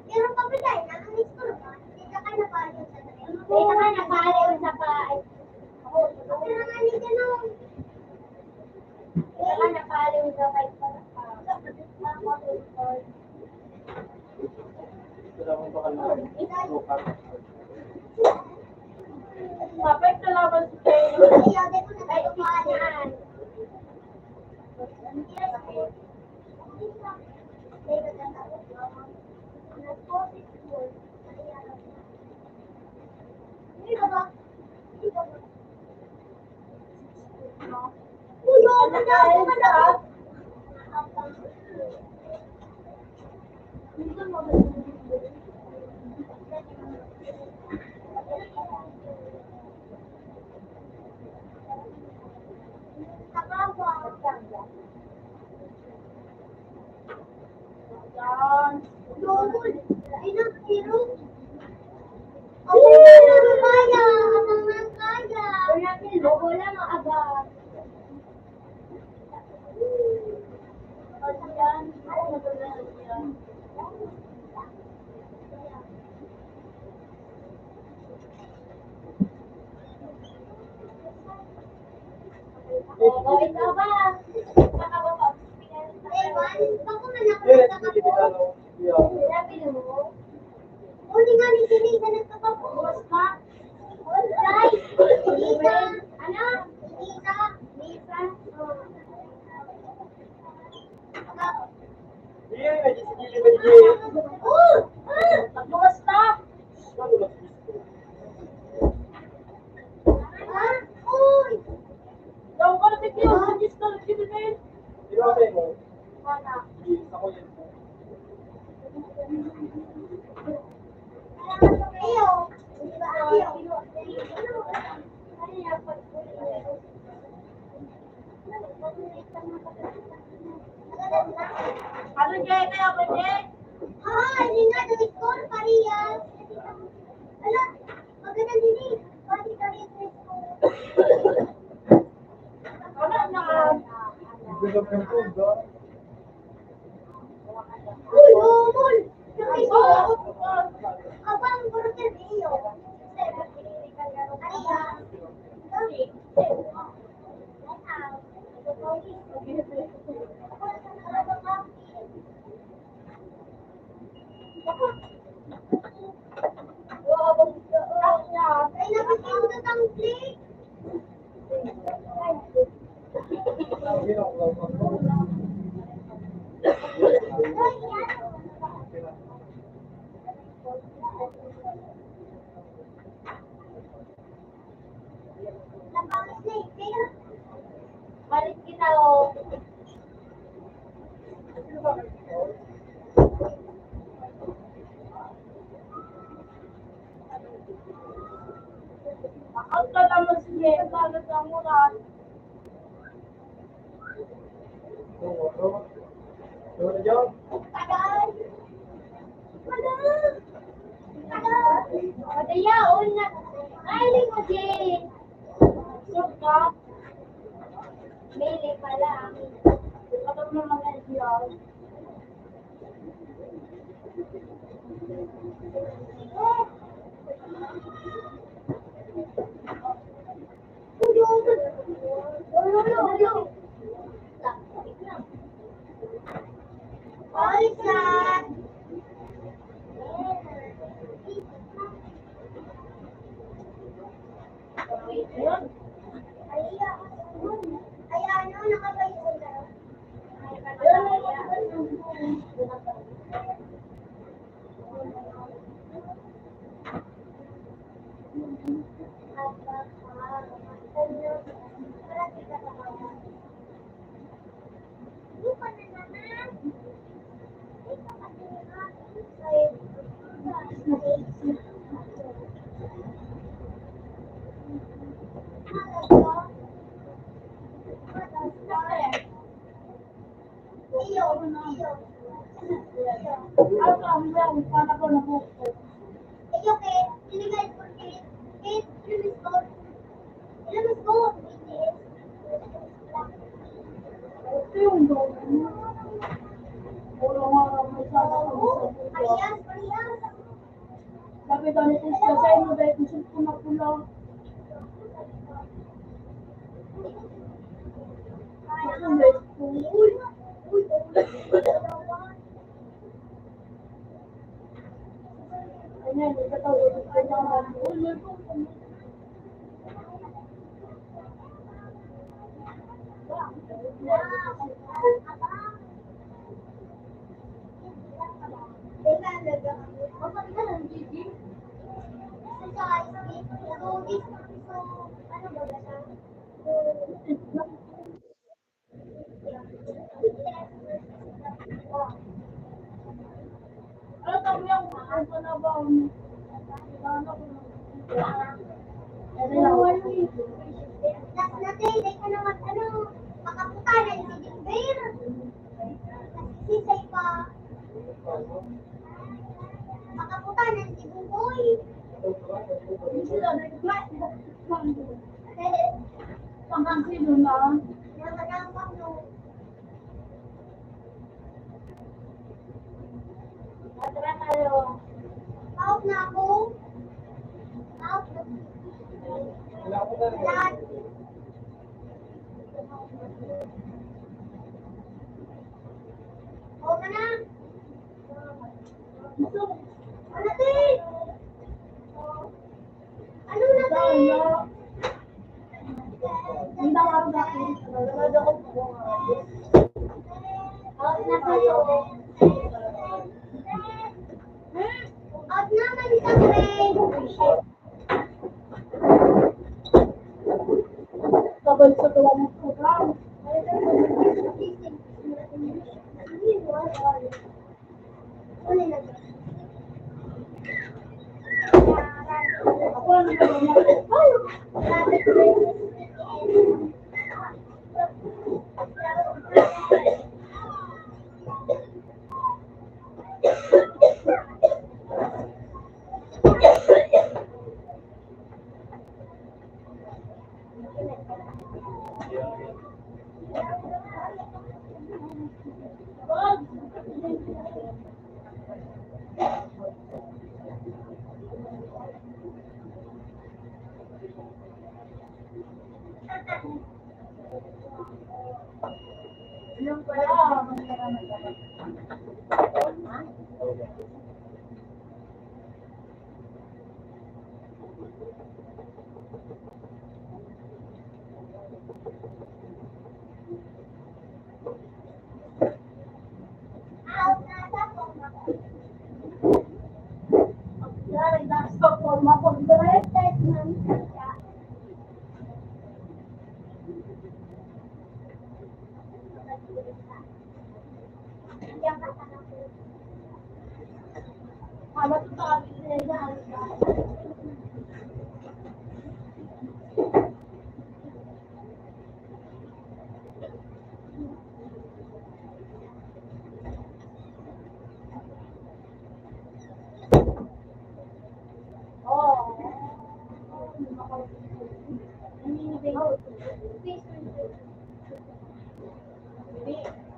Pero pagkatay na, ang school ka, hindi ka napaliw sa train. Hindi ka napaliw sa bahay. Pero nga hindi ka noon. Hindi ka napaliw sa bahay. Wala mong bakal na. Mapay ka laban si Taylor. Ayaw, di ko na tayo paalaan. Ikaw ba? Baka ba? Ewan, bako na Basta! Uy! Daw ka na bigyan, suggest ka lang bibigyan. Wala. Iyo. Di ba iyo? Ano dyan kaya ba dyan? Hindi nga, the score, parehas. Ala, maganda din eh. Pati kami sa score. Wala na. Uy, umul! Abang burger iyo. Ay, napapindot ang plate. Balik kita o. Ang kalaman siya, galit ang murat. Tagal! Madaya, una. Ay, mo, Jane. Suka. Mili pala. Kapag mo mga diyaw. Sabi daw nito siya, sa inyo dahil gusto ko na pula. Ayan, ikatawag ko naman. Ano sabi yung ano na ba? Last natin, ay ka naman, makaputanan si Jimbeir. Sisay pa. Makaputanan si Buboy. Pangkansino na. Namanampak no. Tara tayo. Out na ako. Out na. Lahat. Oo ka na. Ano din? Ano na din? Hindi ako ako. Out na tayo. Anong pala?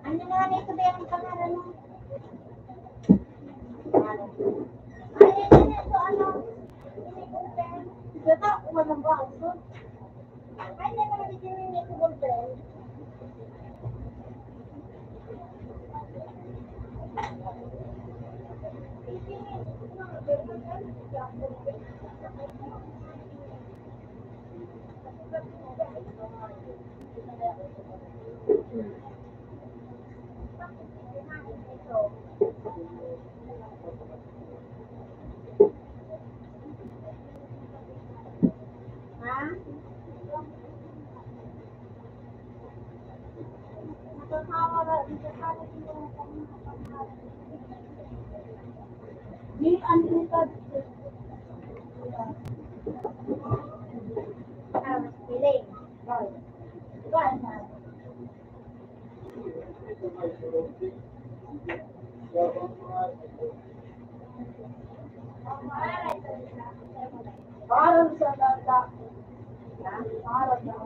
Ano na lang ito ba yung pangalan mo? Ano ano? Gata, walang ba? Ay, hindi naman dito yung netball ball. Ha? Di unlimited. Mas piling. Ikaw, parang sa data. Parang na.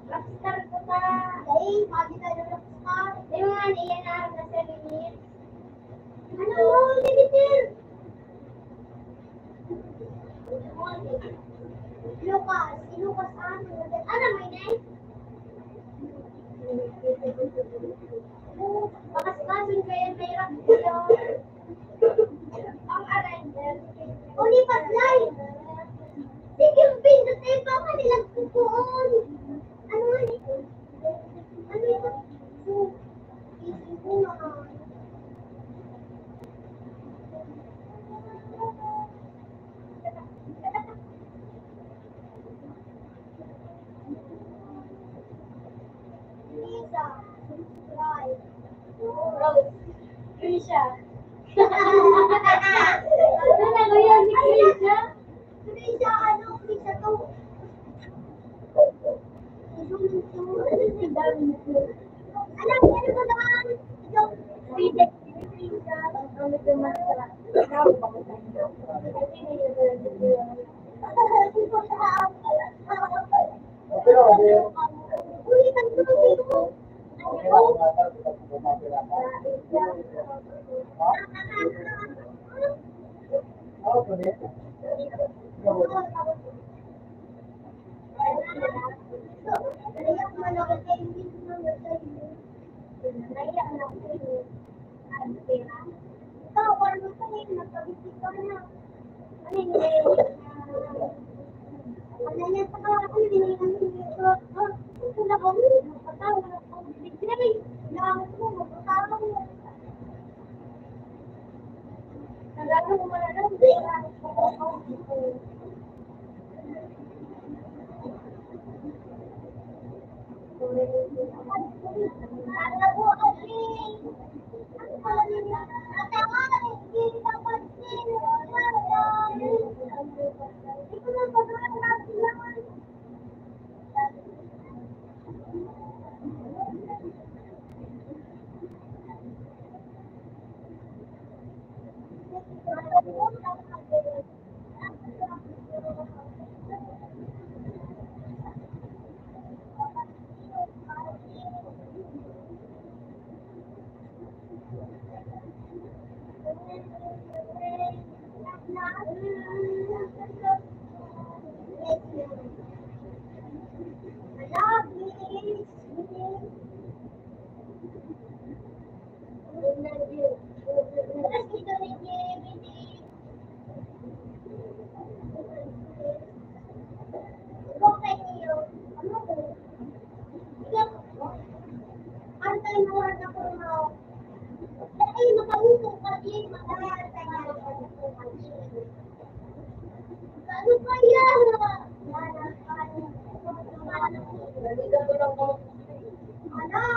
Rockstar ko pa. Ay, pagi tayo rockstar. Yung nga niya na nasa limit. Ano? Limited! Lucas. Si Lucas ano? Ano, may name? Bakas kasin kaya mayroon kayo. Ang arender. Ulipas live. Sige, pindutin pa ka nilang kukuon. Ano ito? Ano ito? Isip ko na. Lisa. Right. Rose. Trisha. Ano na yan si Trisha? Trisha, ano? Trisha to. Alam niya na ba naman? Ikaw, Trisha. Trisha. Ang ito masarap. Pero, Uy, ang gulo. okay lang kung nasa, bumapila ka. Oo, pwede. Ano kaya? Ano?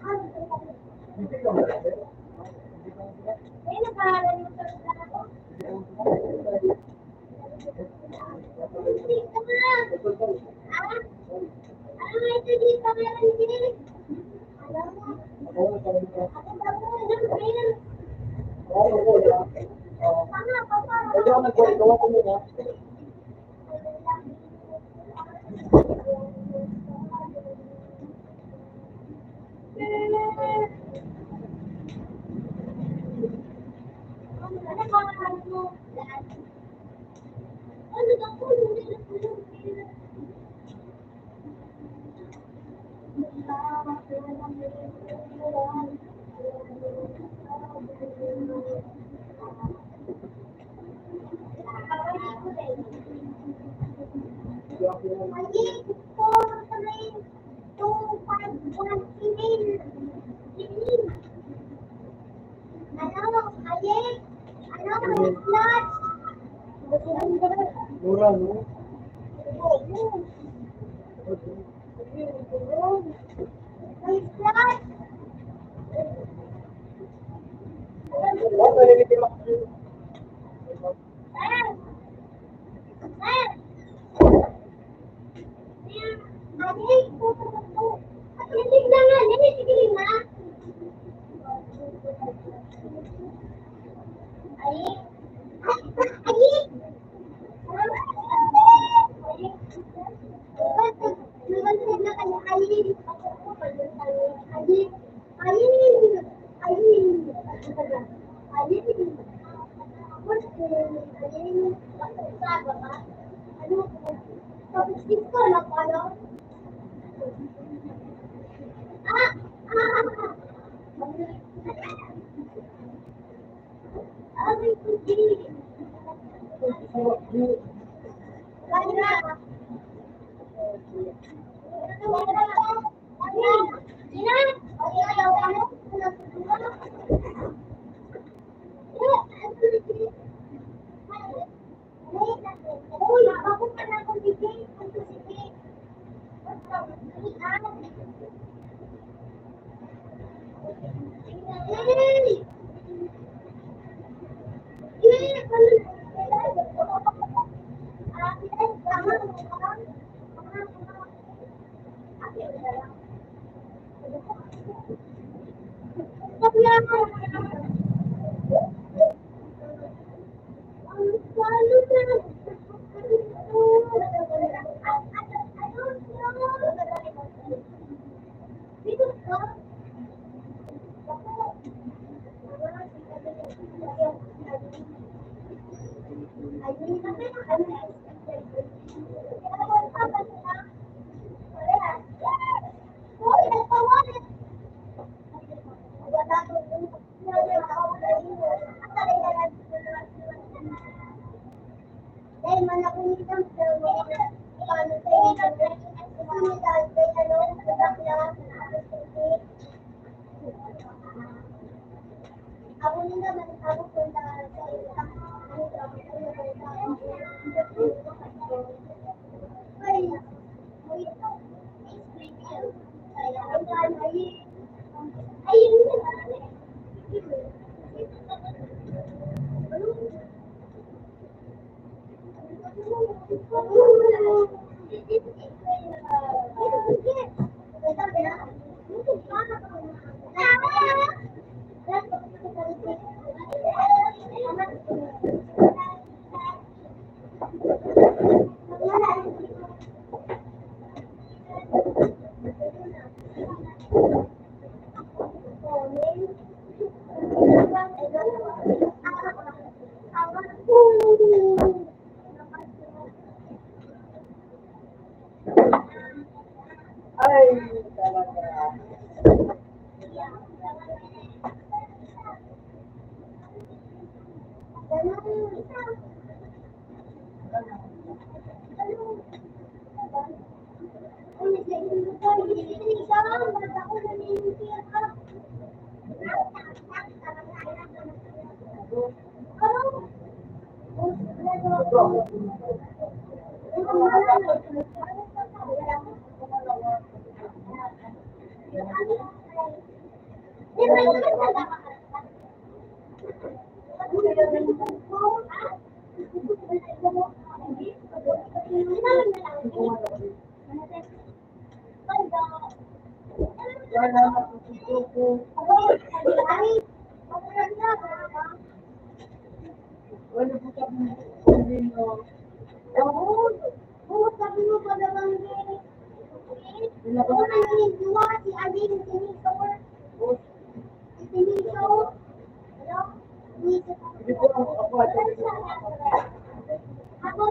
Ano Hindi ka ba? Eh, nag-aaral mo sa ako. Hindi ka nga. Ah? Ano ito dito meron din? Alam mo, ako ba mo ng mail? Tama, papa. Pwede ako nag-work. Gawa ko muna. Ano ba ang mo? Ano ba po? Mura, no? What? Nalilitin ako. Ay, talaga. Wala matututo ko. Wala po kami hindi mo. Hindi po ako at ako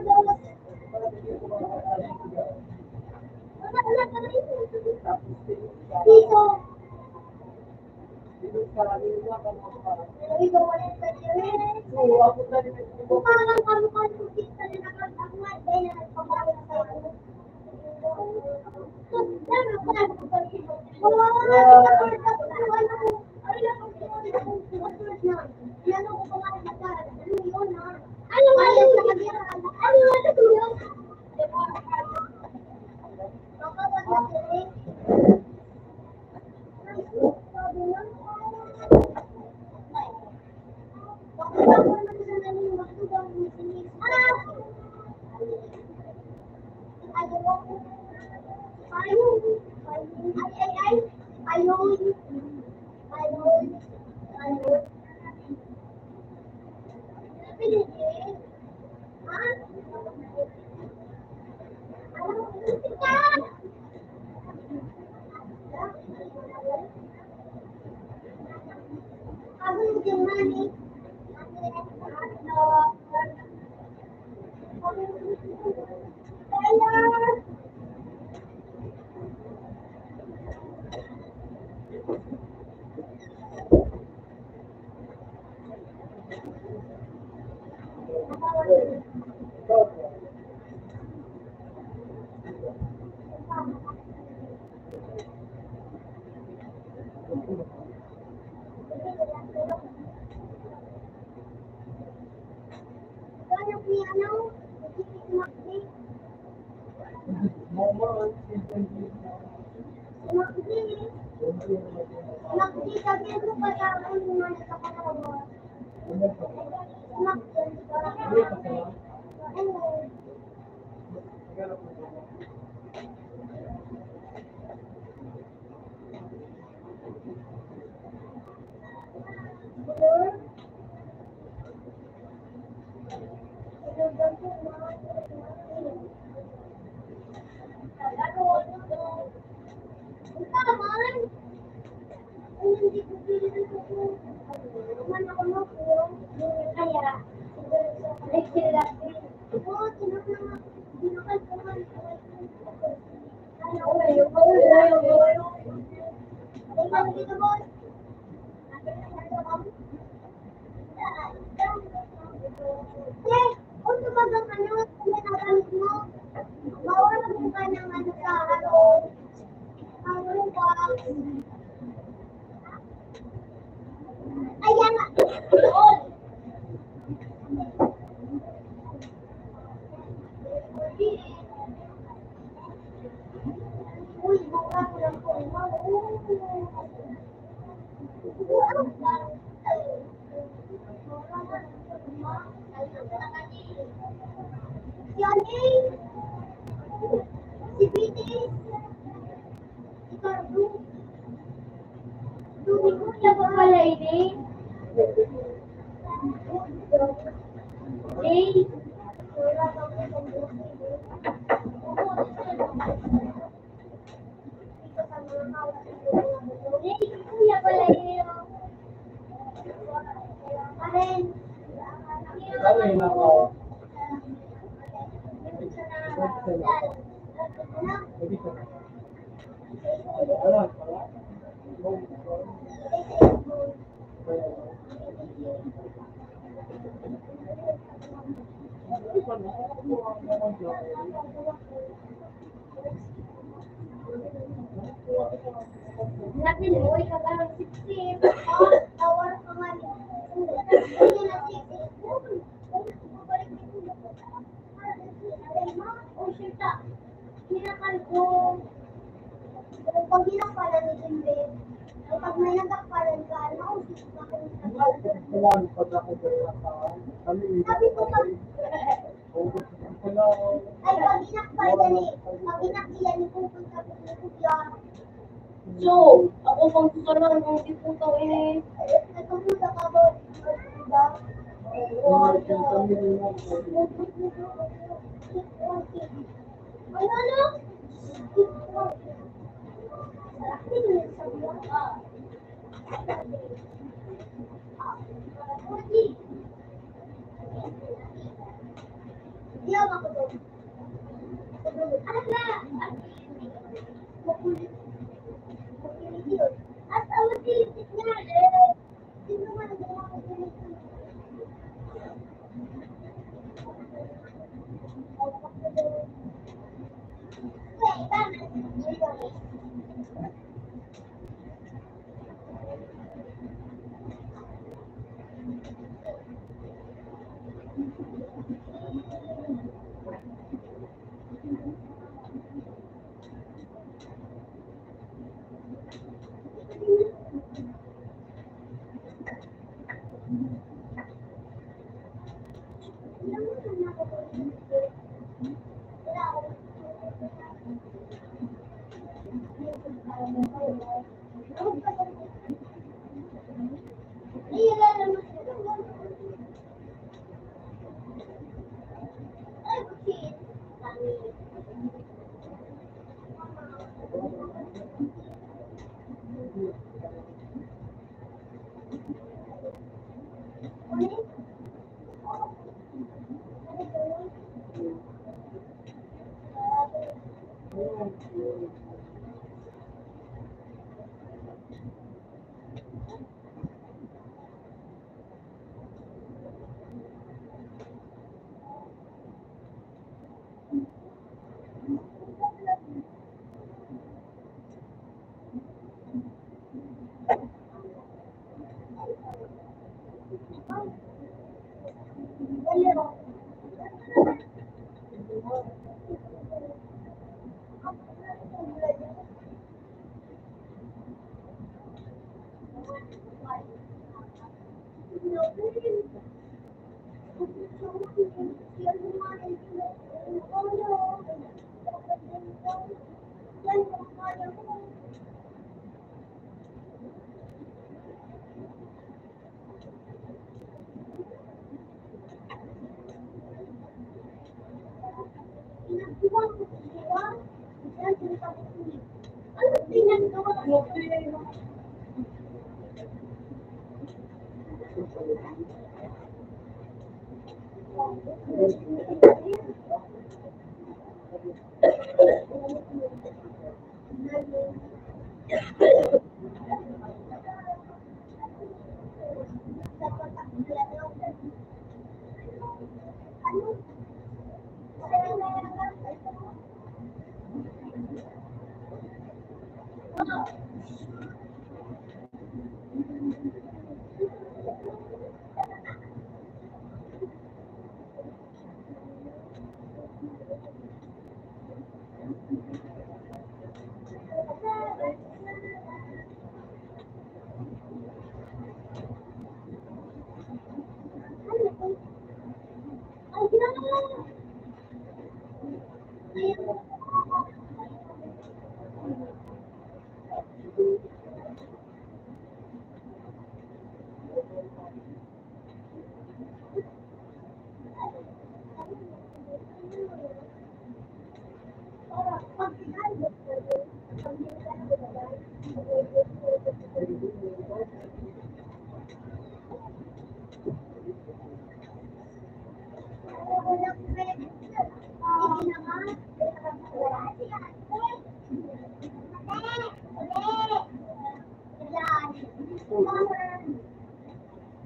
Pag hinakpalan ni Jimbe, kapag may nagkakpalan ka, Kailangan pag ako sa kami. Sabi ko pag... Ay, pag inakbay dali. Pag inakilan ni pupunta ko ni Kuya. So, ako pang susunod ng diputo eh. Nagpupunta ka ba? Diba? Ano? Diyan ako doon. Anak na! Makulit. Makulit yun. At awat silisip niya eh. Sino man ang gawa ko silisip? Wait, tama.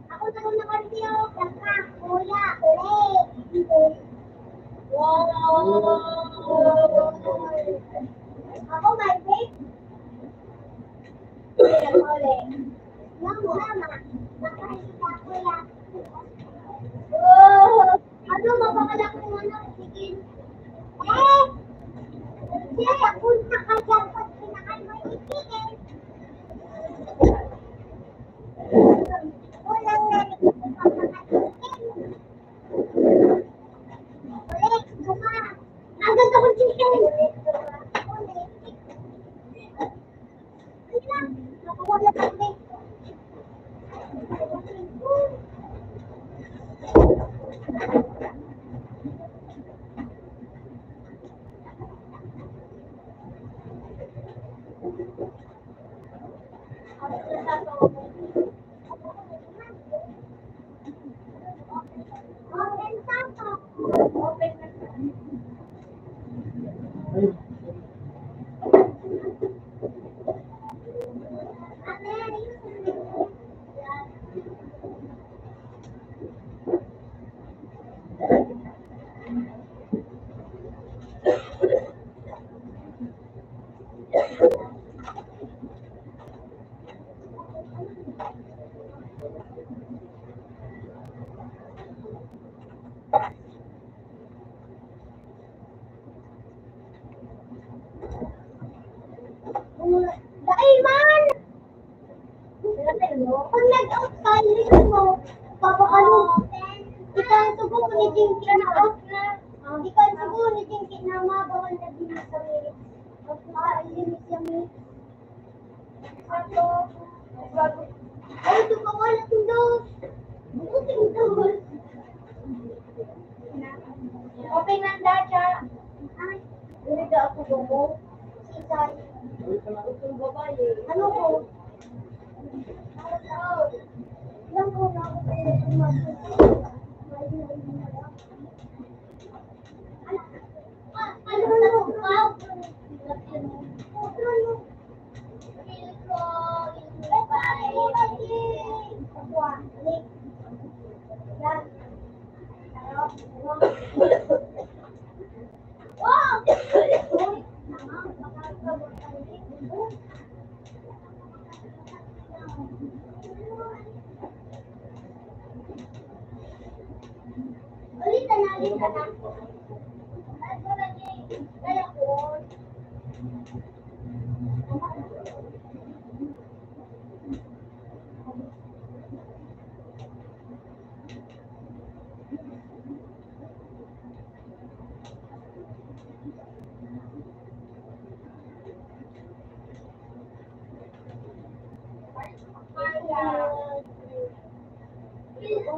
Ako naman nakartiyo, kaka, kuya, ulit. Wow! Ako may vape. Kuya, ulit. Mama, nakakita, kuya. Oh! Ano, mapakalak mo na, sige. Siya, punta ka dyan pag pinakal mo itigil. Wala. Ayun. Dahil man! Kung nag-out ka, hindi mo, papakalong. Ikaw ang sugo ni Jinky na out na. Ikaw ang sugo ni Jinky na mabawal na din sa mirit. Limit yung mirit. Ay, ito ka wala tindos. Buting tindos. Open ng dacha. Ay, hindi ako mo. Si Sai. Itong babae. Ano ko? Lang ko na ako ulit na nalit ka na. Kaya ko.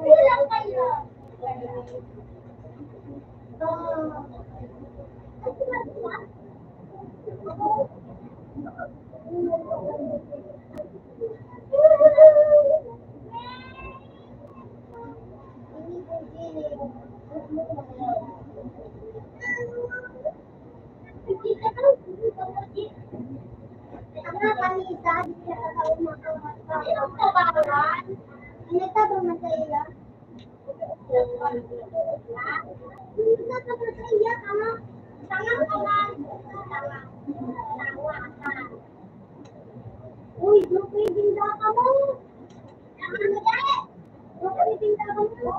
Bilang kayo. Uy, grupo yung binda ka mo. Grupo yung binda ka mo.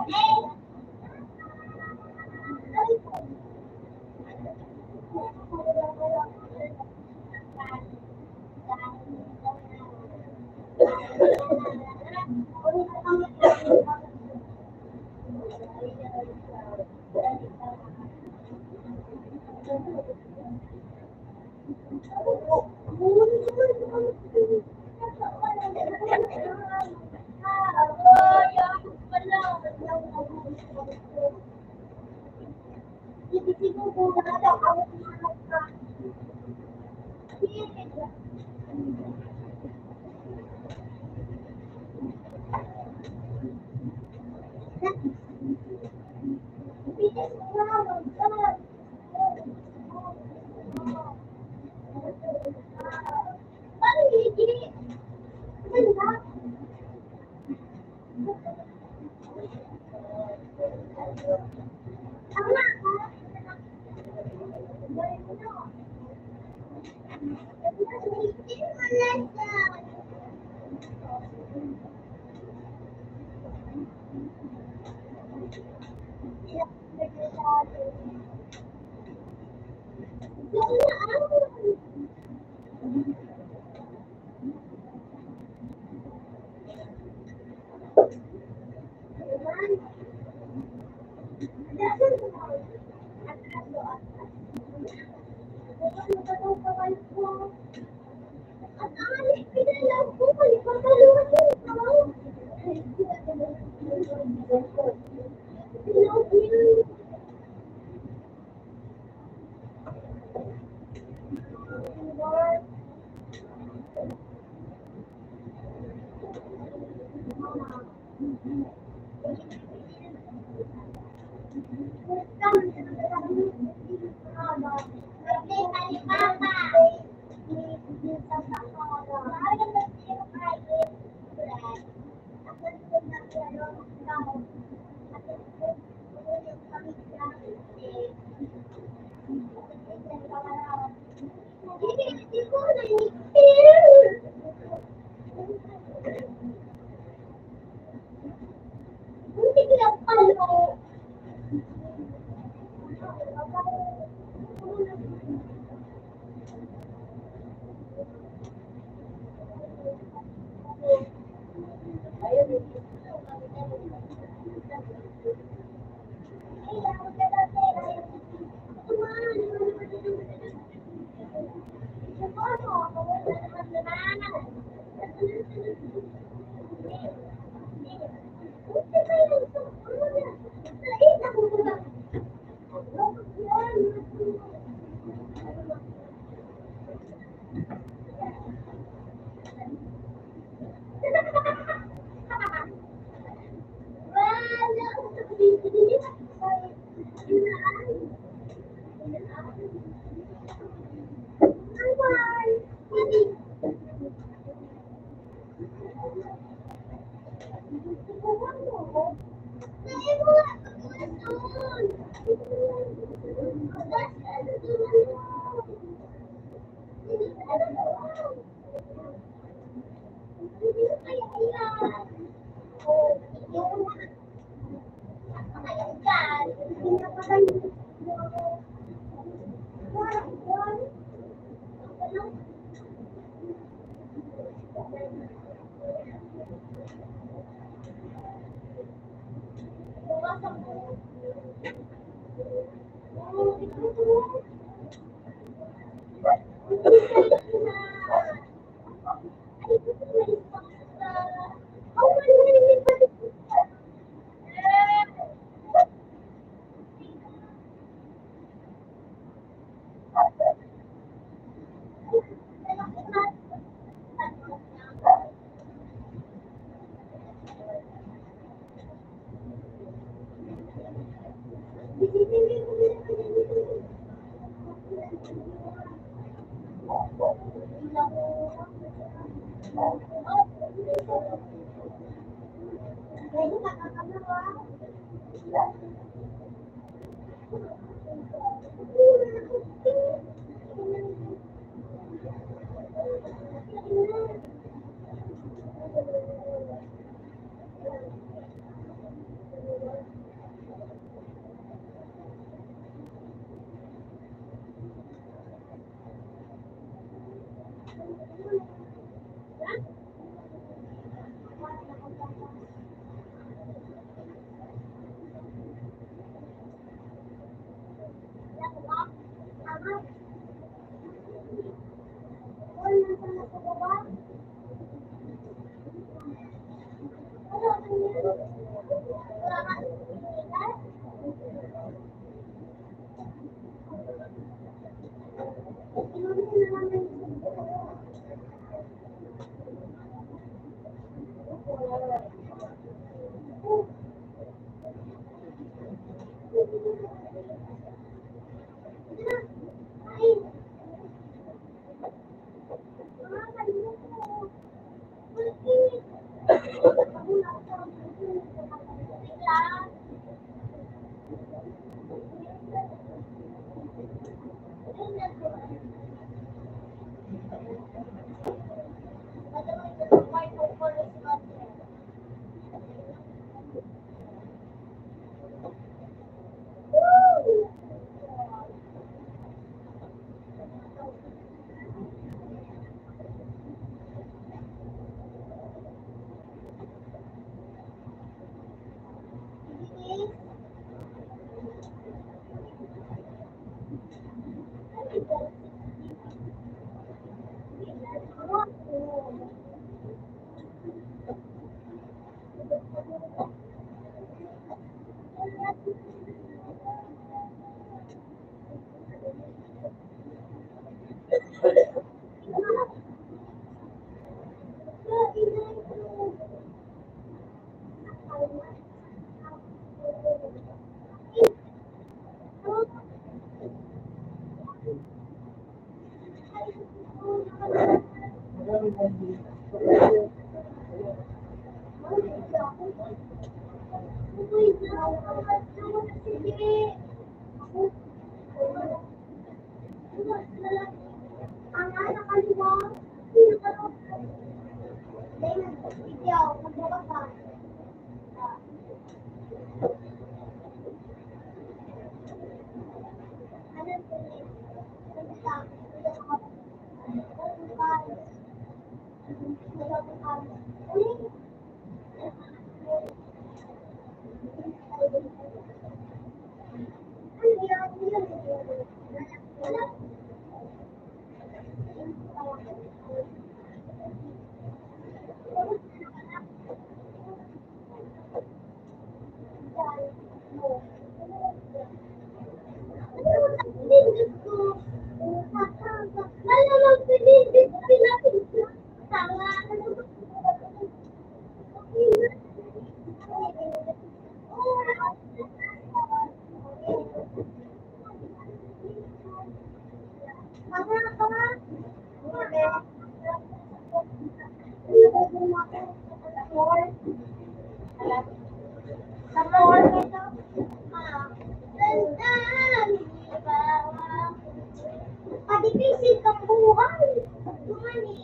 Padipisit ang buhay. Gumani.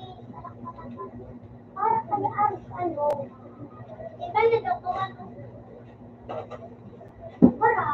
Para kaya ano. Iba na daw kung ano. Para.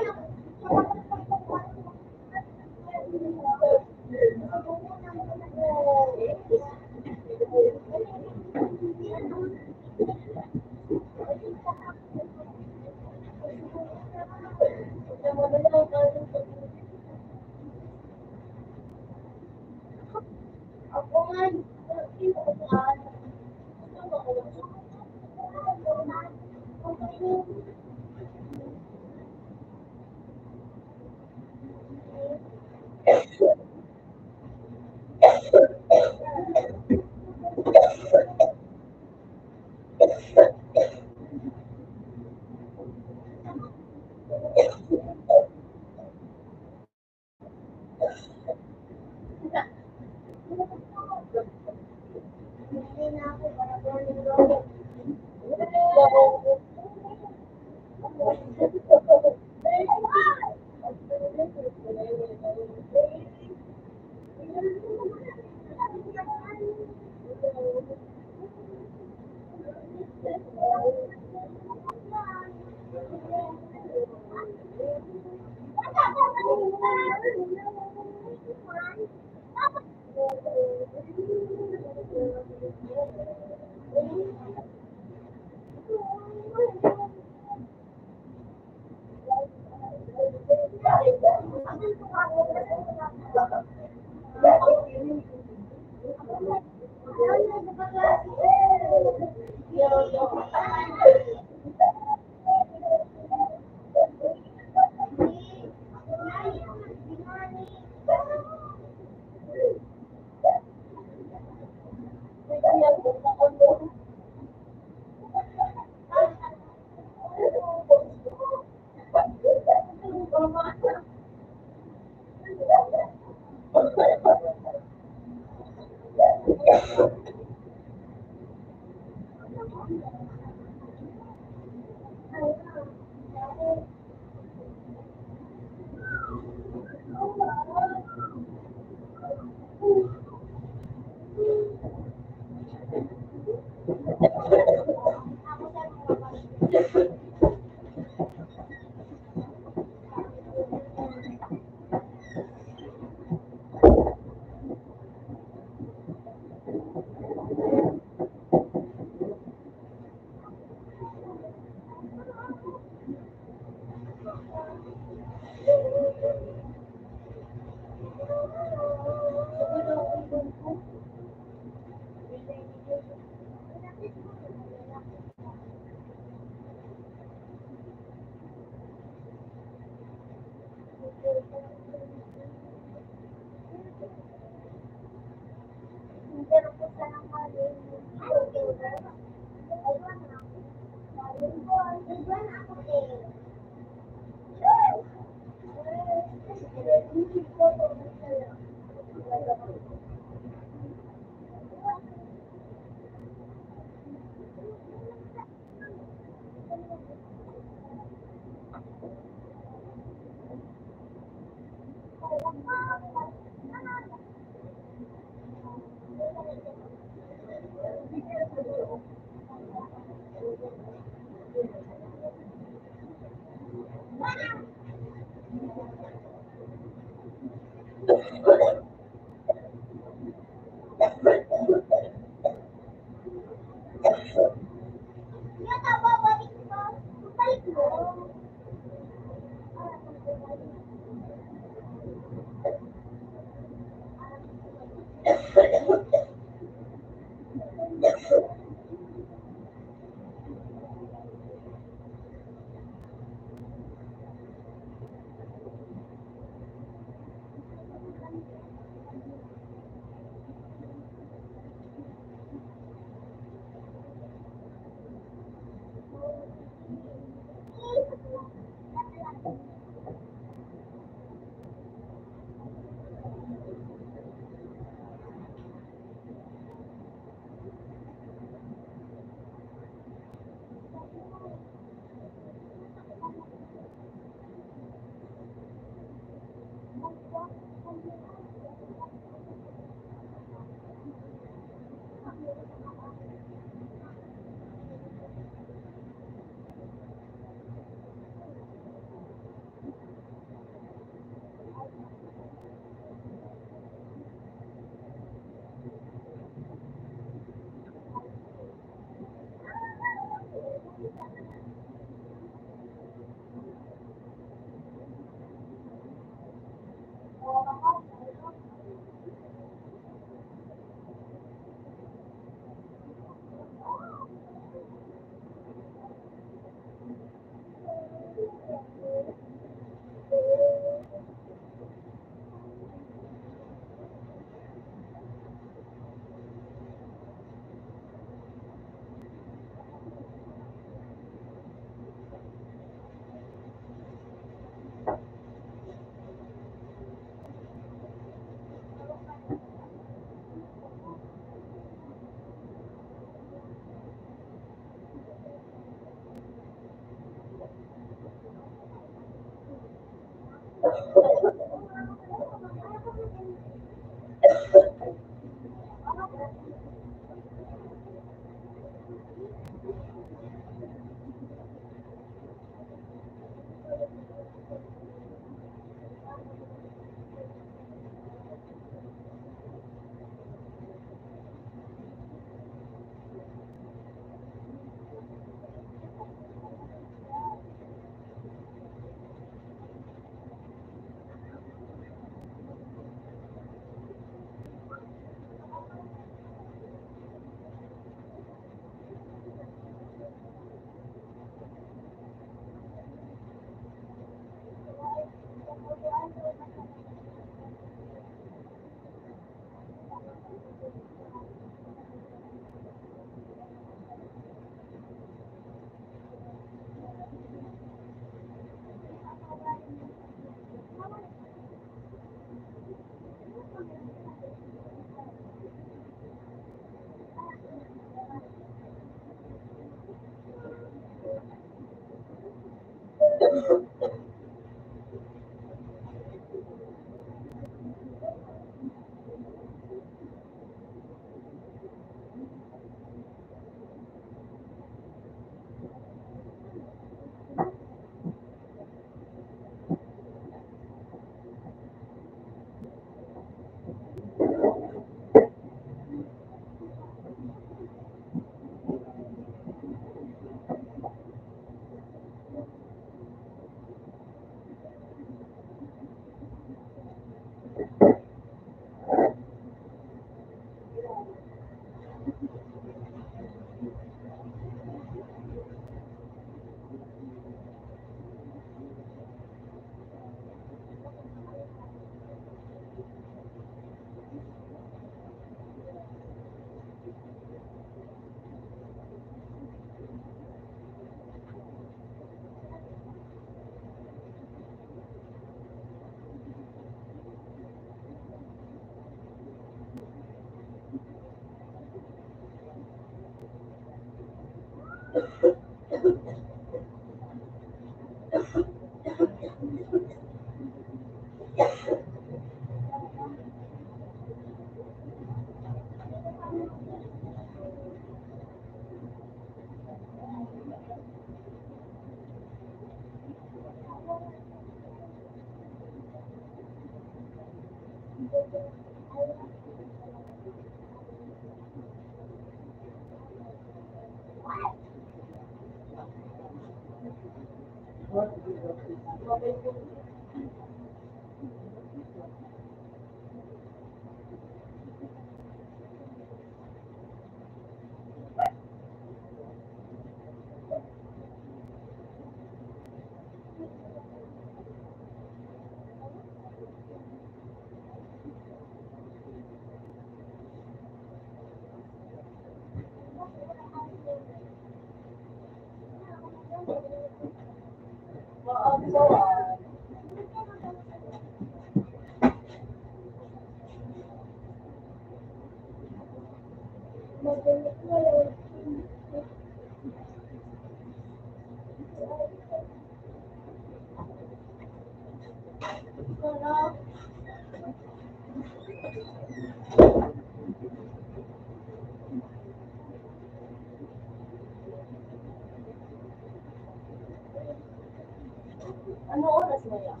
Ano oras mo yan?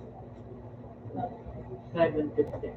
7:50.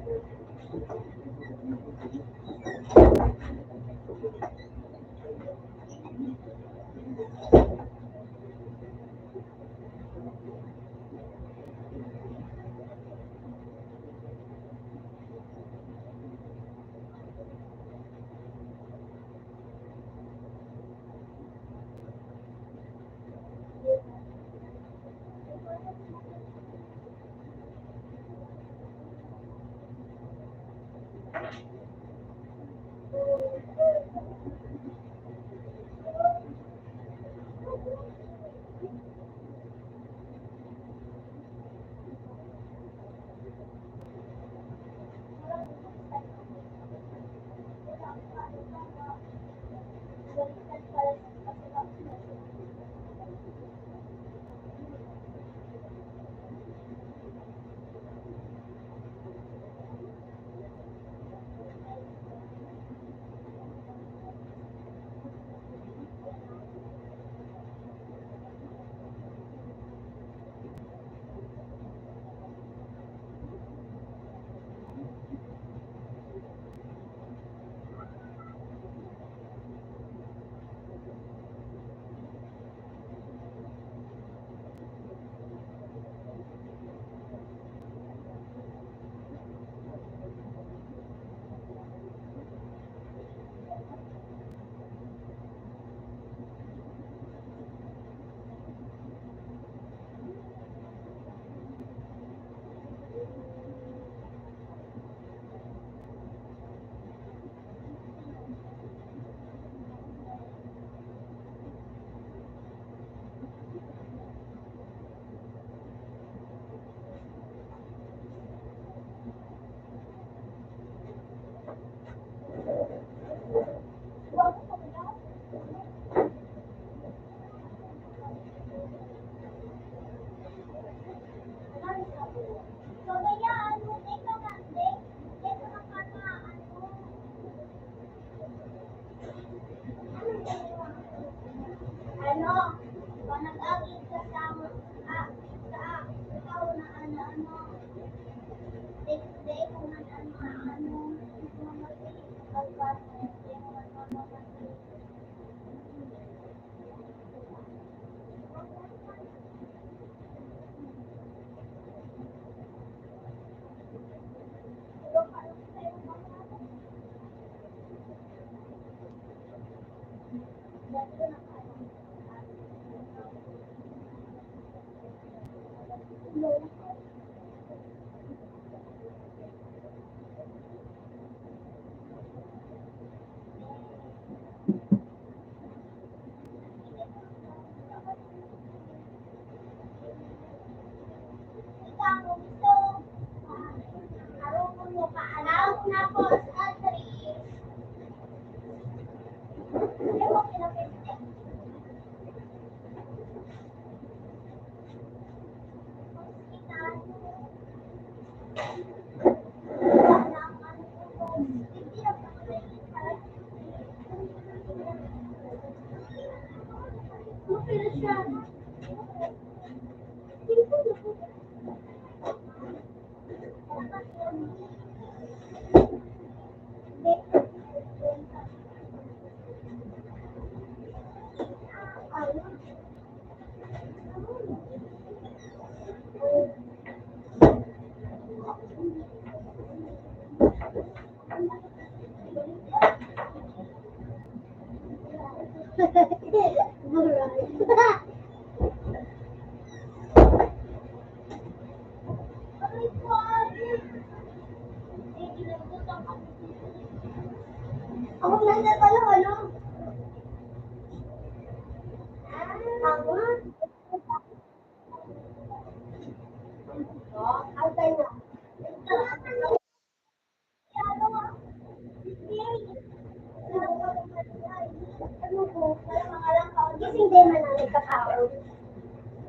Ako nasa pala, ano? Ako? Altay na. Ano po? Parang mga lang kao. Kasi hindi man na nagkakao.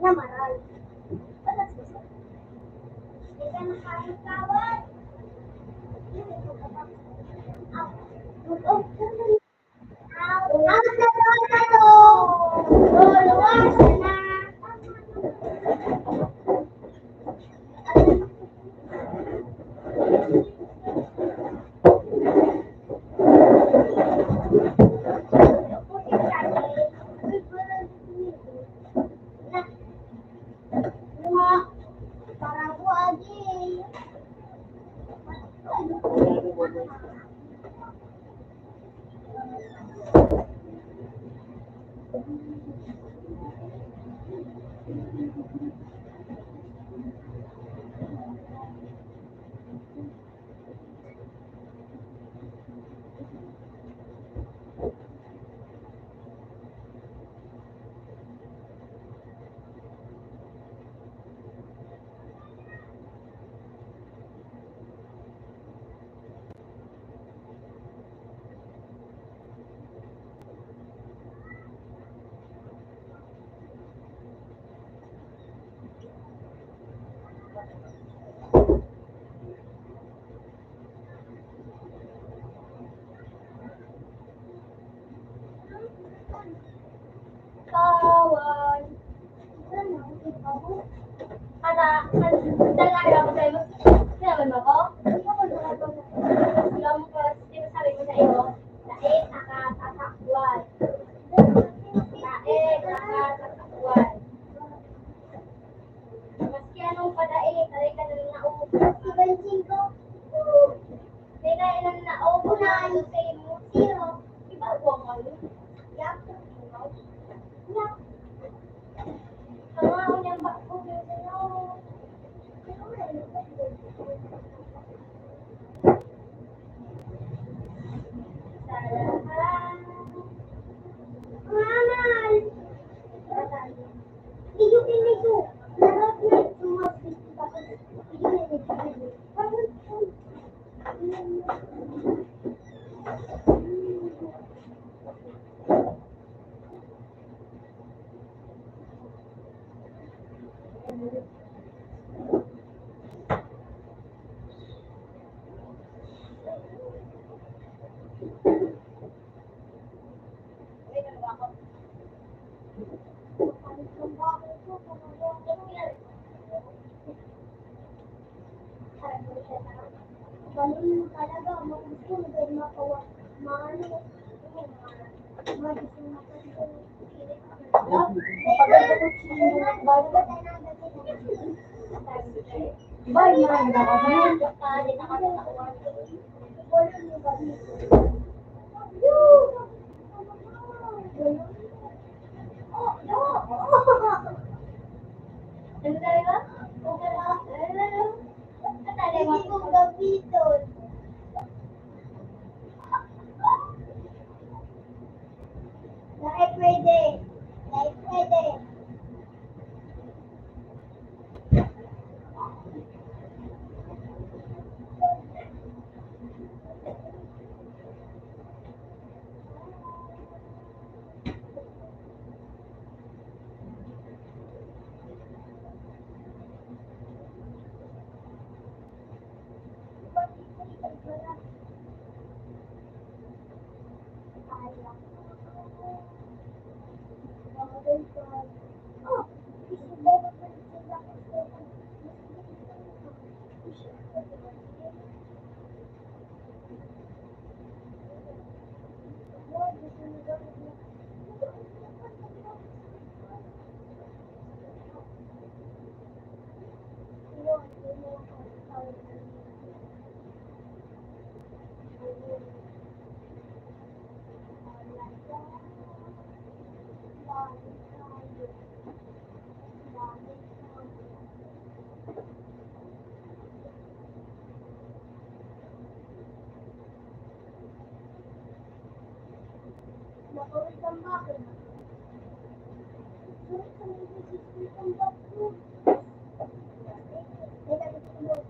Na maral. Wala siya. Hindi ka nakakawat. Parang wagi. Kawan. Talaga ako sa'yo. Sinabi mo ko? Alam mo ko, sinasabi ko sa iyo, daig nakatatakwan. Daig nakatatakwan. Maski anong padaig, taray ka na naupo. Ibansin ko. May na ilang naupo na ano sa iyo. Sino? Iba ko mo yun. Yak. Yak. Tama ko niyang bako yun sa'yo. Salamat. Mamal. Iyo pinito. Lahat na sumasik. Ganun talaga, gusto mo din makawa. Maano, magising makawa. Bye, marami na kasi. Ano talaga? Okay. Ang bakit? Bakit ka nag-isip ang bakit? May tapos ko doon.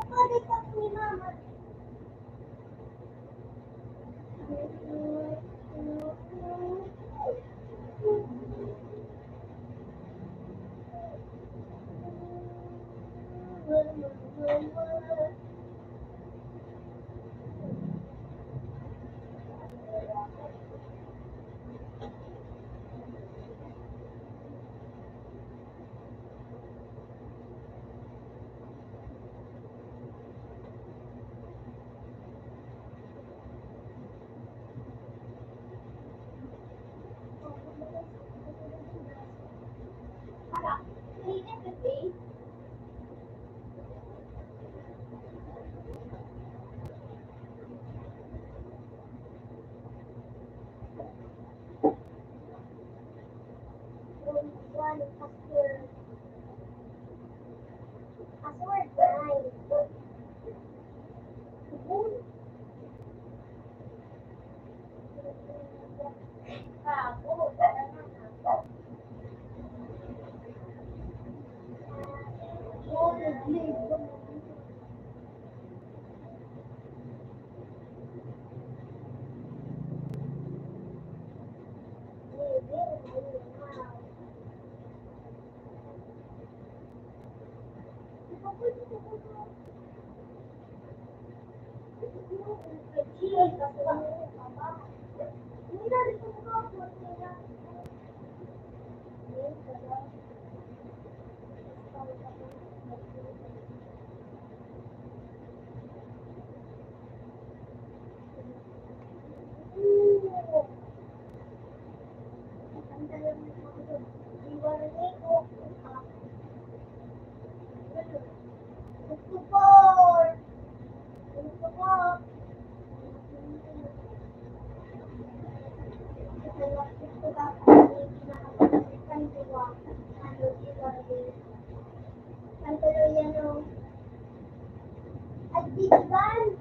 Bakit ka ni Mama? Password, guys.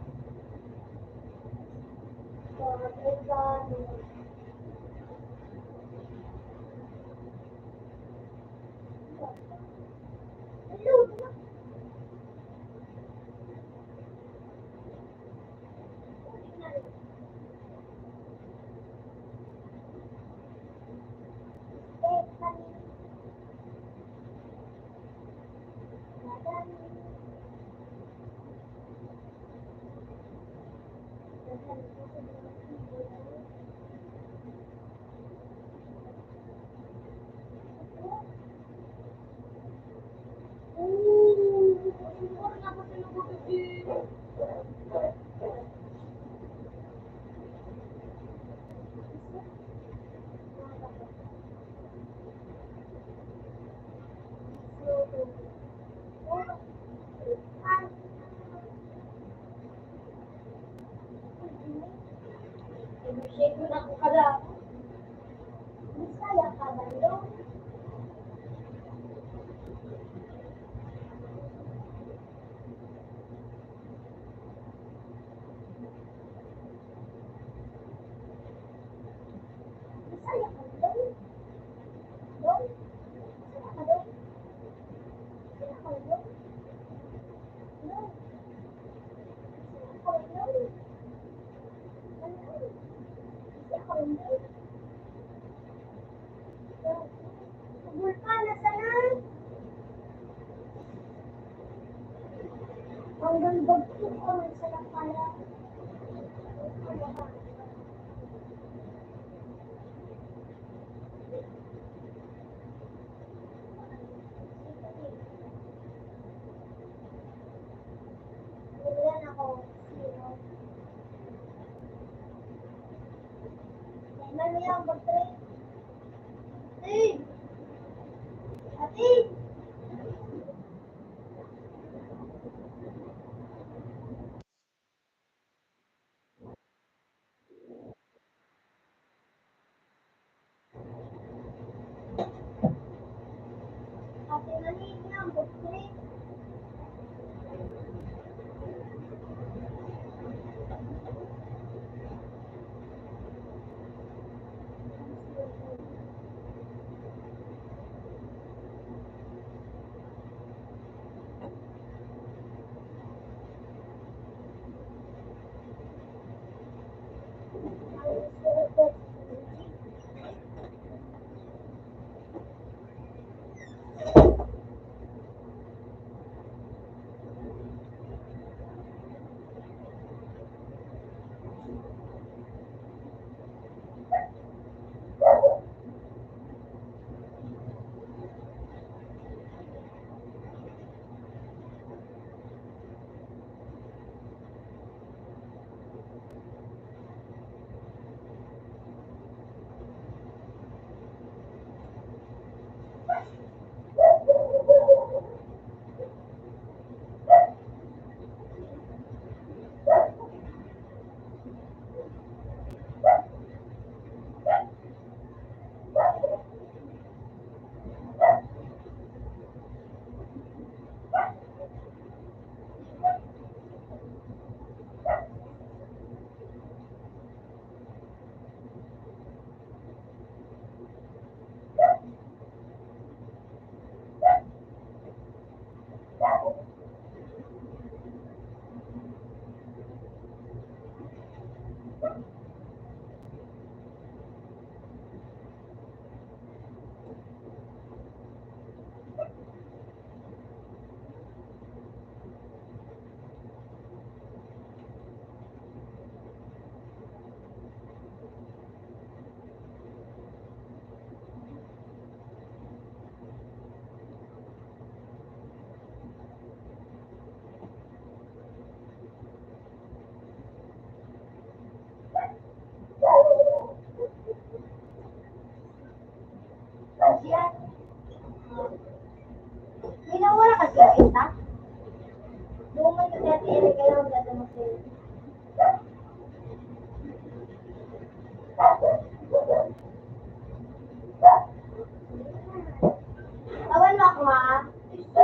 Hanggang bagso. sarap pala. Bilan ako, zero. May may ang mag-trade. Ate! Ate! Ate, maliit na ang mag-trade. Yan. May nawala kasi ang kita. Luman kasi at ere kayo ang ganda mo sa'yo. Tawan mo ako ha. So,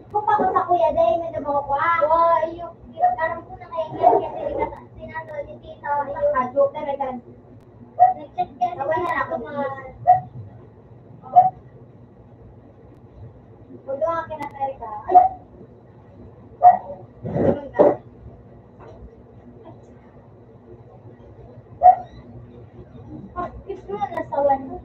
kung pa ko sa kuya day, may nabawa ko ha. Wow, yung karang ko na kaya kasi sinando ni tita. Yung joke na regan. Nag-check kasi tawan na ako mga... Huwag ka kinatay ka. Ay! Ganun ka. Kiss mo na nasawan mo.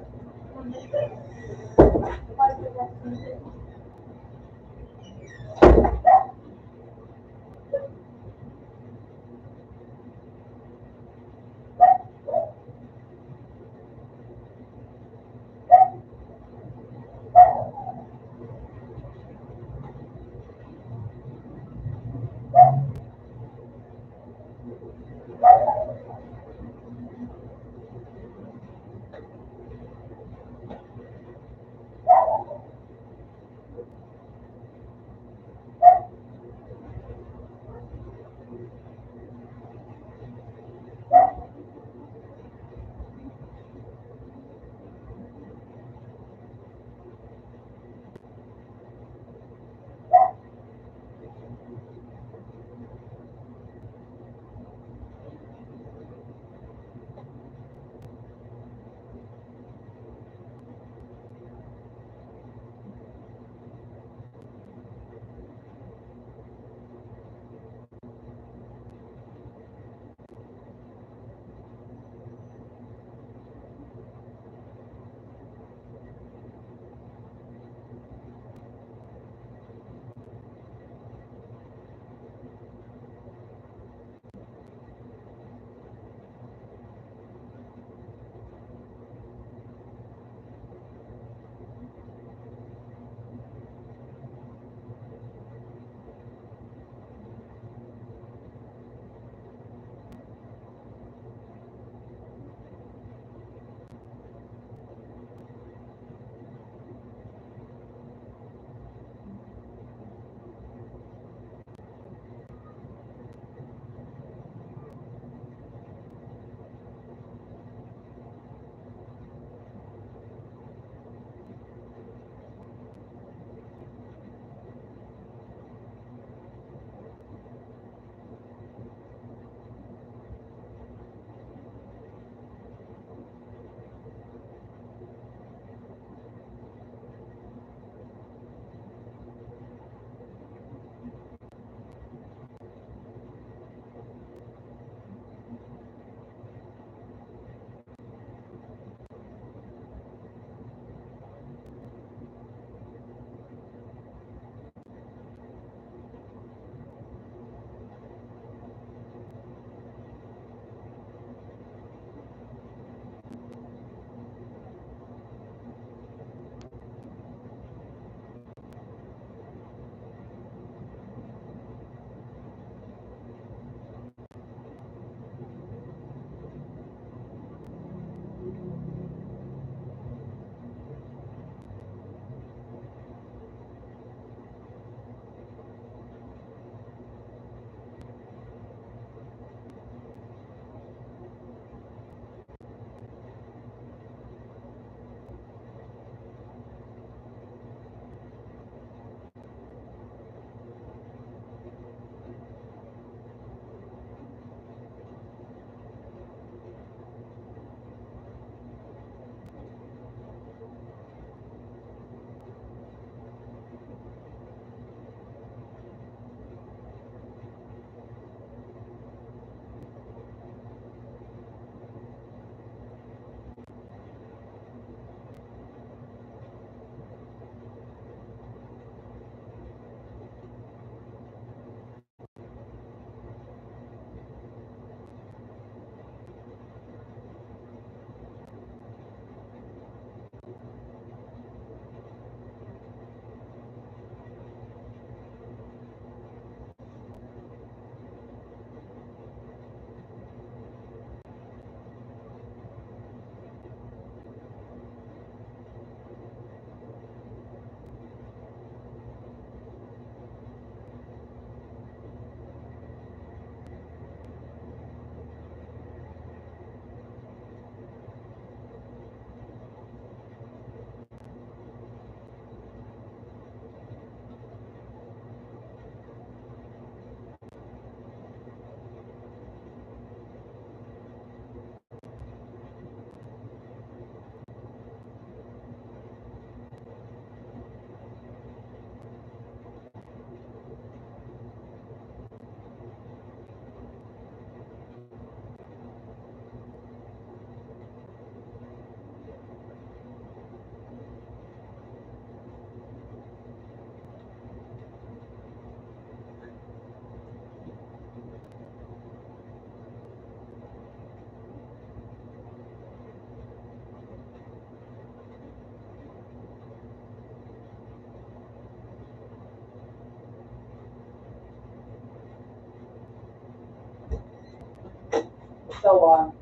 sa 1.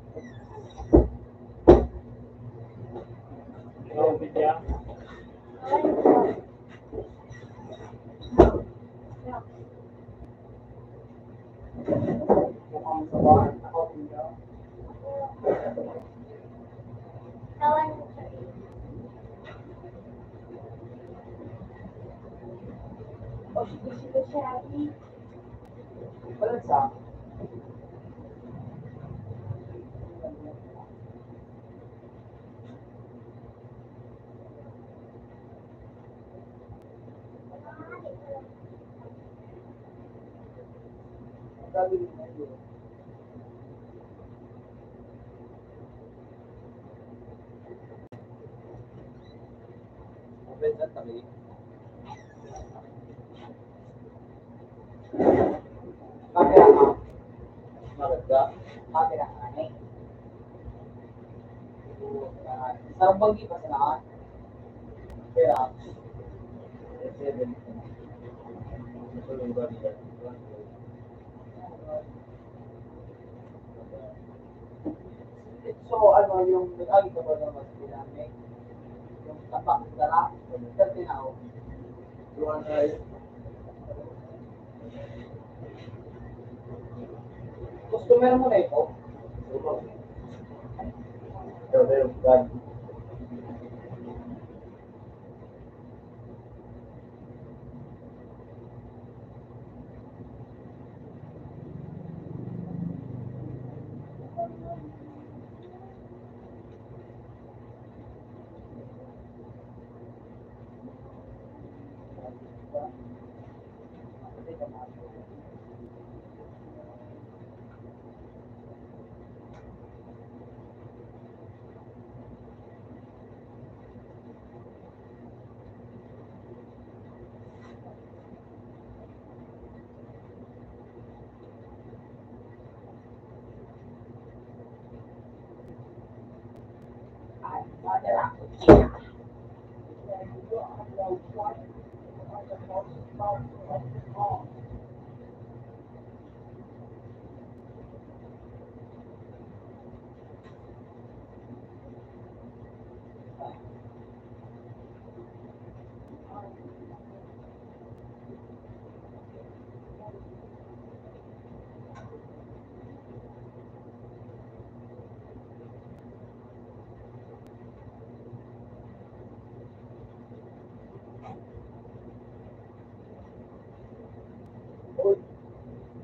Ikaw, Bidya. Mukhang sa 1. Ako, Bidya. Tawan. O, sige siya. Wala sa. Sabi niya yun. Open sa tabi. Kamera ka. Maganda. Kamera ka na eh. Sarap banggi pa sa naan. Kaya. 7. So, ano, yung nag-agi ka ba naman sa dinamik? Yung tapak dala, sa tinaw. Customer mo na ito?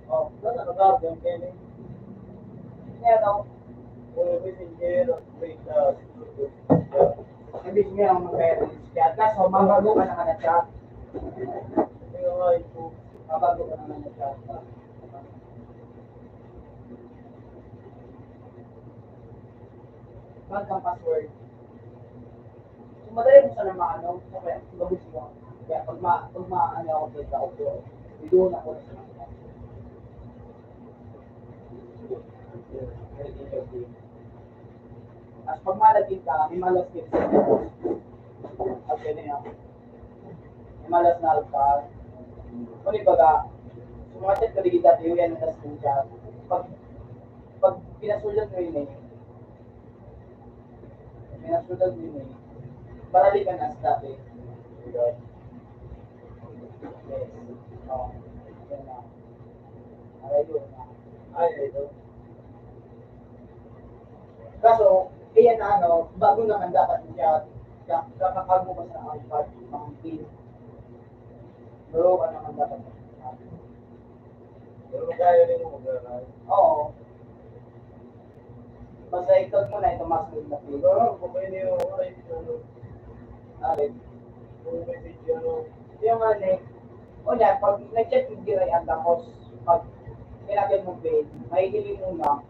Oh, wala ka ba? Yung Kevin? Kaya daw. Hindi niya ang mag-parents. Kaya kaso, mabago ka naman na chat. Mabago ka naman na chat. Bag ang password. So, madali mo sana maano. So, kaya, bago siya. Kaya, pag ano ako sa auto, doon ako na sa mga. Tapos pag malagin ka, may malas tips. Okay na yan. May malas na alpag. Kung ibaga, sumatit ka digit dati yung yan na screenshot. Pag pinasulat mo yun eh, pinasulat mo yun eh, barali ka na sa dati. Yes. Oo. Yan na. Ay, yun na. Ay, ito. Kaso, iyan na ano, bago naman dapat siya, kakakal mo pa sa alpag, mga pin. Pero ano naman dapat siya. Pero kaya rin mo mag-aral? Oo. Basta ikot mo na ito mas na pin. Oo, kung pwede yung right ano. Alin? Kung message ano. Yung ano eh. O yan, pag nag-check yung giray at tapos pag nilagay mo pin, may hiling muna.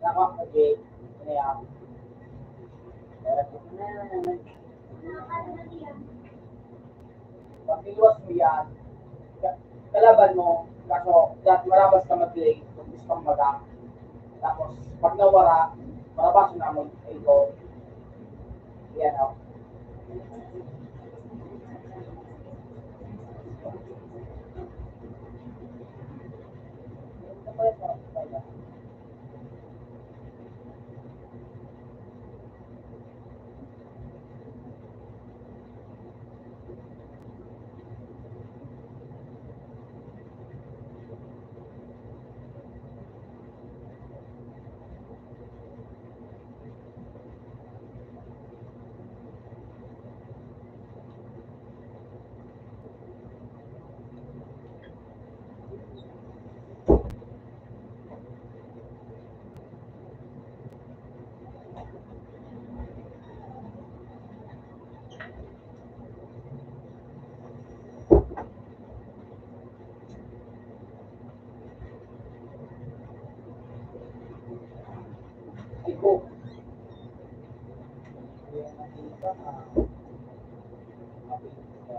Tama, okay. Kaya, pag iwas mo yan, kalaban mo, kaso, marabas ka mag-lay, kung gusto kang maga. Tapos, pag nawara, marabas na mo, ito, yan o. Iko. Yan ang isa, mabilis ka.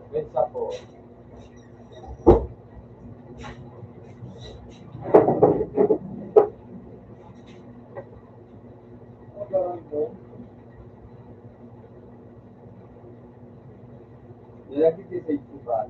Bensa po. Nilagay din sa ituban.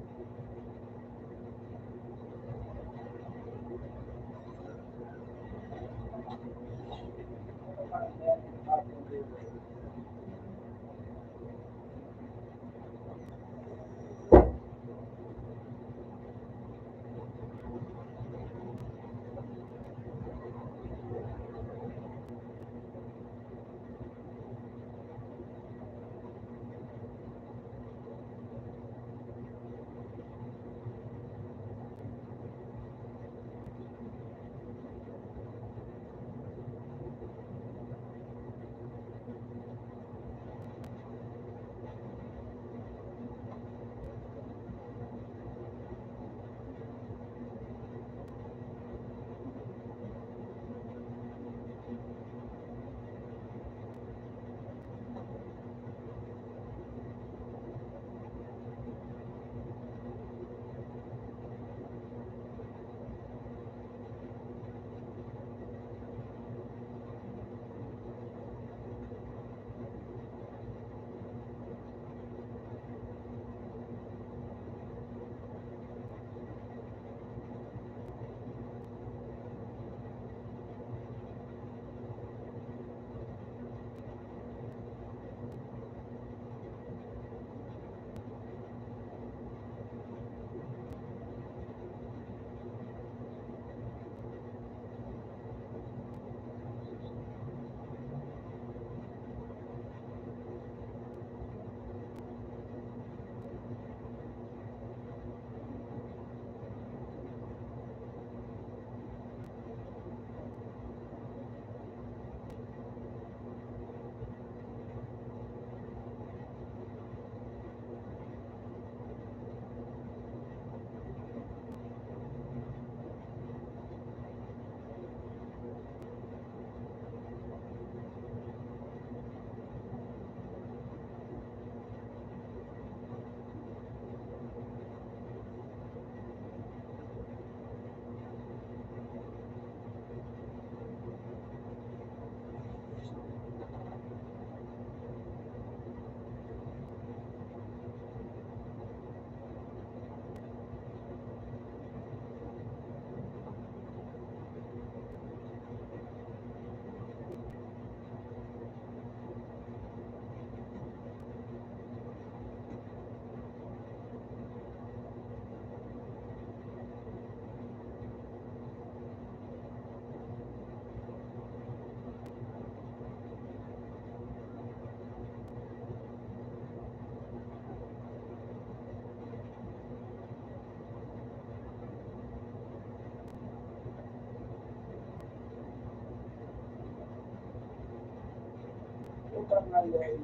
Utang na loob.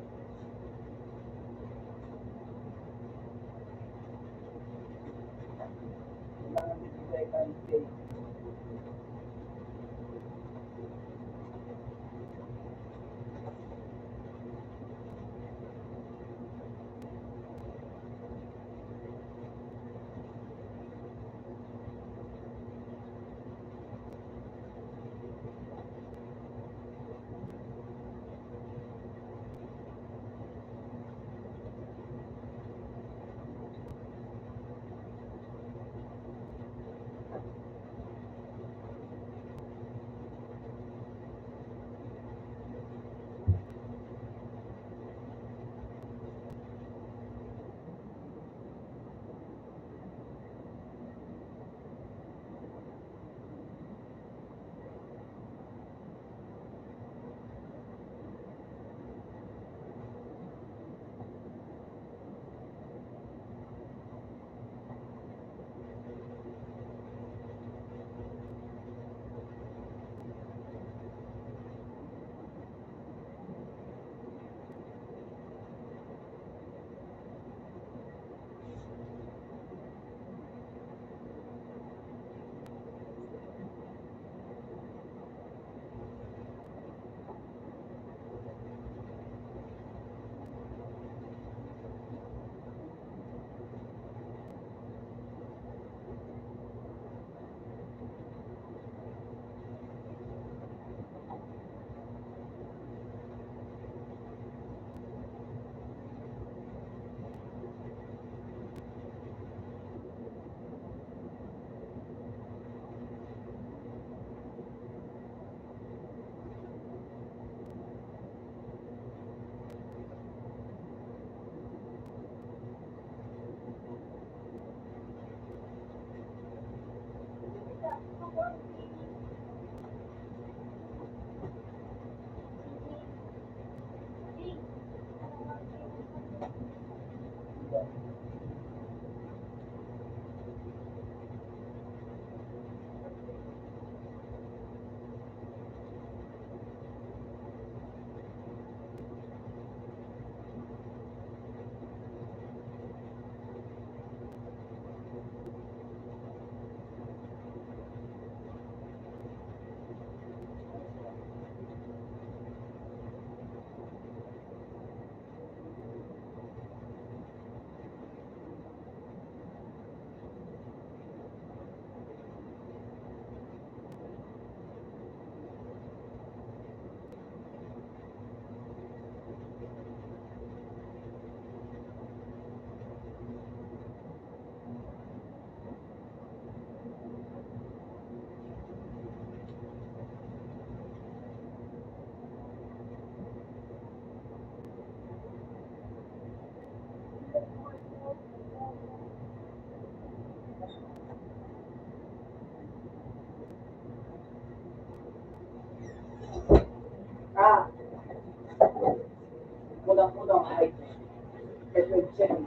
Kailangan bibigay ka ng pay. unang height. Kaya 27.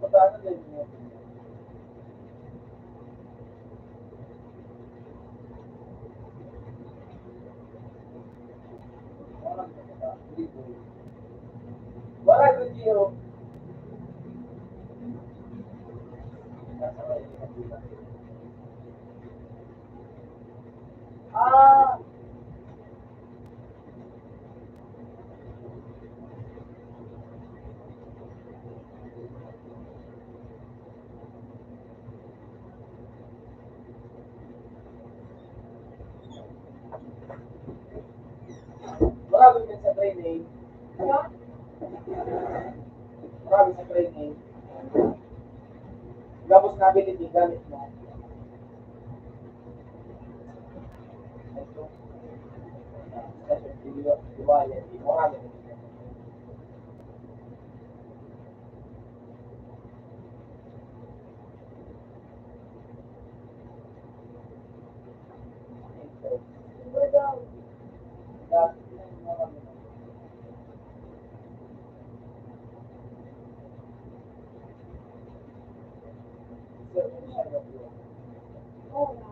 Magkano din yun? Wala ko dito. Ah, marami din sa training. Marami sa training. Gabos na ability, gamit mo. Ito. Marami din. Siguro daw. Oo na.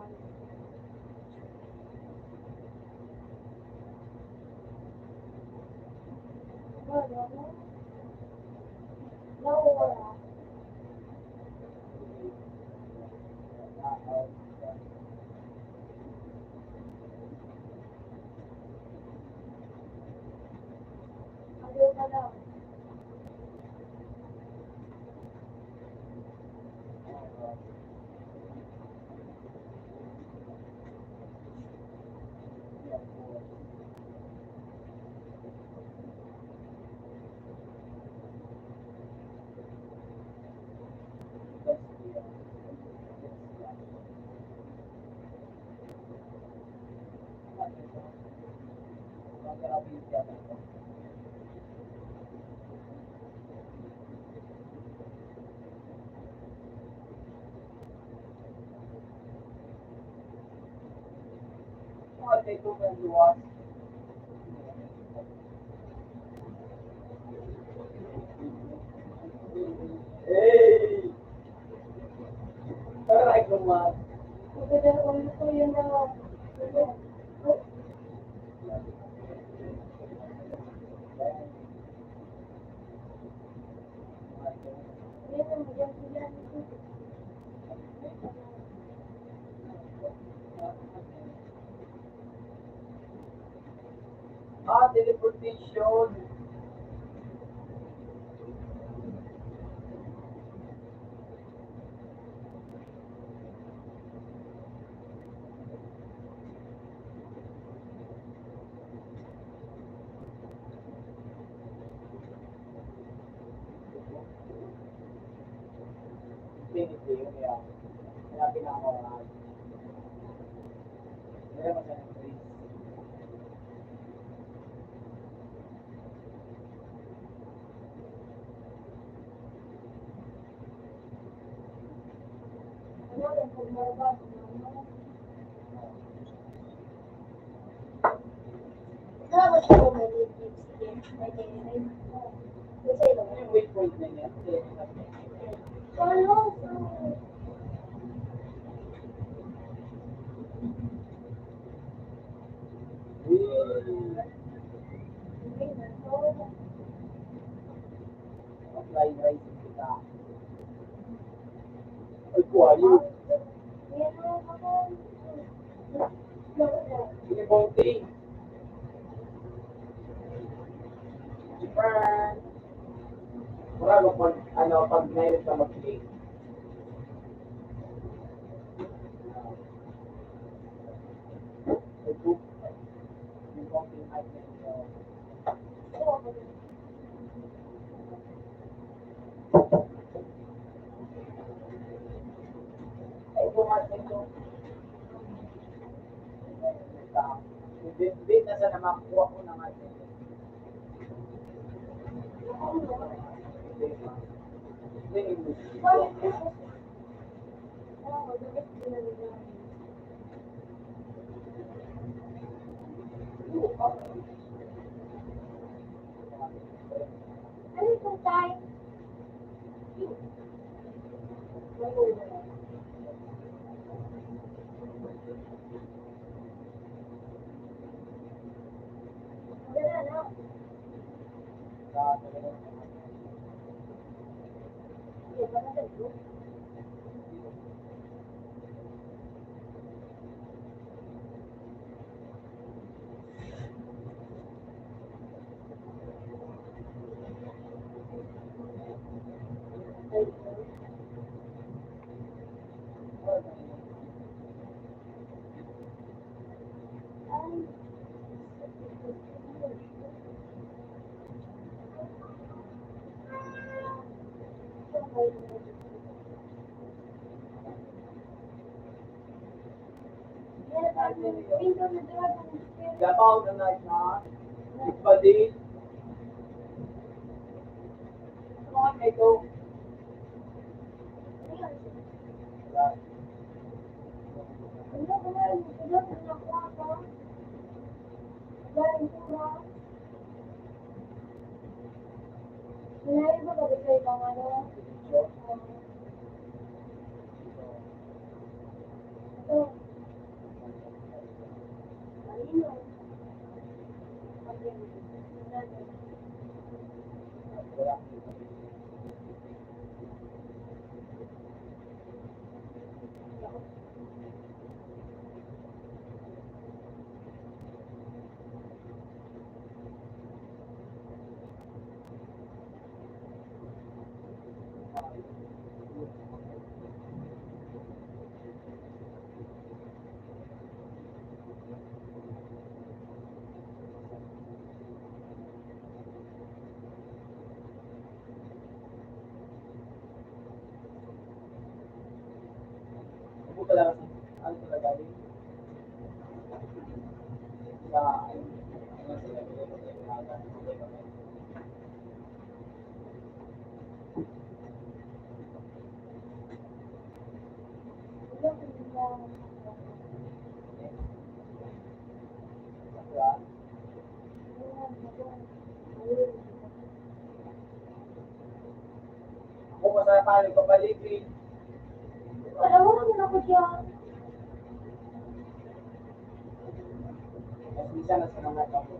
Wala. Nawala. Ayaw na lang. Hey! Taray ko man. Maganda ulo ko yun na. Yan ang maganda. Ah, teleportation. Infinity yun yan. Kaya pinakawalan. Kaya masaya ng trees. Ano lang kung marabas. Salamat po may lipstick. May ganyan. Kasi ito. Ano yung waypoint na yan? Ano? Apply right kita. Ay, kuha yun. Yan ako. Pinibonti. Japan. Marami po, pag nailip ka mag-play. Ito, yung konting height na ito. Ay, ito nga ito. Hindi na sana makuha ko ng height nito. Ano itong time? Wala na. Hindi ba na ito? Ay. Gabaw na na siya. Ibadi. Ano nga ito? Ano talaga? Ano talaga? Sa Ako masaya ko pabalikin. Alam mo, ano ako dyan? Mas bisa na sa mga tao.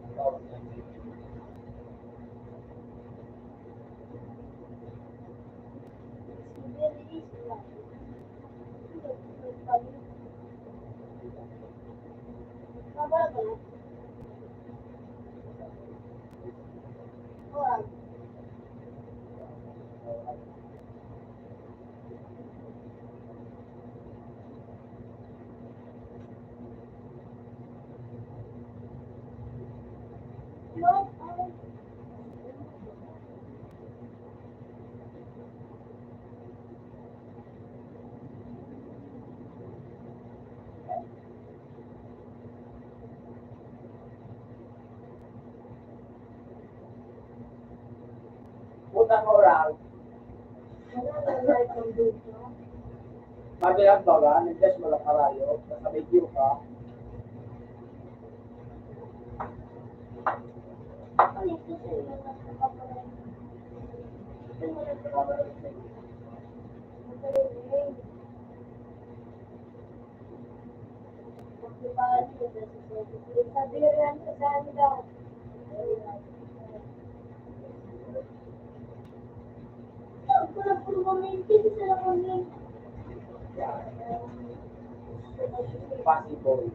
Utang oral. Mabilang ba ba? Nag-test mo lang karayo. Basta may view ka. Possible.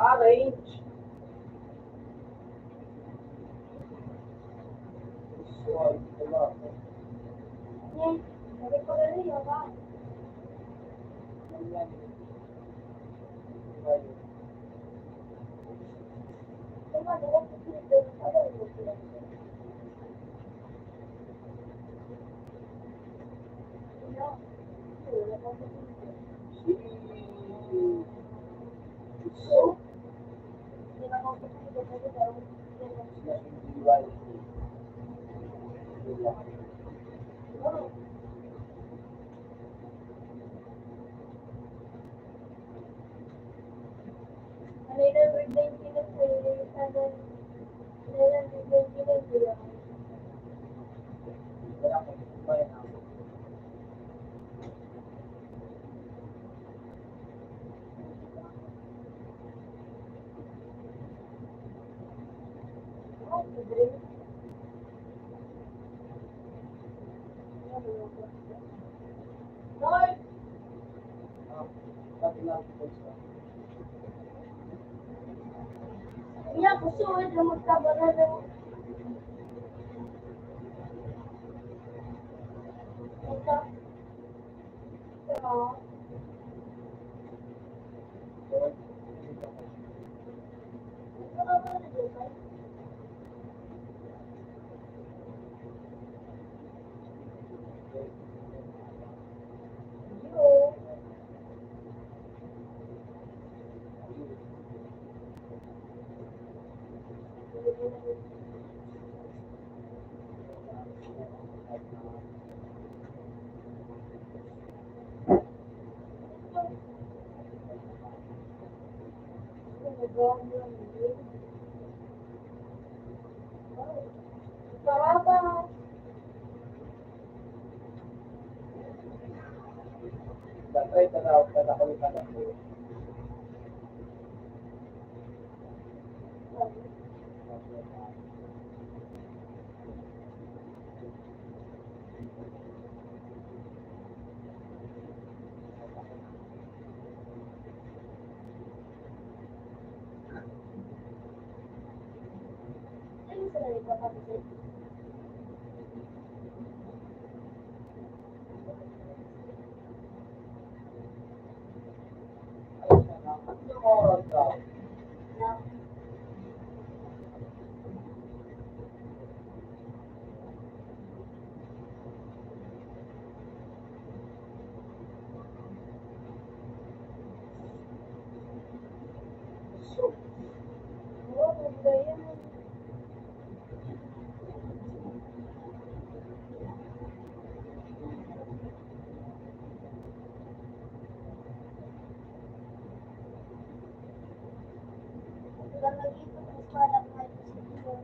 Range. So, diba? Yan. Sabi ko rin yun, ba? Yan. Diba yun? Diba, diba, Pilipino, ano yung Pilipino? Wala. Wala pa sa Pilipino. So, hindi na ako sa Pilipino, pero oh, kanina birthday nila sa ano, kanina birthday nila sila. Oh, libre. Lord, iya, gusto ko na magkabara ng ito. Pero, ito ka ba na dito? Yo. Sarapa. Try ka daw, katakulit ka lang. Ano sa nalito ka kasi? Yung oras daw. Oo, maganda yan. Wala nag-ito kung para kahit sa iyo.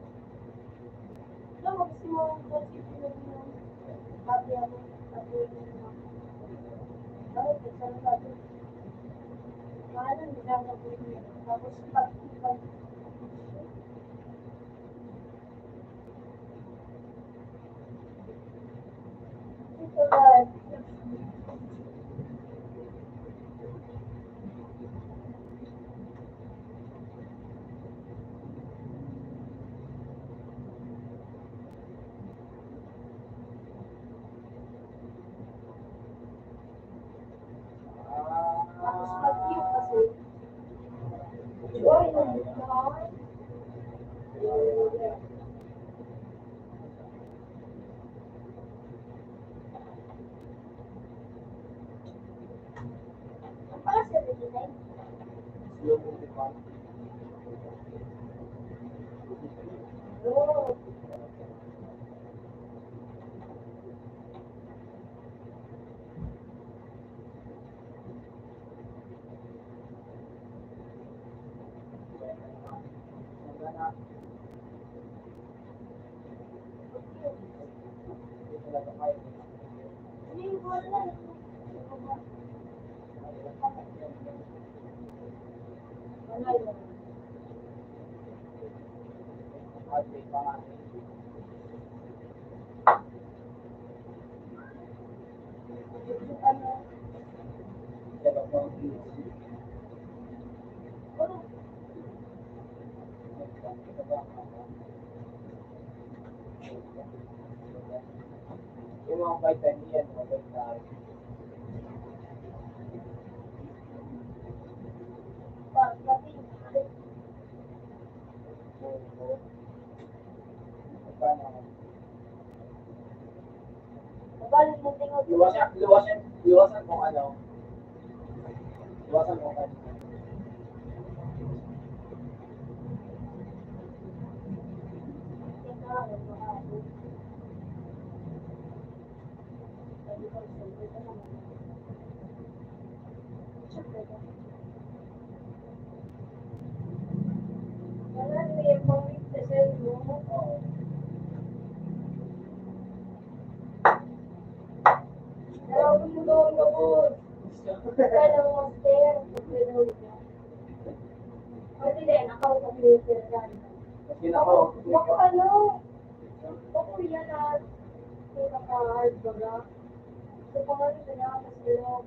Ano, gusto mo ang positive mo? Happy ako. Happy ako. Bakit? Saan ba ito? Mahal ang nagkakabuli niya. Tapos pag ito lahat. Tapos mag-view kasi. Oy, nag-view. Ang pala 79. Slow mo, di ba? Oo. Hindi, wala. Wala yun. Ano? Oo. Yung mga vitamin yan, mga vitamin. Nagalit mo tingog. Iwasan kung ano. Iwasan kung ano. Wala na yung pangit sa sa'yo. Naraw mo doon ako. Kaya mo master. Pwede din, ako computer yan. Ako ano? Ako yan at pinaka-hard baga. So, pangalit na nga mas pero.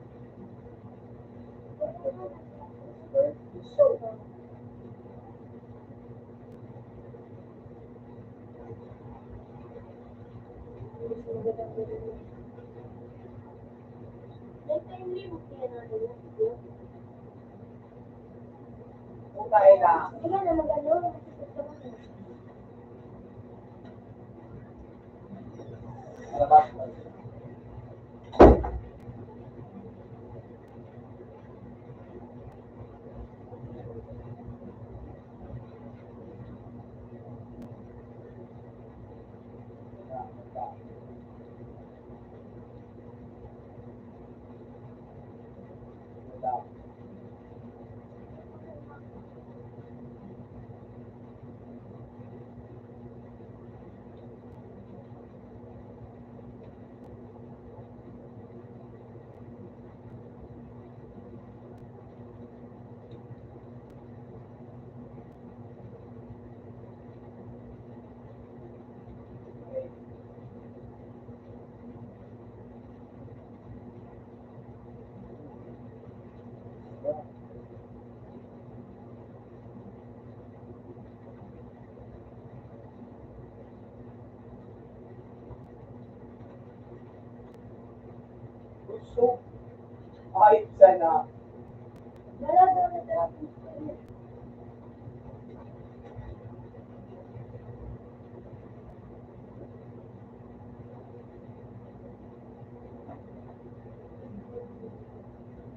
So, may time limit kaya natin yung video. Kung tayo na, Hindi ka na mag-ano, masisip ka naman. malabas mo. So, kahit sana, Wala daw na traffic.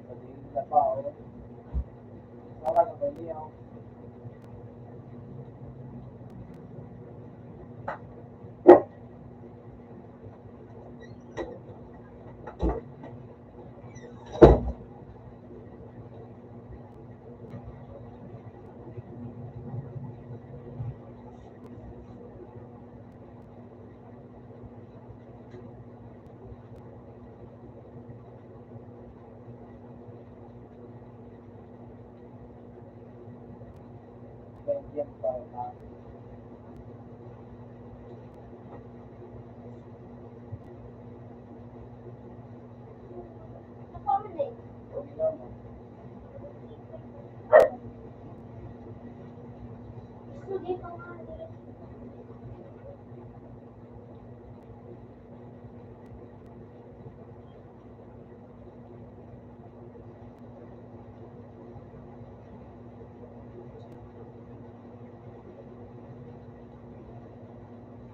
sabihin na pa, oh. Saka na ba niya, oh. Ganyan pa, ha. Nakamulit. Huwag lang, oh. So, dito nga nila.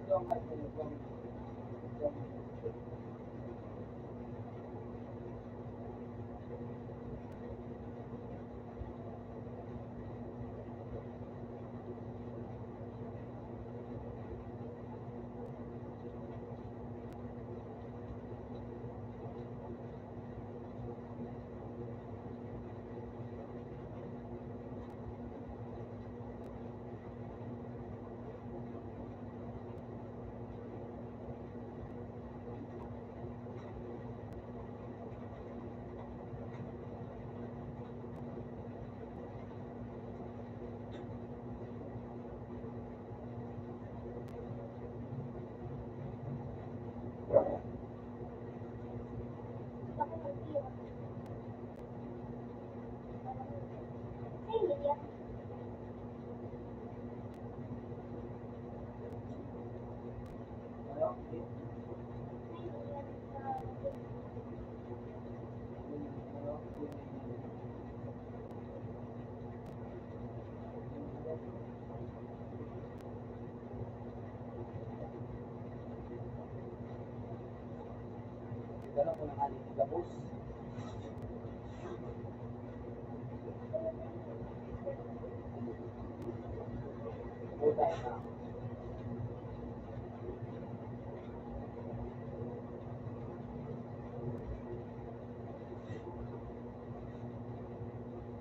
Yung, yung, Dala ko ng aling gabos. Utay na.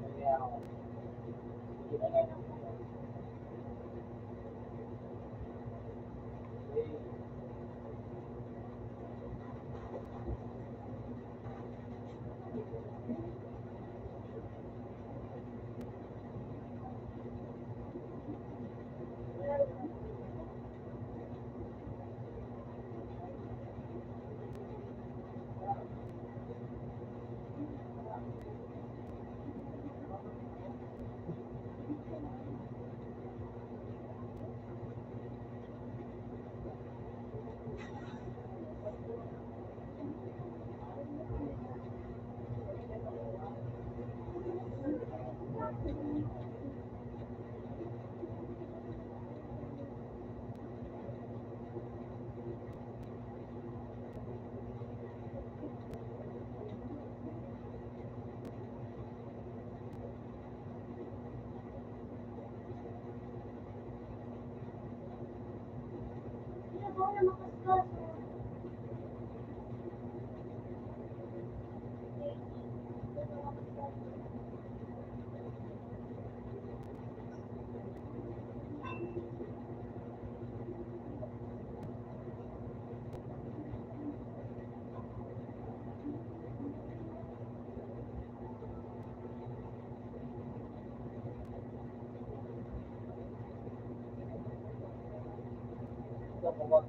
Kaya ako. Hindi na lang. Hindi ako na makasikaso. Ito ko wag.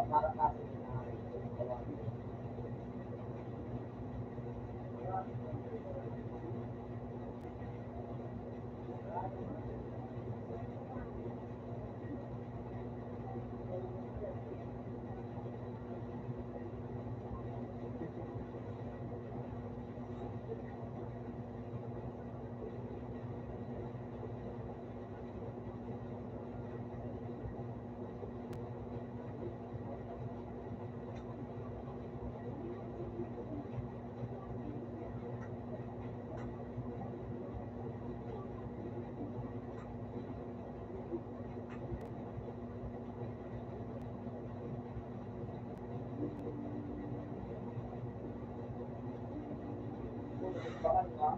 Para kasi baka nga.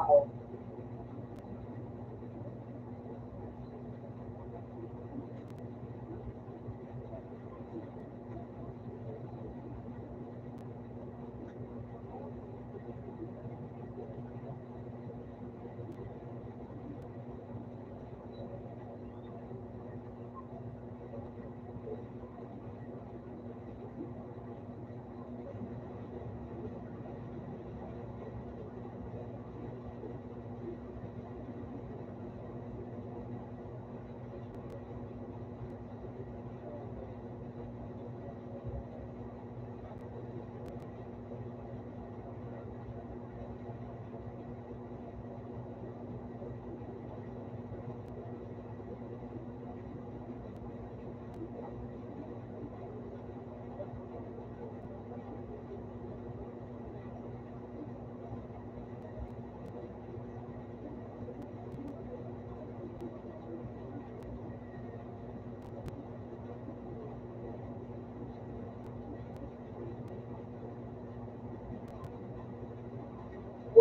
tao.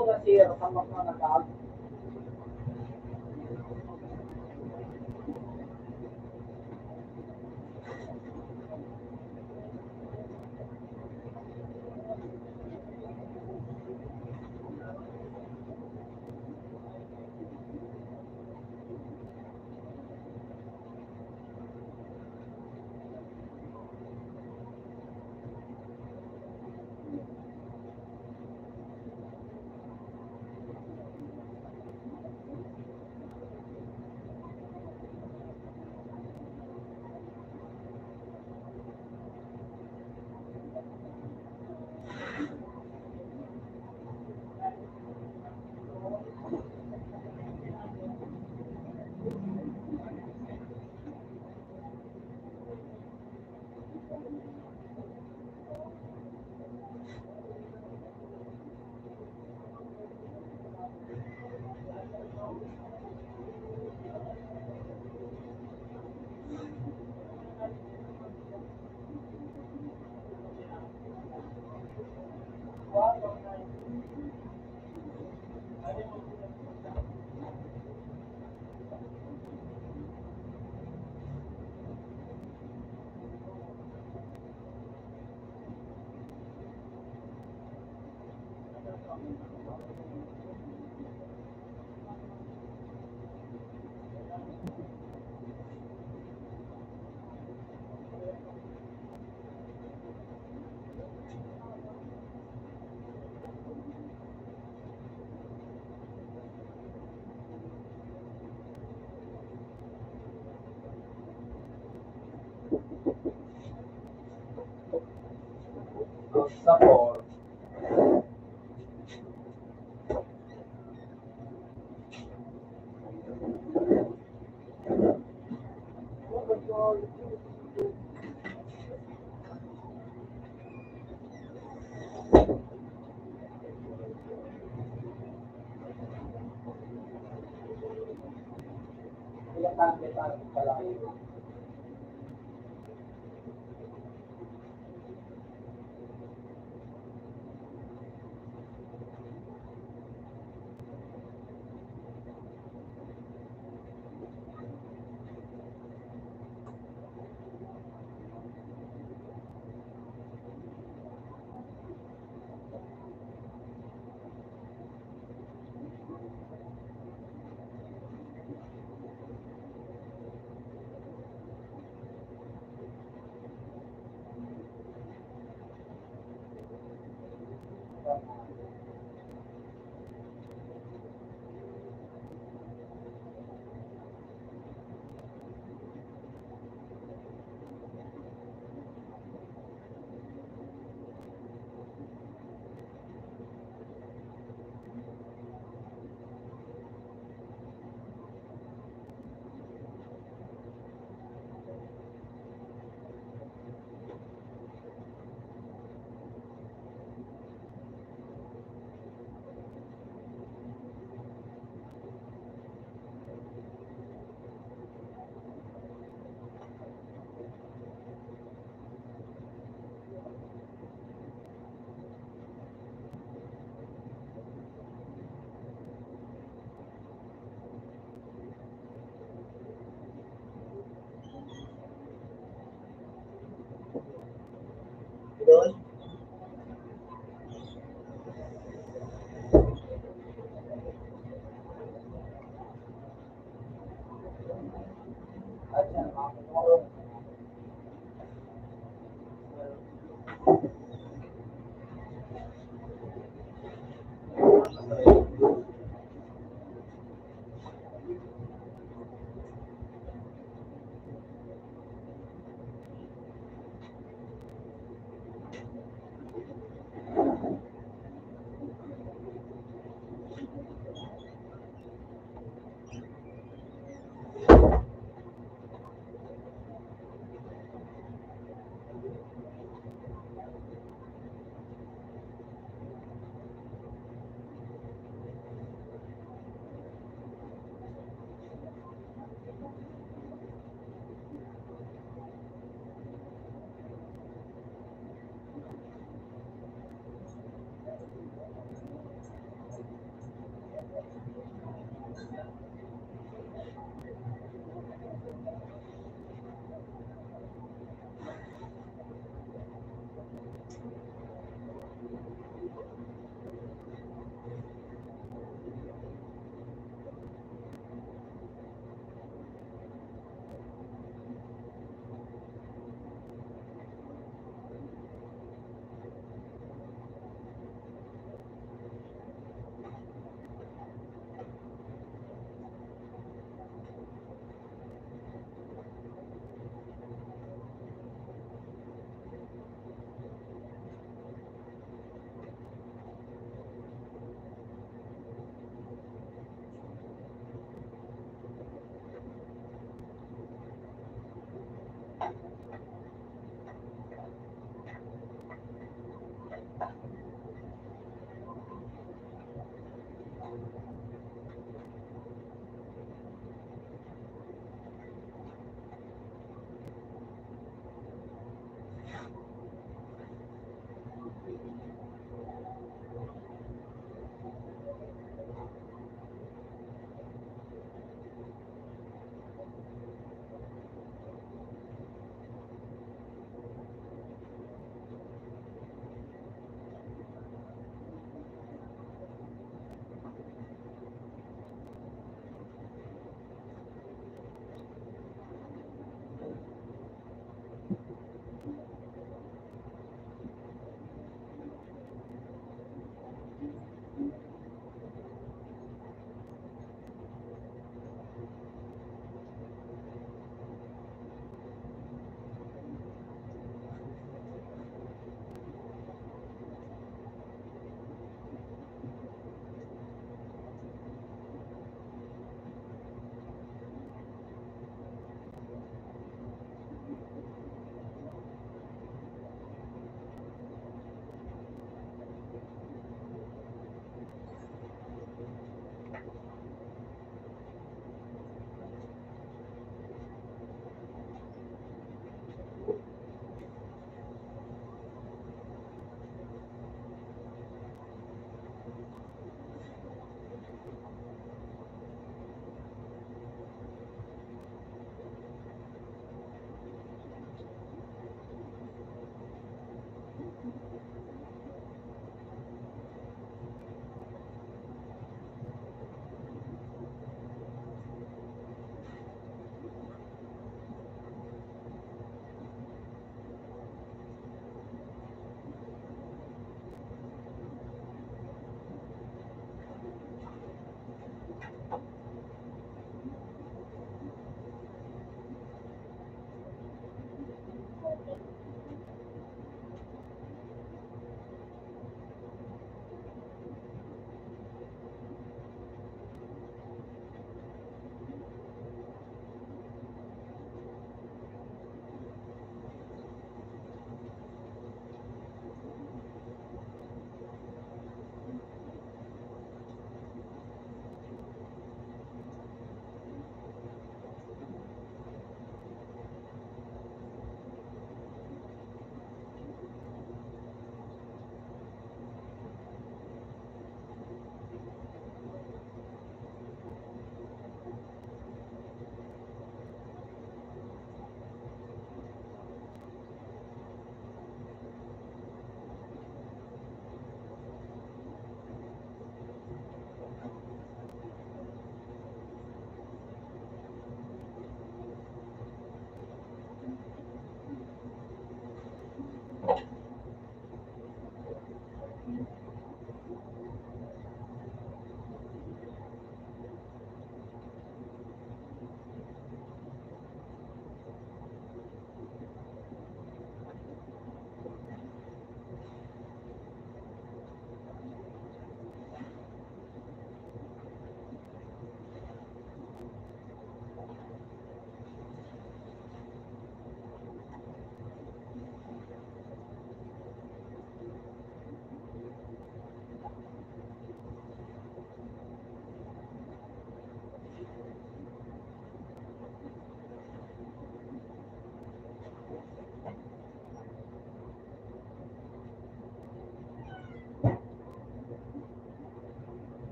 Una sir, tamak na nag support. Ilang tangke pala.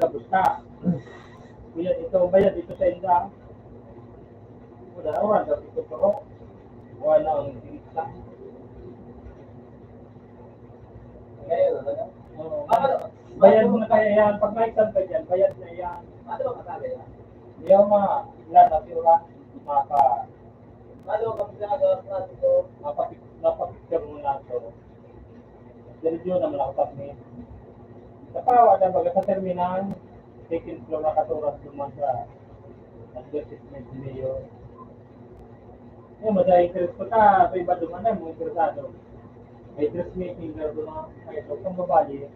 magkabusta. Kaya ito, bayad dito sa inda. Wala na oras, dito pero wala ang isa. Ngayon, ano? Oo. Bayad mo na kaya yan. Pag may exam ka dyan, bayad na yan. Ano ba kasali yan? Hindi ako ilan na sila, Ano kami ginagawa sa atin ko? napapicture mo na ito. Diretso naman ako submit. Sa pawa na baga sa terminal, second floor na katuras naman sa advertisement niyo. Yung madaya interest ko ta, sa iba duman na, mga interesado. May dressmaking na doon na, kahit kung babae,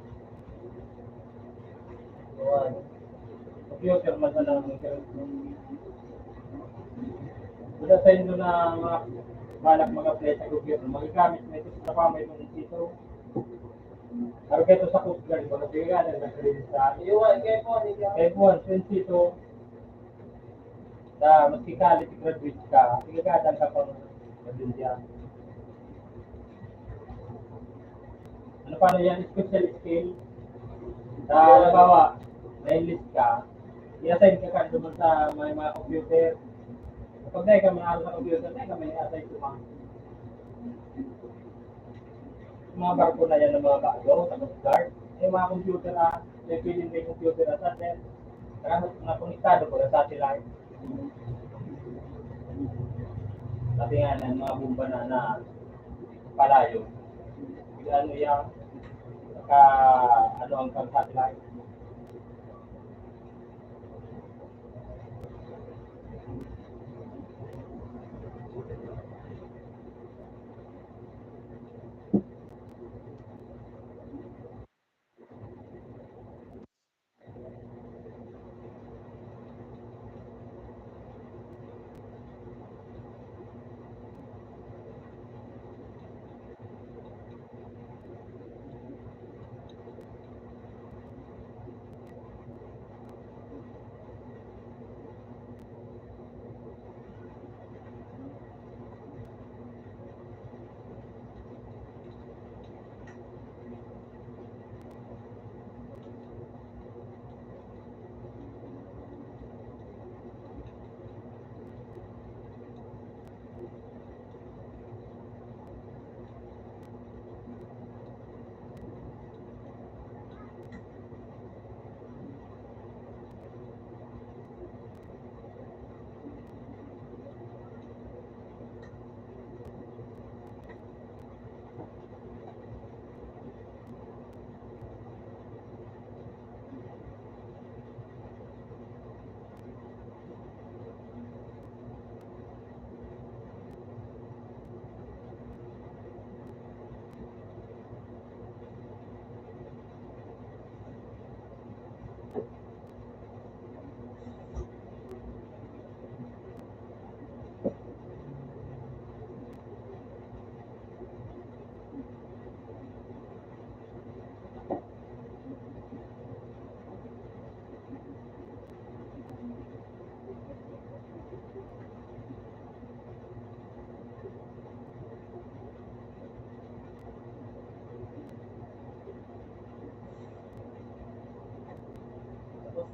Yun. computer man na lang interest mo. Wala sa inyo na mga balak mga play sa computer, magagamit mo ito sa pamay ng dito. Pero ito sa Coast Guard, mga tigalan na credit sa Iwan, kayo po, hindi ako. F1, since ito, sa maski college graduate ka, tigadan ka pang India. Ano paano yan? Special skill. Sa halimbawa, na-enlist ka, i-assign ka ka doon sa mga computer. Kapag dahil ka manalo sa computer, dahil ka may i-assign sa mga barko na yan ng mga bago, sa Coast Guard. Yung mga computer may piling may computer at then, na konektado ko sa satellite. Sabi nga ng mga bomba na palayo. Ano yan, ano ang satellite.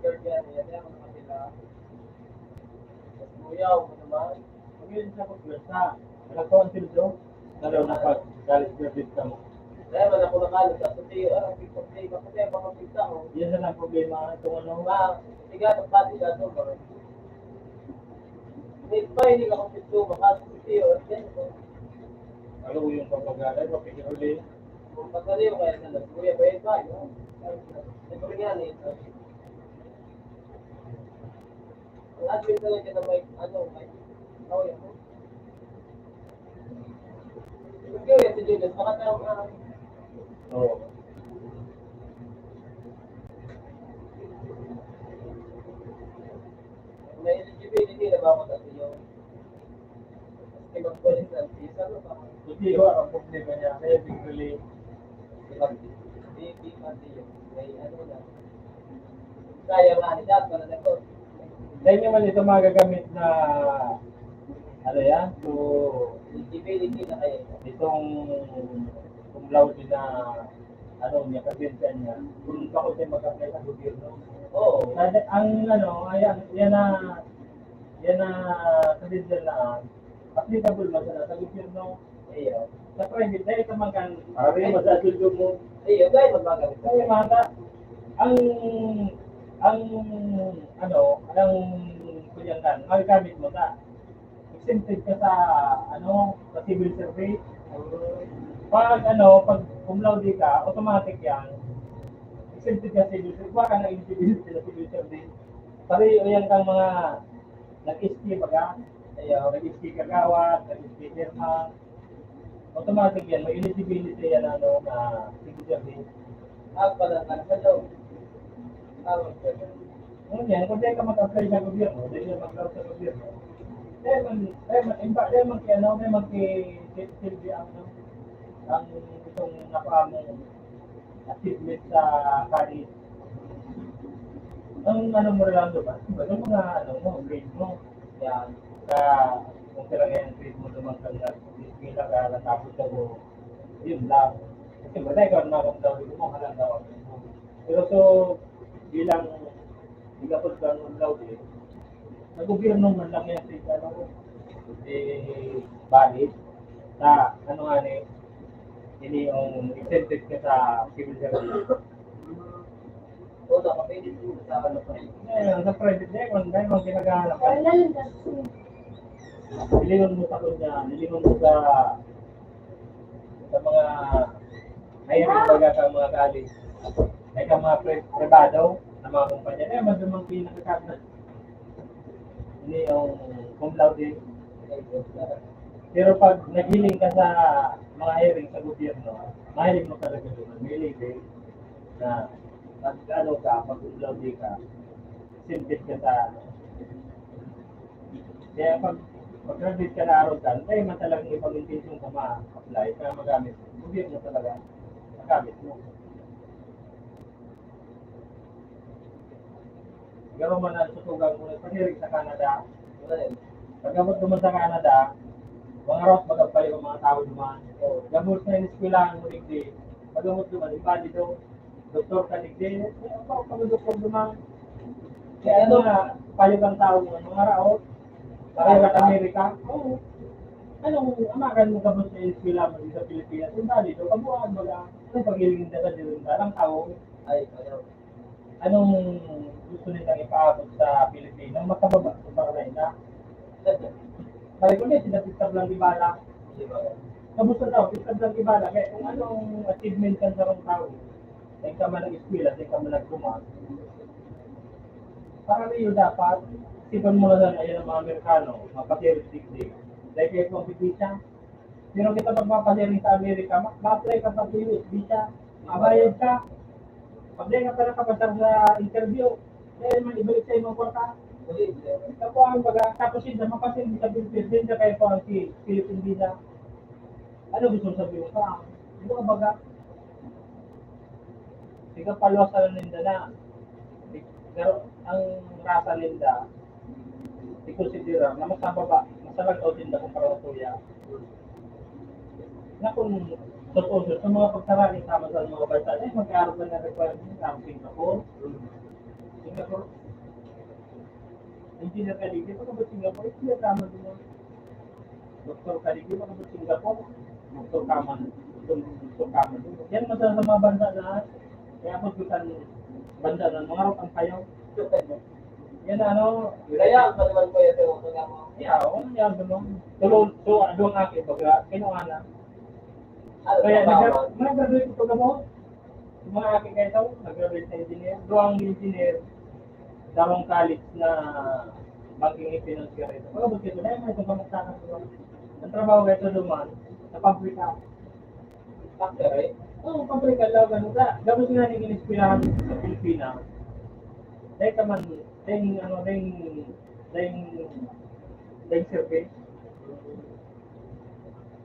skirt yan, yan yan ang kanila. Tapos buyaw mo naman. Pag-ilis ako sa nagkakonsil do, lalo na pag galis graduate ka mo. Kaya man ako nakalit sa tiyo, TikTok tayo, kasi mga pizza ko. Yan na lang problema itong ano. Tiga, pati ka doon, bakit? Hindi ka kung pizza, baka sa tiyo, yan ko. Ano yung pagpag-alay, pakikinulit. Kung pagkaliw kaya na lang, kuya ba yun ba? Siyempre nga, ang admin talaga na may, may, yan mo. Sige, yan si Julius, makatawag Oo. may eligibility na ba ako sa iyo? Kasi mag-college ng visa, no? Hindi ko ang problema niya. Kaya bigla Baby, pati yun. May na. Kaya nga ni Dad, para na ko. dahil naman ito magagamit na ano yan, so Eligibility na kayo. itong cum laude na ano niya, kabinsan niya, kung pa ko siya mag-apply sa gobyerno. Oo. Ang ano, ayan, yan na kabinsan na applicable ba sa gobyerno? Iyo. Sa private, dahil ka magan, para rin masasuldo mo. Iyo, guys, magbagamit. Kaya mata, ang kunyangan, magagamit mo na. Exempted ka sa sa civil service. Pag cum laude ka, automatic yan. Exempted ka sa civil service, baka na eligibility sa civil service. Pareho yan kang mga nag-ski baga, nag-ski kagawad, nag-ski chairman. Automatic yan, may eligibility yan na civil service. Pala na sa loob. Tawag ko. Ngayon, kung di ka mag-apply sa gobyerno, di ka mag-apply sa gobyerno, dahil man silbi ang itong napaamong achievement sa college. Ang mo lang doon ba? Yung mga grade mo, yan, kung talaga yung grade mo lumangkang na, bila ka natapos ka mo, yun lang. Kasi ba dahil ka nakamdaw, mo halang daw. Pero so, bilang po sa laude, sa gobyerno man lang yan sa valid na ini yung exempted ka sa civil service. Oo, nakapili po sa ano pa. Ngayon, sa private dahil mang ginagahanap ka, Wala lang kasi. nilingon mo sa kanya, nilingon mo sa mga hiring baga ka mga college, ay ka mga privado na mga kumpanya, madumang pinakakabot. Hindi yung cum laude. Pero pag naghiling ka sa mga hiring sa gobyerno, mahilig mo talaga doon. Mahilig na pag pag cum laude ka, simple ka sa kaya pag graduate ka na araw ka, kaya man talagang ipag-intention ka ma-apply, kaya magamit mo. Gobyerno talaga, magamit mo. Garo man ang susugang mo pag-hiring sa Canada. Pagkamot naman sa Canada, mga ros magagpali ng mga tao naman. Gamot na yung eskwelahan mo digdi. Pagkamot naman, ipalido, doktor ka digdi. Ako kami doktor naman. Kaya payo kang tao mo, mga raot. Para sa Amerika. Oo. Anong amakan mo gamot sa eskwelahan mo sa Pilipinas? Ipalido, kabuhan mo lang. Anong pag-hiring na sa dirunta? Ang tao, anong gusto nilang ipaabot sa Pilipinas? Makababa sa Barcelona. Sabi ko niya, sinatistab lang ibala. Kamusta daw, tistab lang ibala. Kaya kung anong achievement ka sa rong tao, ay ka man nag-eskwela, ay ka man nag-tumas. Para rin dapat, sipan mo na ayun ang mga Amerikano, mga patriotic day. Dahil kayo kung visa. Pero kita pagpapalirin sa Amerika, ma-apply ka sa visa, mabayad ka. Pag di ka pala kapasar sa interview, dahil man ibalik sa imong kwarta. Tapos ang baga, tapos yun, mapasin sa Philippines, din na kayo po ang Philippine visa. Ano gusto sabihin ka? Hindi ka baga. Hindi ka palos sa Linda na. Pero ang rasa Linda, i-considera na mas nababa, masalag o tinda kung parang tuya. Na kung totoo sa mga pagtaraling sama sa mga bansa, magkaroon na ng requirement ng Singapore. Singapore. Engineer Kaligi, baka ba Singapore? Engineer Kaman din mo. Dr. Kaligi, baka ba Singapore? Dr. Kaman. Dr. Kaman. Yan masaya sa mga bansa na kaya ako sukan bansa na mga rupang kayo. Yan ano, Kaya, maliwan ko yung tewa ko nga mo. yeah, oo nga gano'n. Tulong, so, doon nga kayo, baga, kinuha Kaya nag-graduate ko mo. Yung mga aking kayo tao, nag-graduate na engineer. Doang engineer, darong college na banking financier ito. Mga ba't ito, dahil may itong kamaktakan ko. Ang trabaho ko ito duman, sa pabrika. Factory. Oo, pabrika lang, gano'n ka. Gano'n nga nang in-inspirahan sa Pilipinas. Dahil ka man, dahil survey.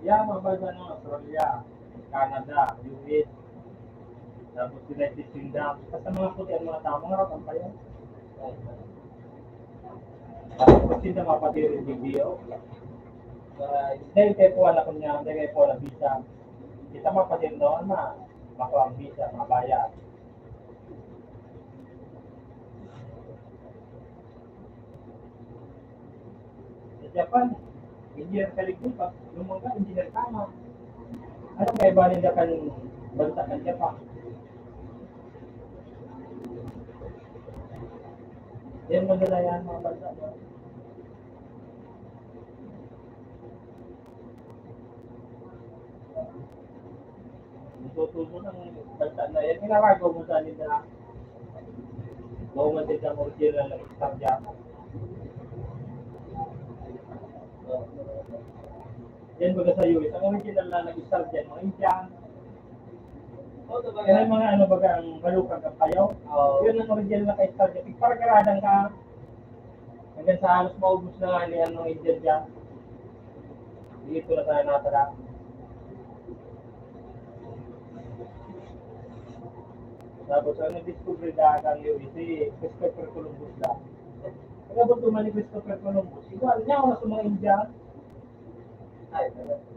Yeah, mga bansa ng Australia, Canada, US, tapos United Kingdom. Basta mga puti ang mga tao, mga ratang pa yan. Tapos sila mga pati rin video. Dahil kayo po anak ko niya, dahil kayo po anak visa. Kita mga pati doon na makuha ang visa, mabayad. Sa Japan, engineer kalikupan, yung mga engineer tama. Ano kaya ba nila kan bansa kan Japan? Yan madala yan mga bansa mo. Tutuso ng bansa na yan. Kinaragaw mo sa nila. Bawang sa original ng isang Japan. Yan baga sa US, ang original na nag-start dyan, mga Indian. Yan ang mga ano baga ang balukag ang kayo. Yun ang original na ka-start dyan. Pagparagaradan ka, hanggang sa halos maubos na nga ni ano Indian dyan. Dito na tayo natara. Tapos ang nag-discover na ang US, si Christopher Columbus na. Kaya ba tuman ni Christopher Columbus? Ikaw, niya ako na sa mga Indian.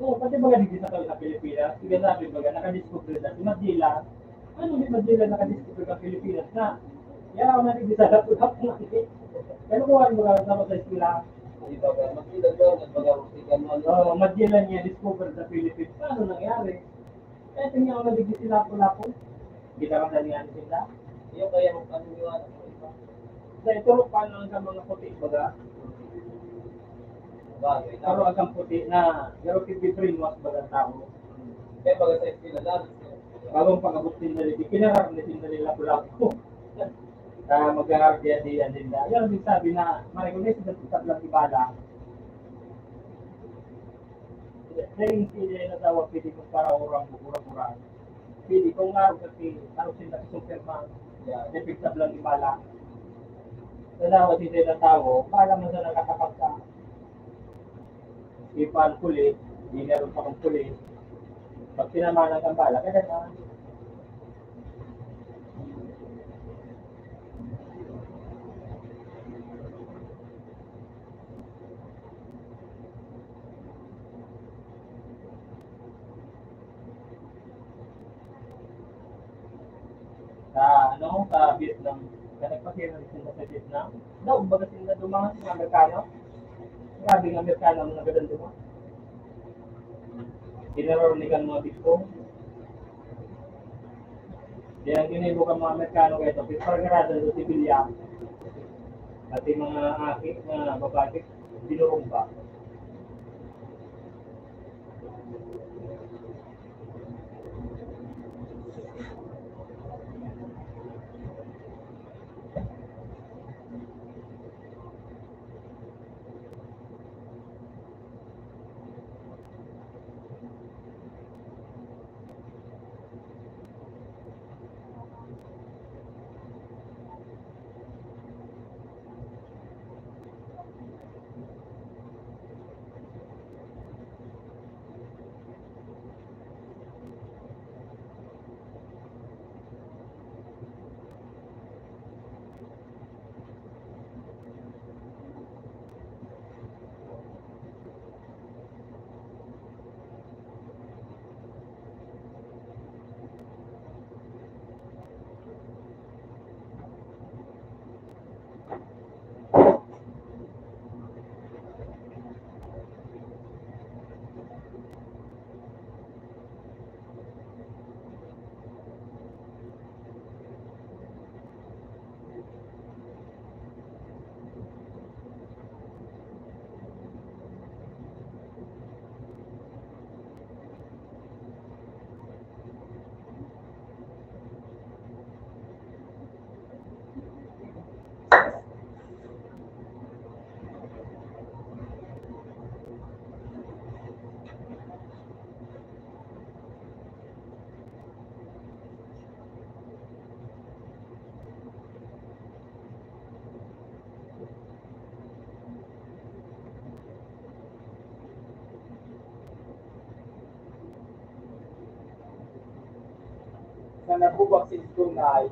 Oo, pati baga dito sa Pilipinas, sige sabi baga, nakadiscover na si Madila. Ano si Madila nakadiscover ng Pilipinas na? Yan ako nakikita sa laptop na. Pero kung ano baga sa eskwela. Oo, Madila niya discover sa Pilipinas. Paano nangyari? Kaya tingnan ako nakikita sila lapo-lapo. Hindi naman dalihan sila. Yung kaya mo paniniwala mo iba. Dahil turo pa lang sa mga puti baga. Bagay. Taro agang puti na pero 53 was baga tao. Kaya baga sa eskwela dati. Bagong pag-abot din nila, kinarap na din nila lapu-lapu. Mag-aarap din nila. Yan ang sabi na, ma-recognize sa tablang ibala. Dahil sila na daw, pwede kong para urang-urang. Pwede kong nga, kasi tarap sila sa superman. Depik tablang ibala. Nalawa sila ng tao, para mo sa nakatapat ka. Ipan pulis, di meron pa kong pulis. Pag sinamanan kang bala, kaya na. Sa Vietnam, kaya nagpasira sila sa Vietnam. Daw, baga sila dumangan sa Amerikano. Grabe ng Amerikano ang nagadan dumangan. Kinaroronigan mga bisko. Kaya ang ginibo ka mga Amerikano kayo ito, pipargarada sa Sibilya. At yung mga akit na babatik, binurumba. na nabubak sa school na ay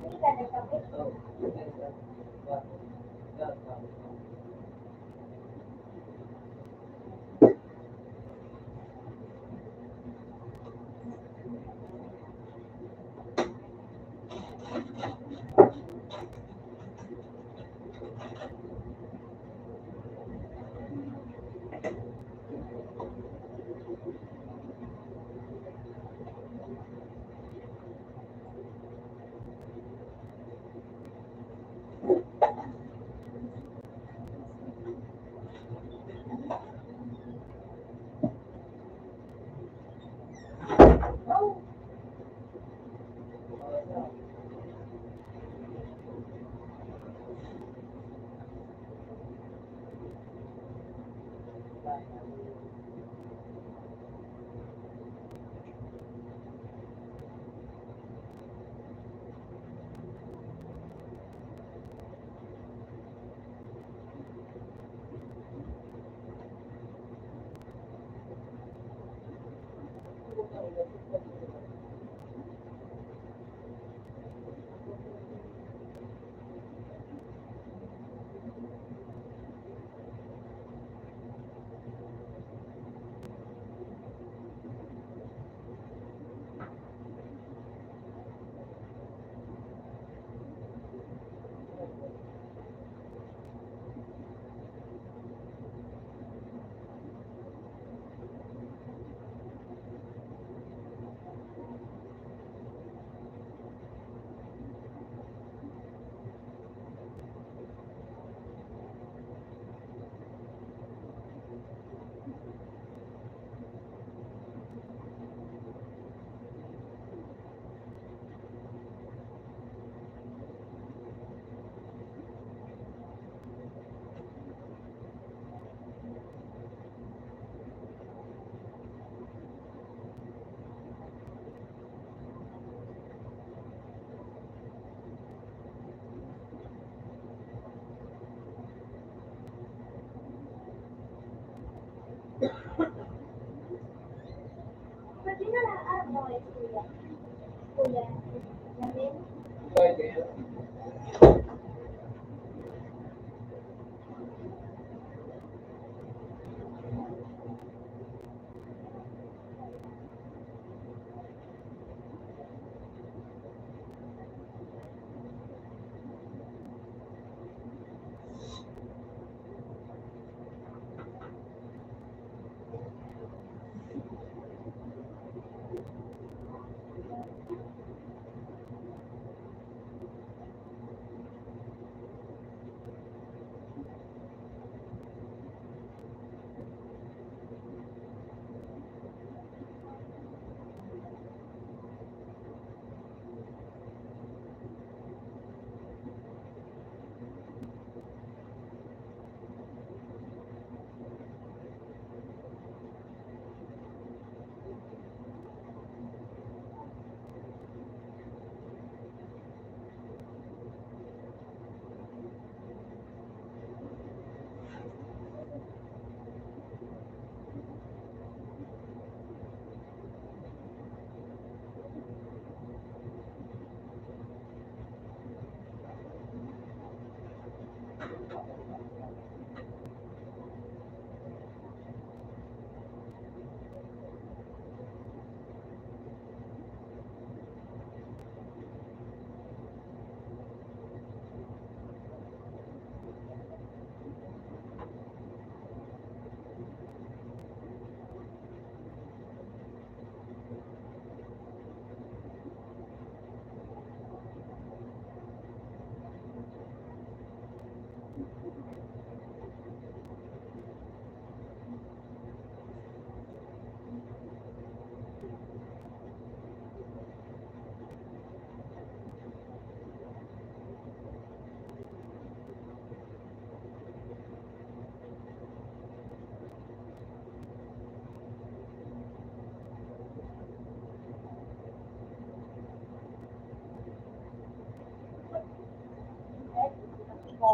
Hindi ka nagkape.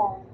Oo.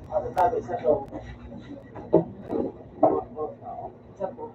Ano sabi sa show? Isa po.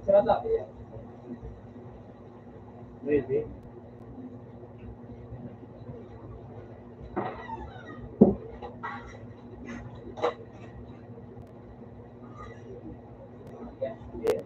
Sarap yan. Ready? Yes.